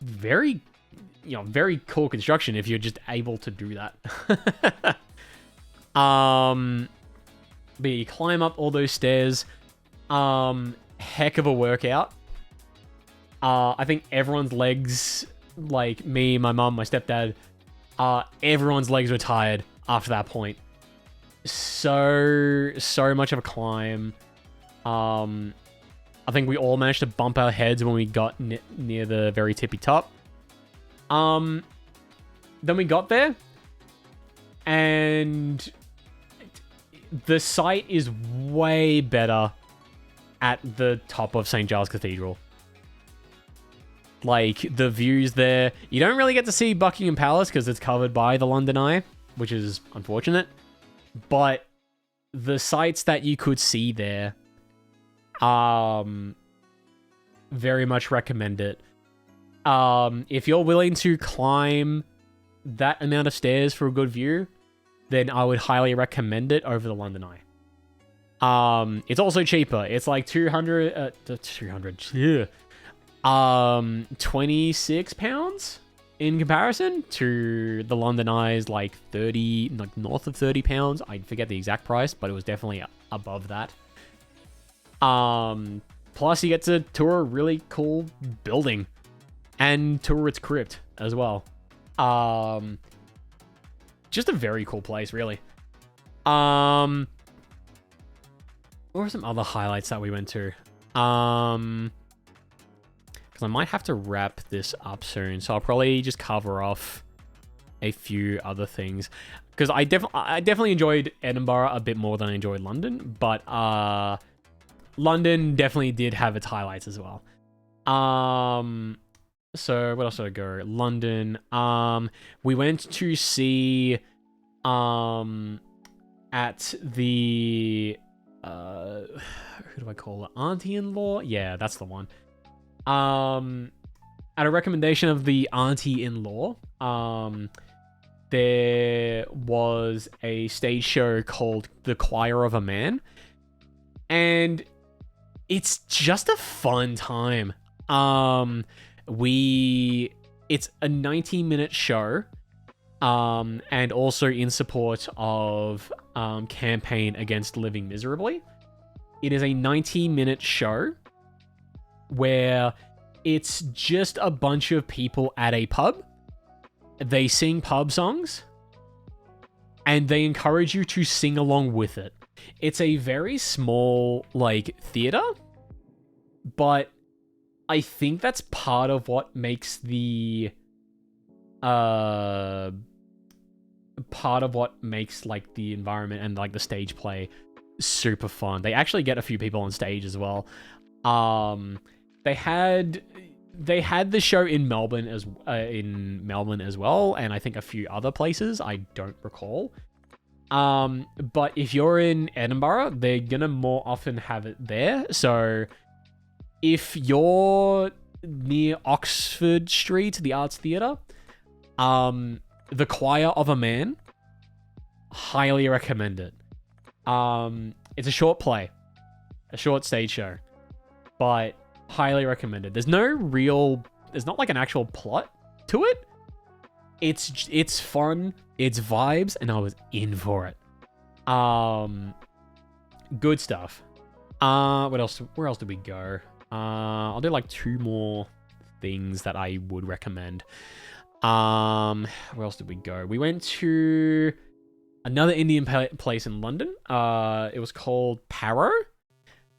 very cool construction if you're just able to do that. But you climb up all those stairs. Heck of a workout. I think everyone's legs, like me, my mum, my stepdad, everyone's legs were tired after that point. So much of a climb. I think we all managed to bump our heads when we got near the very tippy top. Then we got there, and the sight is way better at the top of St. Giles Cathedral. Like, the views there, you don't really get to see Buckingham Palace because it's covered by the London Eye, which is unfortunate. But the sights that you could see there, very much recommend it. If you're willing to climb that amount of stairs for a good view, then I would highly recommend it over the London Eye. It's also cheaper. It's like 26 pounds in comparison to the London Eye's like 30, like north of 30 pounds. I forget the exact price, but it was definitely above that. Plus you get to tour a really cool building and tour its crypt as well. Just a very cool place, really. What were some other highlights that we went to? Because I might have to wrap this up soon, so I'll probably just cover off a few other things. Because I definitely enjoyed Edinburgh a bit more than I enjoyed London, but London definitely did have its highlights as well. So what else did I go? London. We went to see at the who do I call it? Auntie-in-law? Yeah, that's the one. At a recommendation of the auntie-in-law, there was a stage show called The Choir of a Man, and it's just a fun time. It's a 90-minute show, and also in support of campaign against living miserably. It is a 90-minute show where it's just a bunch of people at a pub. They sing pub songs, and they encourage you to sing along with it. It's a very small, like, theater, but I think that's part of what makes the like the environment and like the stage play super fun. They actually get a few people on stage as well. They had the show in Melbourne as well, and I think a few other places. I don't recall. But if you're in Edinburgh, they're gonna more often have it there. So if you're near Oxford Street, the Arts Theatre, The Choir of a Man, highly recommend it. It's a short play, a short stage show, but highly recommended. There's not like an actual plot to it. It's fun, it's vibes, and I was in for it. Good stuff. Where else did we go? I'll do like 2 more things that I would recommend. Where else did we go? We went to another Indian place in London. It was called Paro.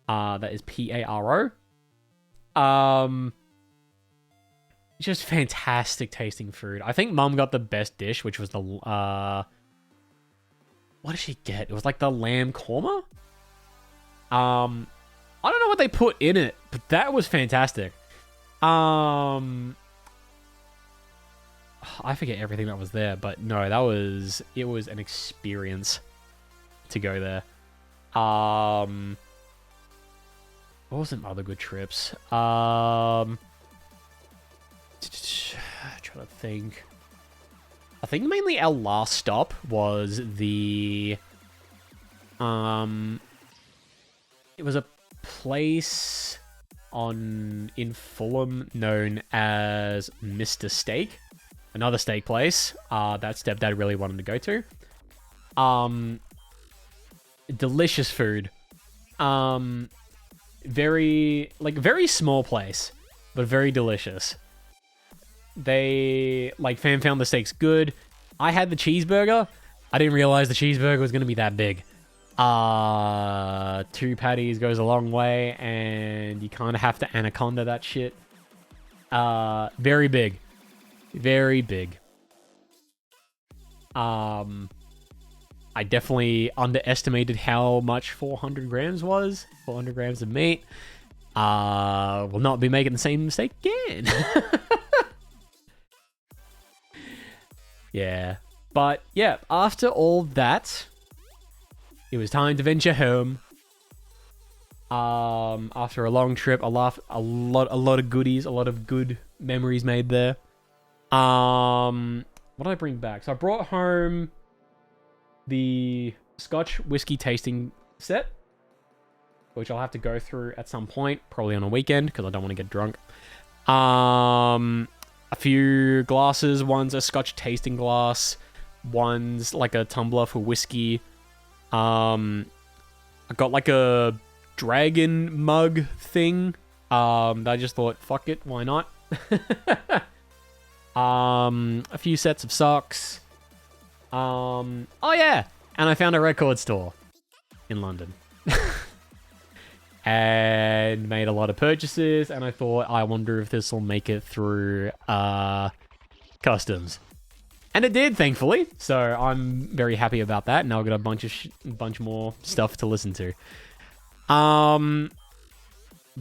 That is Paro. Just fantastic tasting food. I think Mum got the best dish, which was the what did she get? It was like the lamb korma. I don't know what they put in it, but that was fantastic. I forget everything that was there, but no, it was an experience to go there. What were some other good trips? Trying to think. I think mainly our last stop was it was a place in Fulham known as Mr. Steak. Another steak place that stepdad really wanted to go to. Delicious food. Very small place, but very delicious. They, fam found the steaks good. I had the cheeseburger. I didn't realize the cheeseburger was going to be that big. 2 patties goes a long way, and you kind of have to anaconda that shit. Very big. Very big. I definitely underestimated how much 400 grams was. 400 grams of meat. Will not be making the same mistake again. Yeah. But, yeah, after all that, it was time to venture home. After a long trip, a lot of goodies, a lot of good memories made there. What did I bring back? So I brought home the Scotch whiskey tasting set, which I'll have to go through at some point, probably on a weekend, because I don't want to get drunk. I a few glasses. One's a Scotch tasting glass. One's like a tumbler for whiskey. I got like a dragon mug thing. I just thought, fuck it, why not? A few sets of socks. Oh yeah, and I found a record store in London. And made a lot of purchases, and I thought, I wonder if this will make it through customs. And it did, thankfully. So I'm very happy about that. Now I've got a bunch more stuff to listen to. But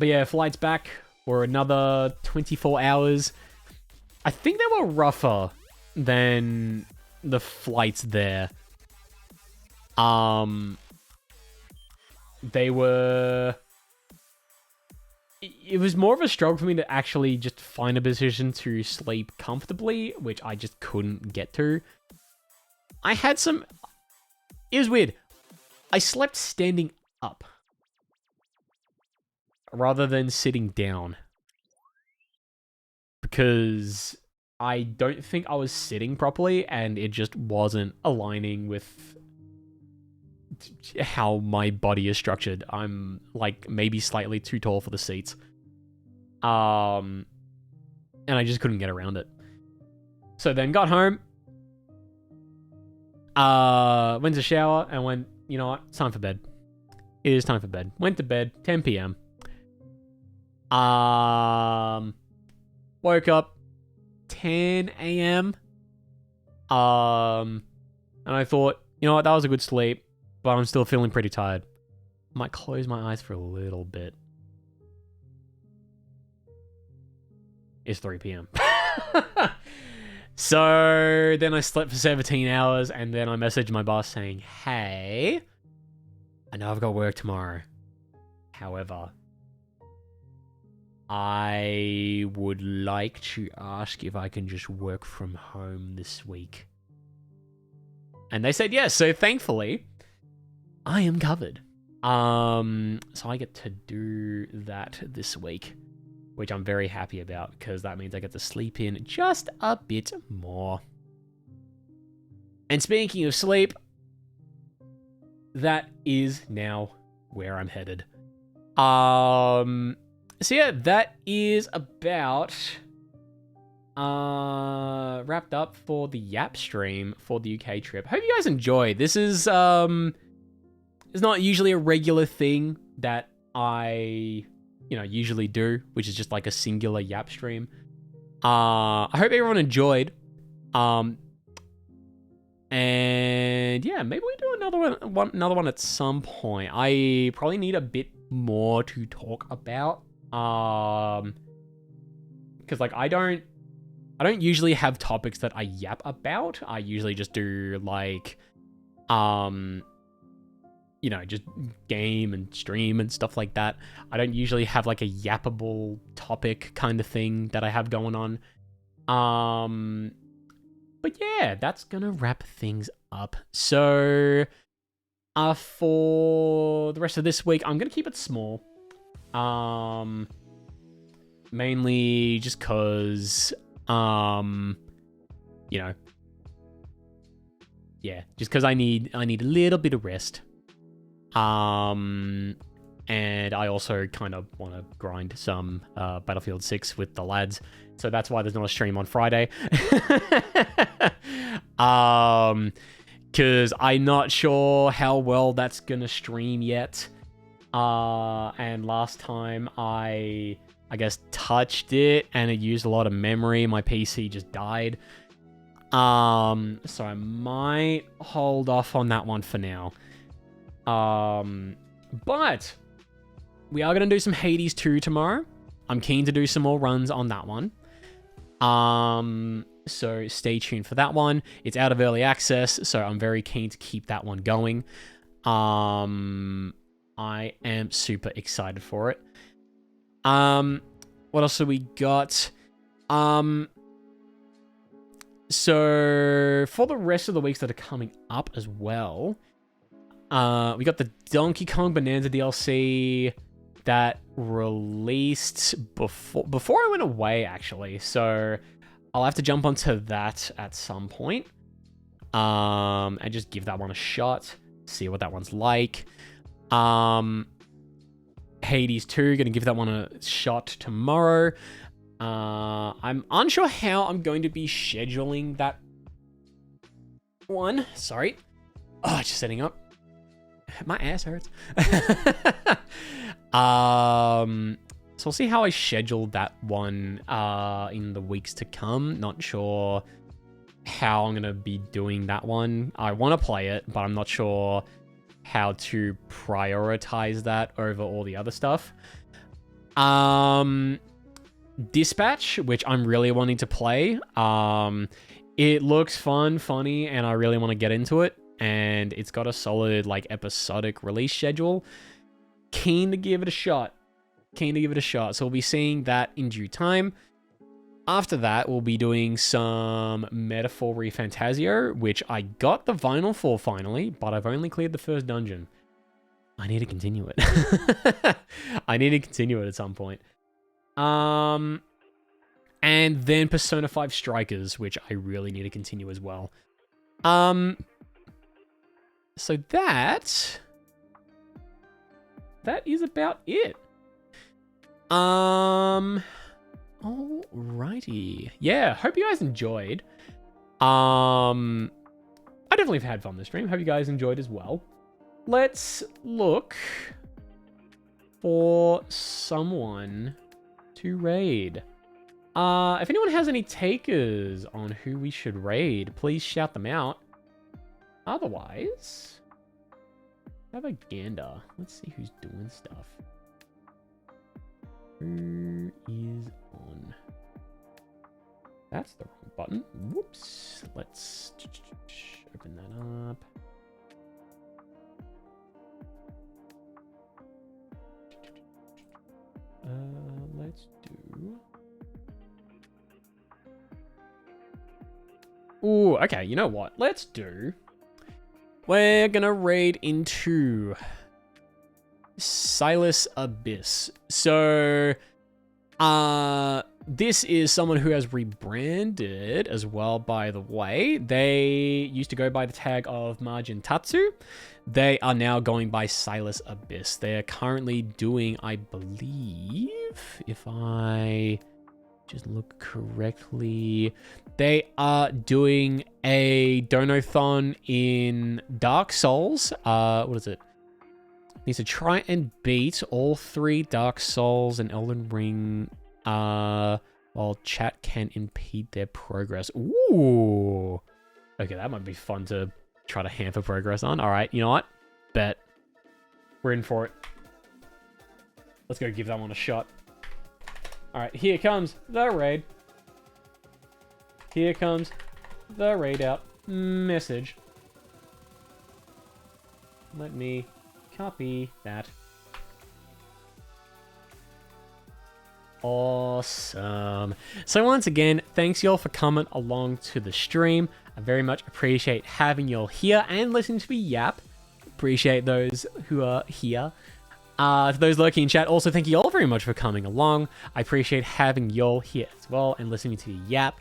yeah, flights back were another 24 hours. I think they were rougher than the flights there. They were... It was more of a struggle for me to actually just find a position to sleep comfortably, which I just couldn't get to. I had some... It was weird. I slept standing up rather than sitting down, because I don't think I was sitting properly, and it just wasn't aligning with how my body is structured. I'm like maybe slightly too tall for the seats. And I just couldn't get around it. So then got home, went to shower and went, you know what, it's time for bed. It is time for bed. Went to bed, 10 p.m. Woke up 10 a.m. And I thought, you know what, that was a good sleep, but I'm still feeling pretty tired. Might close my eyes for a little bit. It's 3 p.m. So then I slept for 17 hours, and then I messaged my boss saying, hey, I know I've got work tomorrow. However, I would like to ask if I can just work from home this week. And they said yes, so thankfully, I am covered. So I get to do that this week, which I'm very happy about, because that means I get to sleep in just a bit more. And speaking of sleep, that is now where I'm headed. So yeah, that is about wrapped up for the Yap stream for the UK trip. Hope you guys enjoyed. This is it's not usually a regular thing that I, you know, usually do, which is just like a singular Yap stream. I hope everyone enjoyed. And yeah, maybe we do another one at some point. I probably need a bit more to talk about. Because like I don't usually have topics that I yap about. I usually just do like you know, just game and stream and stuff like that. I don't usually have like a yappable topic kind of thing that I have going on. But yeah, that's gonna wrap things up. So for the rest of this week, I'm gonna keep it small. Mainly just cause you know, yeah, just cause I need a little bit of rest. And I also kind of want to grind some Battlefield 6 with the lads, so that's why there's not a stream on Friday. Because I'm not sure how well that's gonna stream yet. And last time I guess touched it and it used a lot of memory. My PC just died. So I might hold off on that one for now. But we are going to do some Hades 2 tomorrow. I'm keen to do some more runs on that one. So stay tuned for that one. It's out of early access, so I'm very keen to keep that one going. I am super excited for it. What else have we got? So for the rest of the weeks that are coming up as well, we got the Donkey Kong Bonanza DLC that released before I went away, actually. So I'll have to jump onto that at some point. And just give that one a shot. See what that one's like. Hades 2, gonna give that one a shot tomorrow. I'm unsure how I'm going to be scheduling that one. Sorry. Oh, just setting up. My ass hurts. So we'll see how I schedule that one in the weeks to come. Not sure how I'm going to be doing that one. I want to play it, but I'm not sure how to prioritize that over all the other stuff. Dispatch, which I'm really wanting to play. It looks fun, funny, and I really want to get into it. And it's got a solid, like, episodic release schedule. Keen to give it a shot. So we'll be seeing that in due time. After that, we'll be doing some Metaphor Refantasio, which I got the vinyl for finally, but I've only cleared the first dungeon. I need to continue it. I need to continue it at some point. And then Persona 5 Strikers, which I really need to continue as well. So that is about it. Alrighty. Yeah, hope you guys enjoyed. I definitely have had fun this stream. Hope you guys enjoyed as well. Let's look for someone to raid. If anyone has any takers on who we should raid, please shout them out. Otherwise, have a gander. Let's see who's doing stuff. Who is on? That's the wrong button. Whoops. Let's open that up. Let's do... Ooh, okay, you know what? Let's do... We're gonna raid into Silas Abyss. So, this is someone who has rebranded as well, by the way. They used to go by the tag of Margin Tatsu. They are now going by Silas Abyss. They are currently doing, I believe, if I just look correctly, they are doing a donathon in Dark Souls. What is it? Needs to try and beat all 3 Dark Souls and Elden Ring while chat can impede their progress. Ooh. Okay, that might be fun to try to hamper progress on. All right, you know what? Bet. We're in for it. Let's go give that one a shot. All right, here comes the raid. Here comes the raid out message. Let me copy that. Awesome. So once again, thanks y'all for coming along to the stream. I very much appreciate having y'all here and listening to me yap. Appreciate those who are here. To those lurking in chat, also thank you all very much for coming along. I appreciate having y'all here as well and listening to the yap.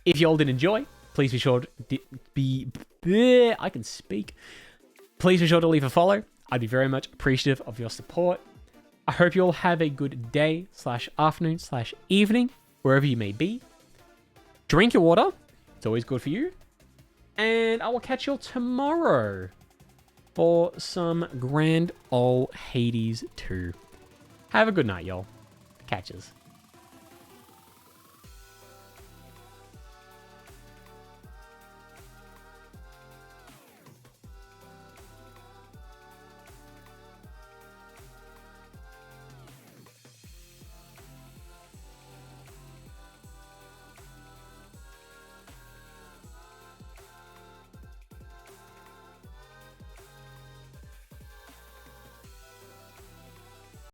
If y'all did enjoy, please be sure to I can speak. Please be sure to leave a follow. I'd be very much appreciative of your support. I hope you all have a good day / afternoon / evening, wherever you may be. Drink your water. It's always good for you. And I will catch y'all tomorrow for some grand old Hades 2. Have a good night, y'all. Catches.